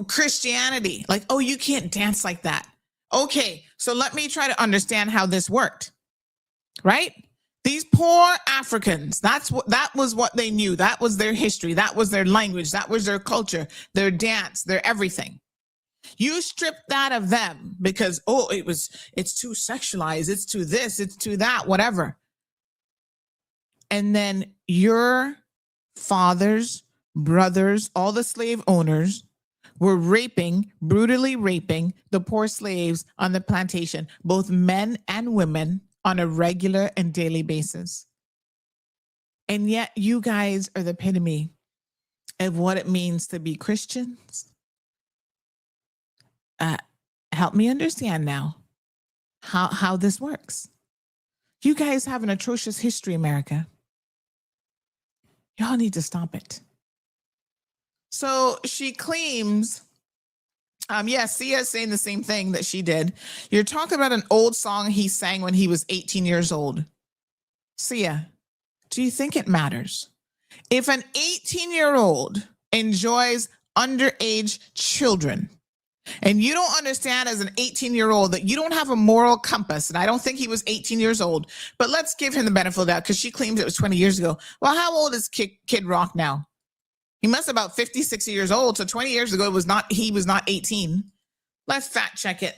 Speaker 2: Christianity, like, oh, you can't dance like that. Okay, so let me try to understand how this worked, right? These poor Africans, that was what they knew. That was their history. That was their language. That was their culture, their dance, their everything. You strip that of them because, it's too sexualized. It's too this, it's too that, whatever. And then your fathers, brothers, all the slave owners were brutally raping the poor slaves on the plantation, both men and women, on a regular and daily basis. And yet you guys are the epitome of what it means to be Christians. Help me understand now how this works. You guys have an atrocious history, America. Y'all need to stop it. So she claims, Sia is saying the same thing that she did. You're talking about an old song he sang when he was 18 years old. Sia, do you think it matters? If an 18-year-old enjoys underage children, and you don't understand as an 18-year-old that you don't have a moral compass, and I don't think he was 18 years old, but let's give him the benefit of that because she claims it was 20 years ago. Well, how old is Kid Rock now? He must be about 50, 60 years old. So 20 years ago, he was not 18. Let's fact check it.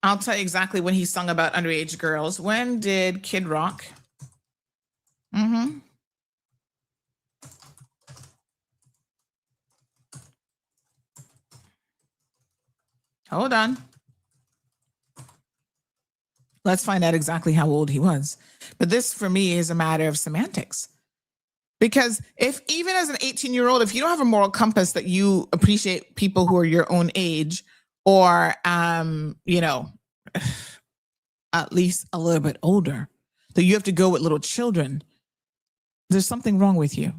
Speaker 2: I'll tell you exactly when he sung about underage girls. When did Kid Rock? Hold on. Let's find out exactly how old he was. But this, for me, is a matter of semantics. Because if even as an 18-year-old, if you don't have a moral compass that you appreciate people who are your own age or, at least a little bit older, that you have to go with little children, there's something wrong with you.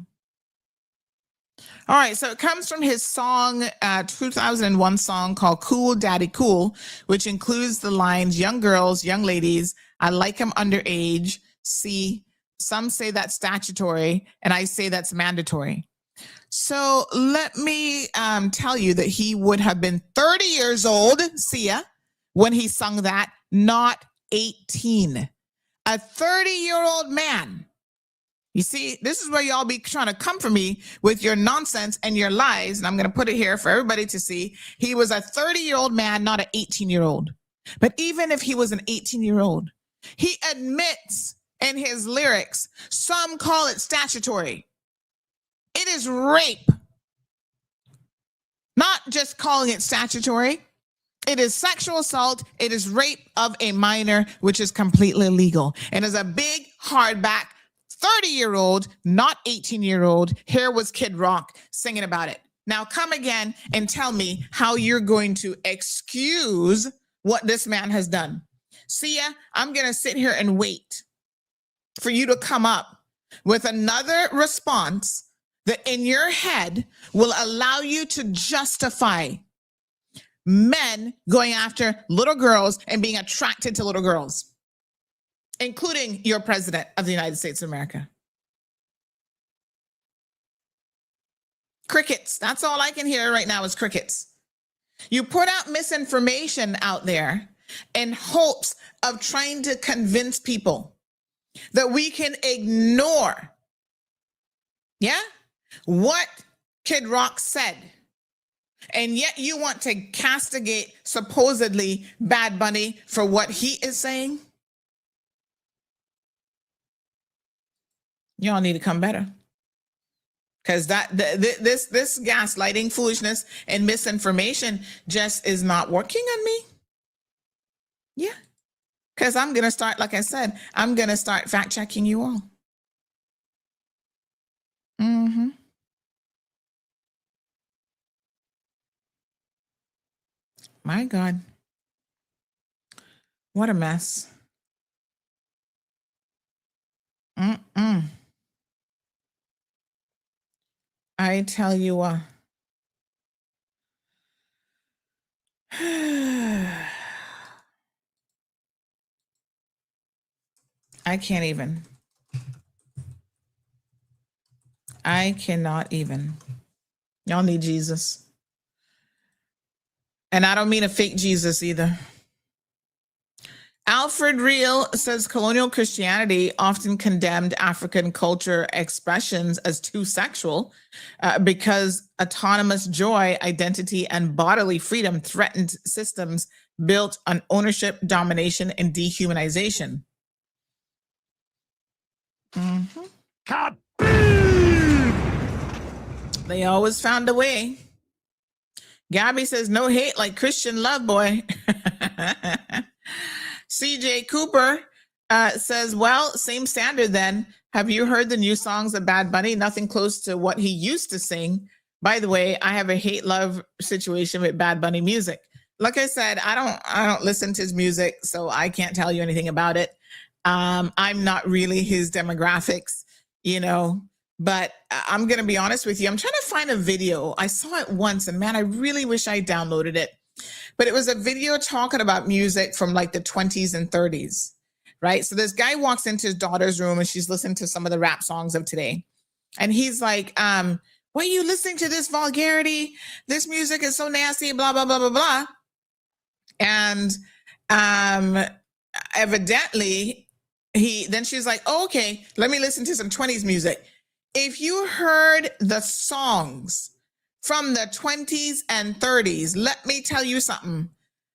Speaker 2: All right, so it comes from his song, 2001 song called Cool Daddy Cool, which includes the lines, young girls, young ladies, I like them underage, see, some say that's statutory, and I say that's mandatory. So let me tell you that he would have been 30 years old, Sia, when he sung that, not 18. A 30-year-old man. You see, this is where y'all be trying to come for me with your nonsense and your lies. And I'm going to put it here for everybody to see. He was a 30-year-old man, not an 18-year-old. But even if he was an 18-year-old, he admits in his lyrics. Some call it statutory. It is rape. Not just calling it statutory. It is sexual assault. It is rape of a minor, which is completely illegal. And as a big hardback 30-year-old, not 18-year-old, here was Kid Rock singing about it. Now come again and tell me how you're going to excuse what this man has done. See ya, I'm going to sit here and wait for you to come up with another response that in your head will allow you to justify men going after little girls and being attracted to little girls, including your president of the United States of America. Crickets. That's all I can hear right now is crickets. You put out misinformation out there in hopes of trying to convince people that we can ignore, what Kid Rock said. And yet you want to castigate supposedly Bad Bunny for what he is saying? Y'all need to come better. Because this gaslighting, foolishness, and misinformation just is not working on me. Yeah. Because I'm going to start, like I said, I'm going to start fact checking you all. Mm-hmm. My God. What a mess. I tell you what. I can't even. I cannot even. Y'all need Jesus. And I don't mean a fake Jesus either. Alfred Real says colonial Christianity often condemned African culture expressions as too sexual because autonomous joy, identity, and bodily freedom threatened systems built on ownership, domination, and dehumanization. Mm-hmm. They always found a way. Gabby says, no hate like Christian love, boy. CJ Cooper says, well, same standard then. Have you heard the new songs of Bad Bunny? Nothing close to what he used to sing. By the way, I have a hate-love situation with Bad Bunny music. Like I said, I don't listen to his music, so I can't tell you anything about it. I'm not really his demographics, but I'm going to be honest with you. I'm trying to find a video. I saw it once, and man, I really wish I downloaded it. But it was a video talking about music from like the 20s and 30s, right? So this guy walks into his daughter's room and she's listening to some of the rap songs of today. And he's like, why are you listening to this vulgarity? This music is so nasty, blah, blah, blah, blah, blah. And evidently, then she's like, oh, okay, let me listen to some 20s music. If you heard the songs from the 20s and 30s, let me tell you something.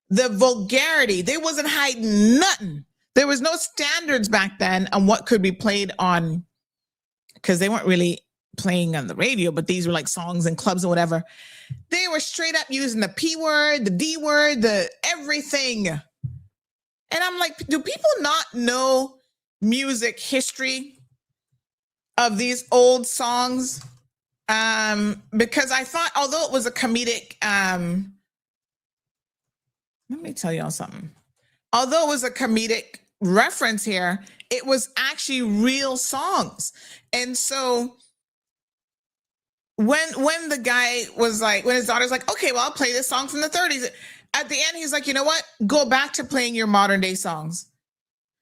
Speaker 2: The vulgarity, they wasn't hiding nothing. There was no standards back then on what could be played on, because they weren't really playing on the radio, but these were like songs in clubs and whatever. They were straight up using the P word, the D word, the everything. And I'm like, do people not know music history of these old songs? Because I thought, although it was a comedic, let me tell y'all something. Although it was a comedic reference here, it was actually real songs. And so when the guy was like, when his daughter's like, okay, well, I'll play this song from the 30s. At the end, he's like, you know what? Go back to playing your modern day songs.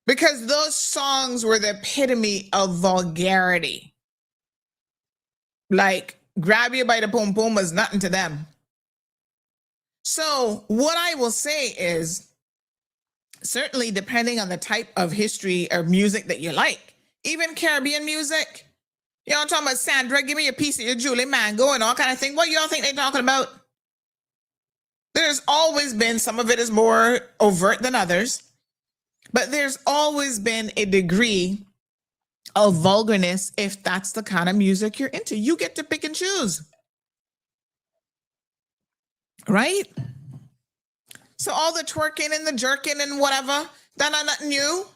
Speaker 2: Because those songs were the epitome of vulgarity. Like, grab you by the pom pom was nothing to them. So what I will say is, certainly depending on the type of history or music that you like, even Caribbean music, I'm talking about Sandra, give me a piece of your Julie Mango and all kind of thing. What y'all think they're talking about? There's always been, some of it is more overt than others, but there's always been a degree of vulgarness if that's the kind of music you're into. You get to pick and choose. Right? So all the twerking and the jerking and whatever, that are nothing new.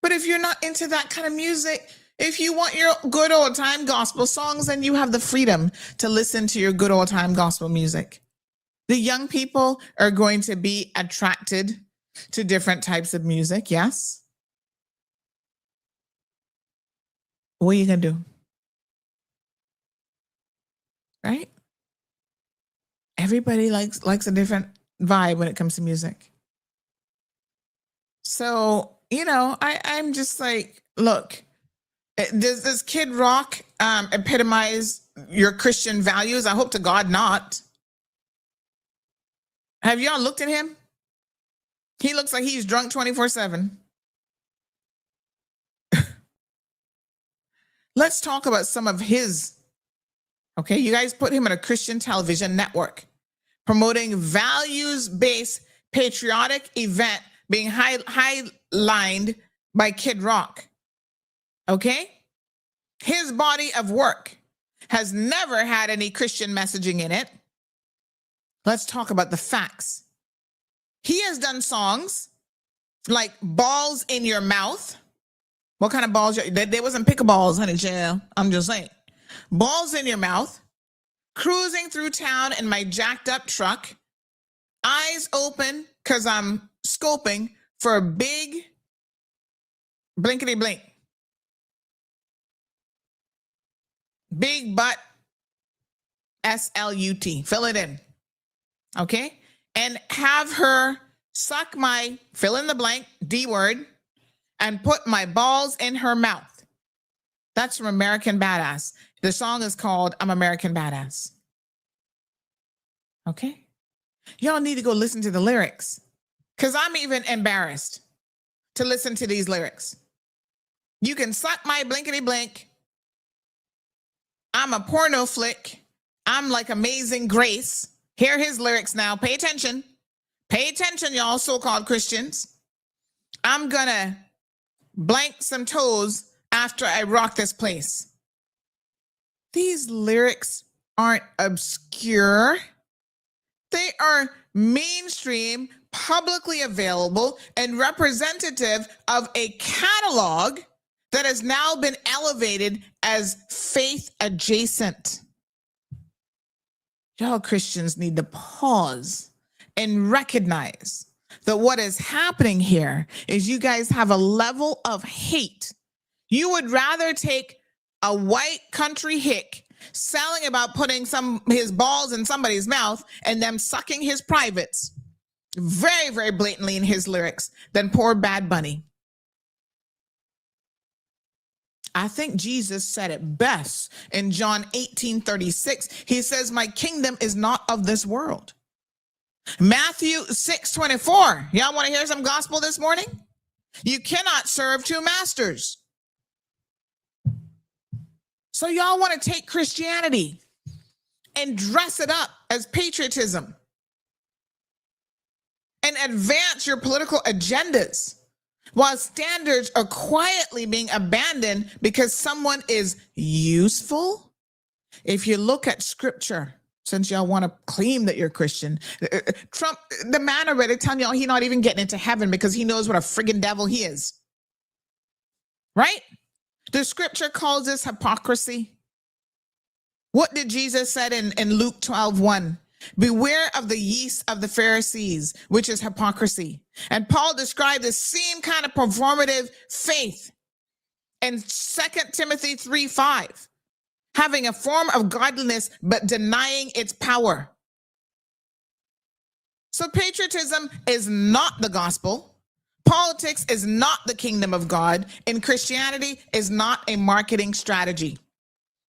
Speaker 2: But if you're not into that kind of music, if you want your good old time gospel songs, then you have the freedom to listen to your good old time gospel music. The young people are going to be attracted to different types of music, yes? What are you going to do? Right? Everybody likes a different vibe when it comes to music. So, I'm just like, look, does Kid Rock epitomize your Christian values? I hope to God not. Have y'all looked at him? He looks like he's drunk 24/7. Let's talk about some of his. Okay, you guys put him on a Christian television network promoting values-based patriotic event being highlined by Kid Rock. Okay? His body of work has never had any Christian messaging in it. Let's talk about the facts. He has done songs like Balls in Your Mouth. What kind of balls? They wasn't pickleballs, honey, child. I'm just saying. Balls in Your Mouth. Cruising through town in my jacked up truck. Eyes open because I'm scoping for a big blinkety blink. Big butt SLUT. Fill it in. Okay? And have her suck my fill in the blank D word and put my balls in her mouth. That's from American Badass. The song is called I'm American Badass. Okay? Y'all need to go listen to the lyrics because I'm even embarrassed to listen to these lyrics. You can suck my blinkety blink. I'm a porno flick. I'm like Amazing Grace. Hear his lyrics now. Pay attention. Pay attention, y'all so-called Christians. I'm gonna blank some toes after I rock this place. These lyrics aren't obscure. They are mainstream, publicly available, and representative of a catalog that has now been elevated as faith adjacent. Y'all Christians need to pause and recognize that what is happening here is you guys have a level of hate. You would rather take a white country hick selling about putting his balls in somebody's mouth and them sucking his privates very, very blatantly in his lyrics than poor Bad Bunny. I think Jesus said it best in John 18:36. He says, my kingdom is not of this world. Matthew 6:24. Y'all want to hear some gospel this morning? You cannot serve two masters. So y'all want to take Christianity and dress it up as patriotism and advance your political agendas while standards are quietly being abandoned because someone is useful. If you look at scripture, since y'all want to claim that you're Christian, Trump, the man already telling y'all he's not even getting into heaven because he knows what a friggin' devil he is. Right? The scripture calls this hypocrisy. What did Jesus said in Luke 12:1? Beware of the yeast of the Pharisees, which is hypocrisy. And Paul described the same kind of performative faith in 2 Timothy 3:5, having a form of godliness but denying its power. So patriotism is not the gospel. Politics is not the kingdom of God, and Christianity is not a marketing strategy.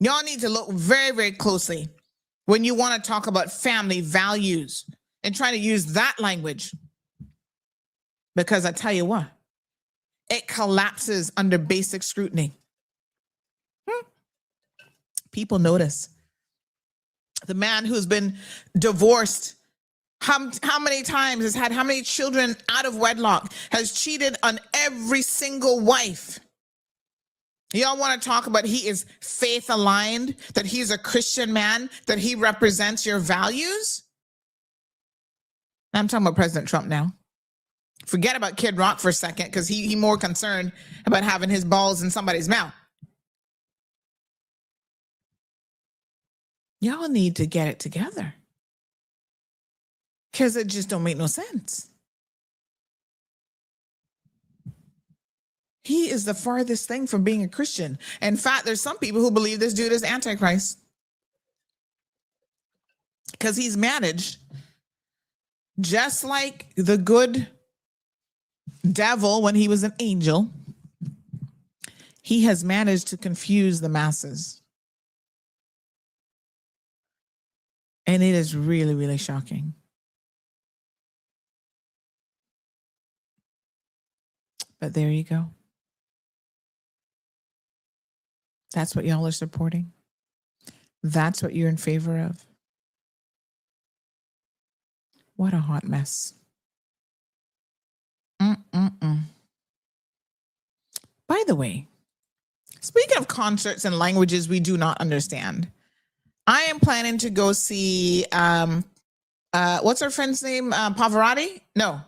Speaker 2: Y'all need to look very, very closely when you want to talk about family values and try to use that language. Because I tell you what, it collapses under basic scrutiny. People notice. The man who's been divorced how many times, has had how many children out of wedlock, has cheated on every single wife. Y'all want to talk about he is faith aligned, that he's a Christian man, that he represents your values? I'm talking about President Trump now. Forget about Kid Rock for a second, because he more concerned about having his balls in somebody's mouth. Y'all need to get it together, because it just don't make no sense. He is the farthest thing from being a Christian. In fact, there's some people who believe this dude is Antichrist, because he's managed, just like the good devil when he was an angel, he has managed to confuse the masses. And it is really, really shocking. But there you go. That's what y'all are supporting. That's what you're in favor of. What a hot mess. By the way, speaking of concerts and languages we do not understand, I am planning to go see, what's her friend's name? Pavarotti? No.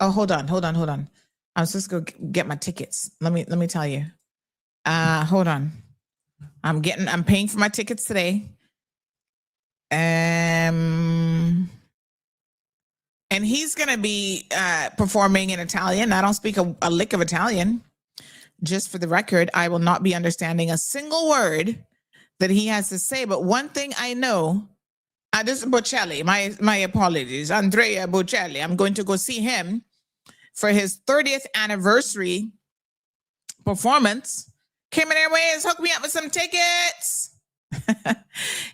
Speaker 2: Hold on. I was just going to get my tickets. Let me tell you. Hold on. I'm paying for my tickets today. And he's going to be performing in Italian. I don't speak a lick of Italian. Just for the record, I will not be understanding a single word that he has to say. But one thing I know, this is Bocelli. My apologies. Andrea Bocelli. I'm going to go see him for his 30th anniversary performance. Cayman Airways, hook me up with some tickets.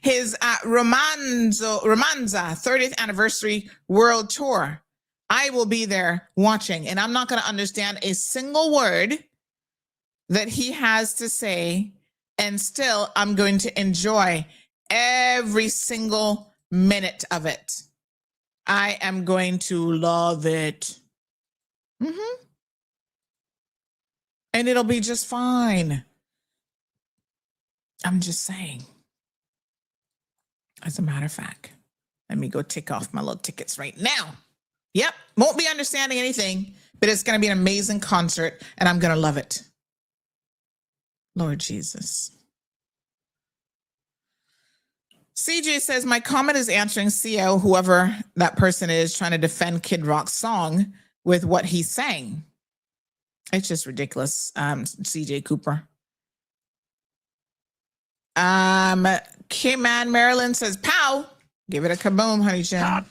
Speaker 2: His Romanza 30th anniversary world tour. I will be there watching, and I'm not going to understand a single word that he has to say, and still I'm going to enjoy every single minute of it. I am going to love it. And it'll be just fine. I'm just saying. As a matter of fact, let me go tick off my little tickets right now. Yep, won't be understanding anything, but it's going to be an amazing concert, and I'm going to love it. Lord Jesus. CJ says, my comment is answering CL, whoever that person is, trying to defend Kid Rock's song with what he sang. It's just ridiculous, CJ Cooper. K-Man Maryland says, pow. Give it a kaboom, honey chan.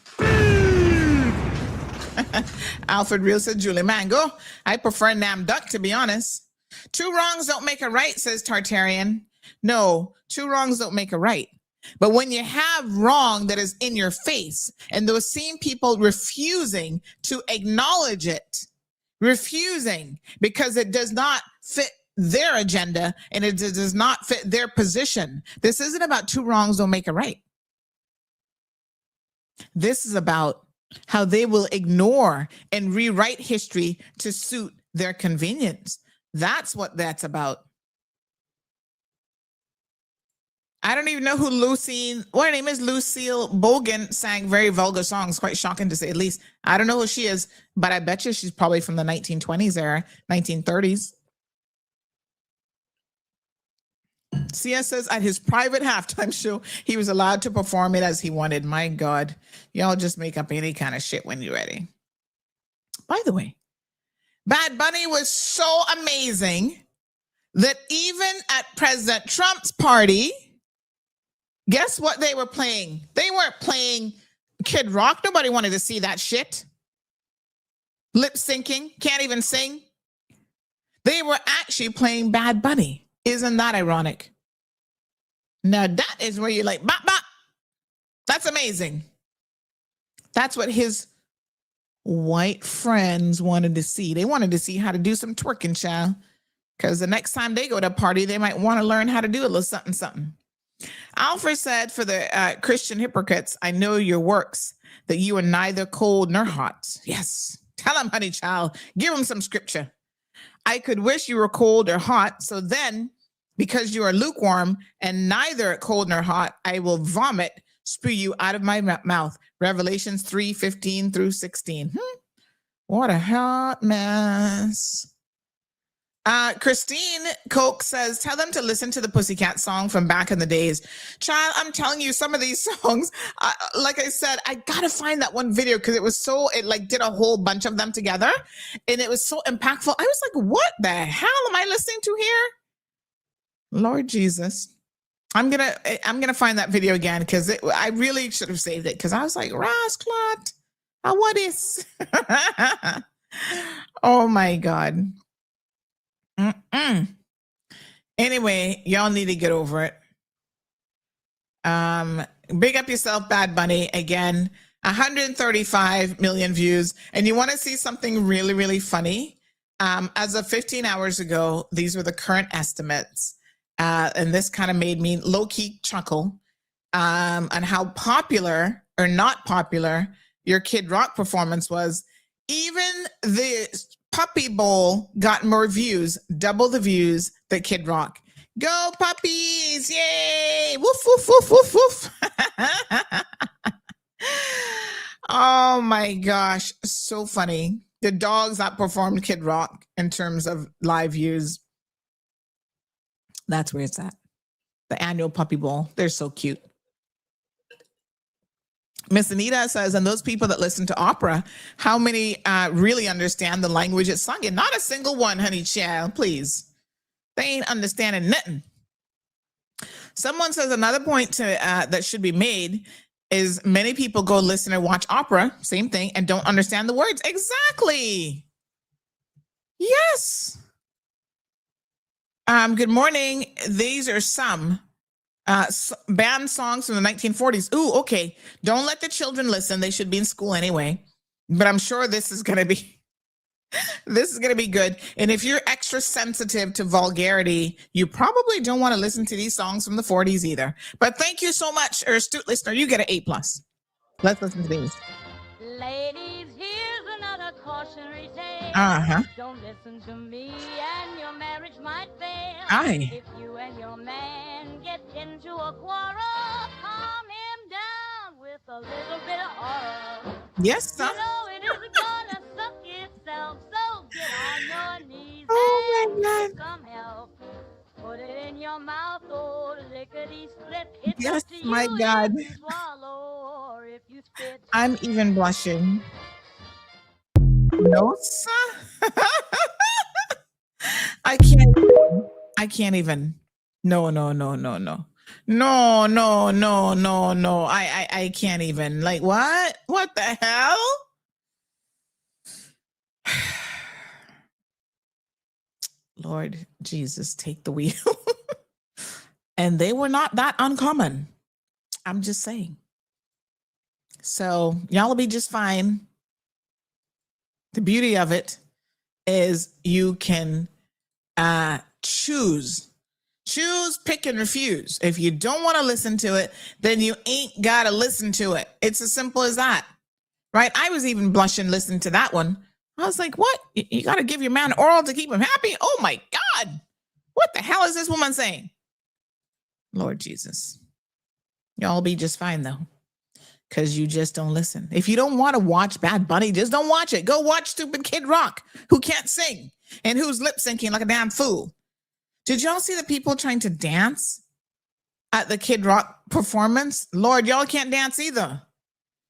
Speaker 2: Alfred Real says, Julie Mango. I prefer Nam Duck, to be honest. Two wrongs don't make a right, says Tartarian. No, two wrongs don't make a right. But when you have wrong that is in your face, and those same people refusing to acknowledge it, refusing because it does not fit their agenda and it does not fit their position. This isn't about two wrongs don't make a right. This is about how they will ignore and rewrite history to suit their convenience. That's what that's about. I don't even know who her name is Lucille Bogan, sang very vulgar songs, quite shocking to say the least. I don't know who she is, but I bet you she's probably from the 1920s era, 1930s. CS says at his private halftime show, he was allowed to perform it as he wanted. My God, y'all just make up any kind of shit when you're ready. By the way, Bad Bunny was so amazing that even at President Trump's party, guess what they were playing? They weren't playing Kid Rock. Nobody wanted to see that shit. Lip syncing, can't even sing. They were actually playing Bad Bunny. Isn't that ironic? Now that is where you're like, bop, bop. That's amazing. That's what his white friends wanted to see. They wanted to see how to do some twerking, child. Because the next time they go to a party, they might want to learn how to do a little something, something. Alfred said, for the Christian hypocrites, I know your works, that you are neither cold nor hot. Yes. Tell them, honey child. Give them some scripture. I could wish you were cold or hot. So then, because you are lukewarm and neither cold nor hot, I will vomit, spew you out of my mouth. Revelations 3:15 through 16. What a hot mess. Christine Koch says, tell them to listen to the Pussycat song from back in the days. Child, I'm telling you, some of these songs, like I said, I gotta find that one video because it like did a whole bunch of them together and it was so impactful. I was like, what the hell am I listening to here? Lord Jesus. I'm gonna find that video again because I really should have saved it because I was like, Rasclot, what is? Oh my God. Anyway, y'all need to get over it. Big up yourself, Bad Bunny. Again, 135 million views. And you want to see something really, really funny? As of 15 hours ago, these were the current estimates. And this kind of made me low-key chuckle on how popular or not popular your Kid Rock performance was. Even the Puppy Bowl got more views, double the views that Kid Rock. Go puppies! Yay! Woof, woof, woof, woof, woof. Oh my gosh, so funny. The dogs outperformed Kid Rock in terms of live views. That's where it's at. The annual Puppy Bowl. They're so cute. Miss Anita says, and those people that listen to opera, how many really understand the language it's sung in? Not a single one, honey child, please. They ain't understanding nothing. Someone says another point that should be made is many people go listen and watch opera, same thing, and don't understand the words. Exactly. Yes. Good morning. These are some band songs from the 1940s. Ooh, okay. Don't let the children listen. They should be in school anyway. But I'm sure this is going to be good. And if you're extra sensitive to vulgarity, you probably don't want to listen to these songs from the 40s either. But thank you so much, astute listener. You get an A+. Let's listen to these.
Speaker 6: Ladies, here's another cautionary tale. Don't listen to me and your marriage might fail.
Speaker 2: Aye.
Speaker 6: If you and your man get into a quarrel, calm him down with a little bit of oil.
Speaker 2: Yes, sir.
Speaker 6: You know it isn't gonna suck itself, so get on your knees
Speaker 2: Oh,
Speaker 6: and get some help. Put it in your mouth, oh, lickety-split. It's
Speaker 2: Yes,
Speaker 6: up to
Speaker 2: my
Speaker 6: you
Speaker 2: God.
Speaker 6: if you swallow or if you spit.
Speaker 2: I'm even blushing. No, sir. I can't even. No. I can't even. Like, what? What the hell? Lord Jesus, take the wheel. And they were not that uncommon. I'm just saying. So y'all will be just fine. The beauty of it is you can choose, pick, and refuse. If you don't want to listen to it, then you ain't got to listen to it. It's as simple as that, right? I was even blushing listening to that one. I was like, what? You got to give your man oral to keep him happy? Oh my God. What the hell is this woman saying? Lord Jesus. Y'all be just fine though. Because you just don't listen. If you don't want to watch Bad Bunny, just don't watch it. Go watch stupid Kid Rock who can't sing and who's lip syncing like a damn fool. Did y'all see the people trying to dance at the Kid Rock performance? Lord, y'all can't dance either.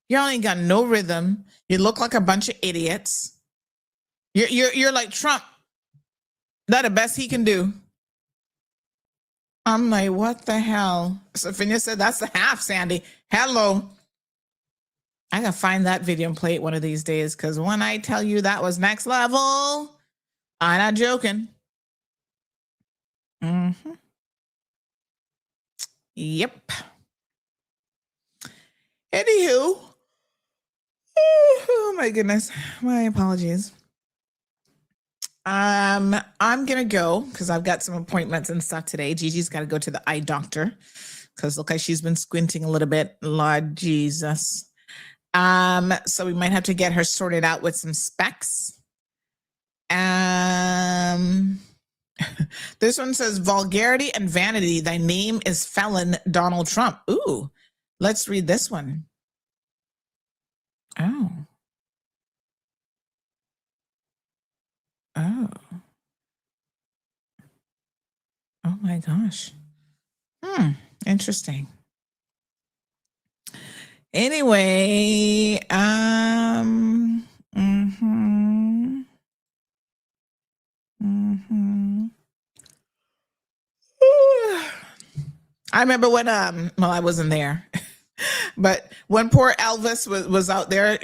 Speaker 2: Y'all ain't got no rhythm. You look like a bunch of idiots. You're like Trump. That's the best he can do. I'm like, what the hell? Sophia said, that's the half, Sandy. Hello. I gotta find that video and play it one of these days, because when I tell you that was next level, I'm not joking. Mm-hmm. Yep. Anywho, oh my goodness, my apologies. I'm gonna go because I've got some appointments and stuff today. Gigi's got to go to the eye doctor because look like she's been squinting a little bit. Lord Jesus. So we might have to get her sorted out with some specs. This one says, vulgarity and vanity. Thy name is felon Donald Trump. Ooh, let's read this one. Oh. Oh. Oh my gosh. Interesting. Anyway, I remember when well, I wasn't there, but when poor Elvis was out there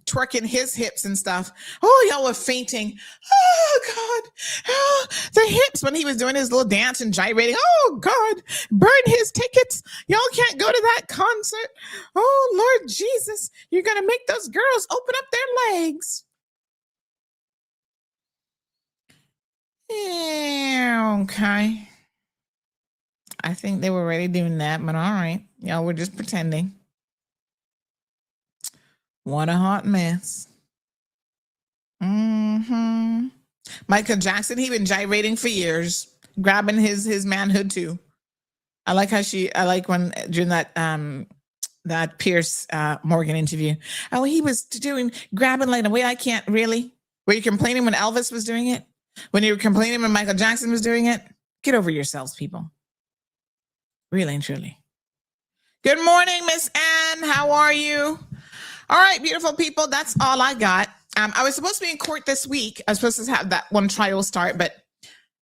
Speaker 2: twerking his hips and stuff. Oh, y'all were fainting. Oh God, oh, the hips when he was doing his little dance and gyrating. Oh God, burn his tickets. Y'all can't go to that concert. Oh Lord Jesus, you're gonna make those girls open up their legs. Yeah, okay. I think they were already doing that, but all right. Y'all were just pretending. What a hot mess. Michael Jackson, he been gyrating for years, grabbing his manhood too. I like when during that Pierce Morgan interview. Oh, he was grabbing like the way I can't really. Were you complaining when Elvis was doing it? When you were complaining when Michael Jackson was doing it? Get over yourselves, people. Really and truly. Good morning, Miss Ann. How are you? All right, beautiful people. That's all I got. I was supposed to be in court this week. I was supposed to have that one trial start, but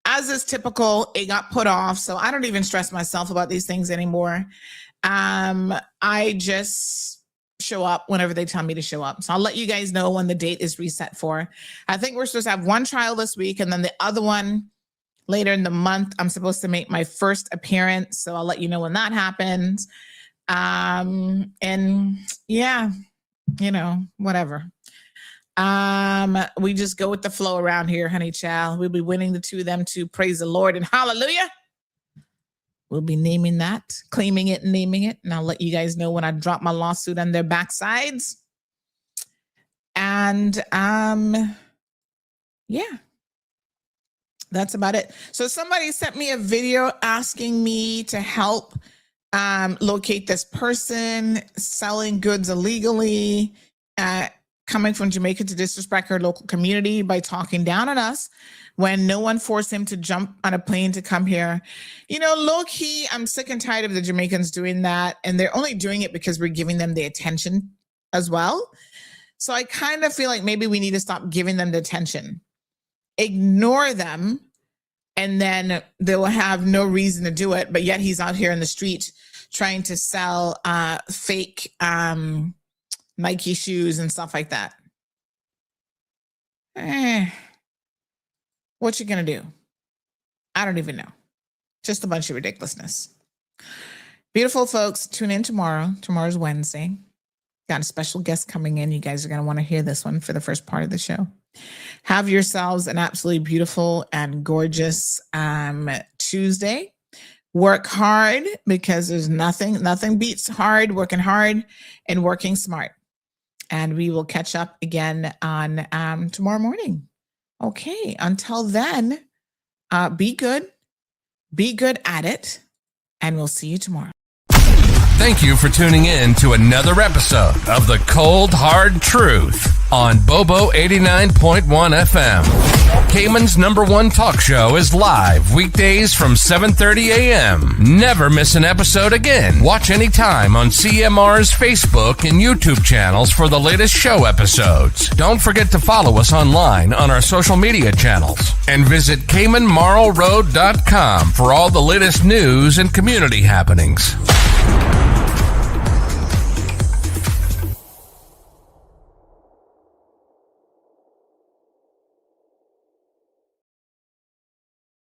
Speaker 2: as is typical, it got put off. So I don't even stress myself about these things anymore. I just show up whenever they tell me to show up. So I'll let you guys know when the date is reset for. I think we're supposed to have one trial this week, and then the other one later in the month. I'm supposed to make my first appearance. So I'll let you know when that happens. And yeah, whatever. We just go with the flow around here, honey child. We'll be winning the two of them to praise the Lord and hallelujah. We'll be naming that, claiming it and naming it. And I'll let you guys know when I drop my lawsuit on their backsides. And yeah, that's about it. So somebody sent me a video asking me to help locate this person selling goods illegally, coming from Jamaica to disrespect her local community by talking down on us when no one forced him to jump on a plane to come here. Low key, I'm sick and tired of the Jamaicans doing that. And they're only doing it because we're giving them the attention as well. So I kind of feel like maybe we need to stop giving them the attention. Ignore them, and then they will have no reason to do it. But yet he's out here in the street trying to sell fake Nike shoes and stuff like that. What you gonna do? I don't even know. Just a bunch of ridiculousness. Beautiful folks, tune in tomorrow. Tomorrow's Wednesday. Got a special guest coming in. You guys are gonna want to hear this one for the first part of the show. Have yourselves an absolutely beautiful and gorgeous Tuesday. Work hard, because there's nothing beats working hard and working smart. And we will catch up again on tomorrow morning. Okay, until then, be good at it, and we'll see you tomorrow.
Speaker 8: Thank you for tuning in to another episode of The Cold Hard Truth on Bobo 89.1 FM. Cayman's #1 talk show is live weekdays from 7:30 a.m. Never miss an episode again. Watch anytime on CMR's Facebook and YouTube channels for the latest show episodes. Don't forget to follow us online on our social media channels. And visit CaymanMarlRoad.com for all the latest news and community happenings.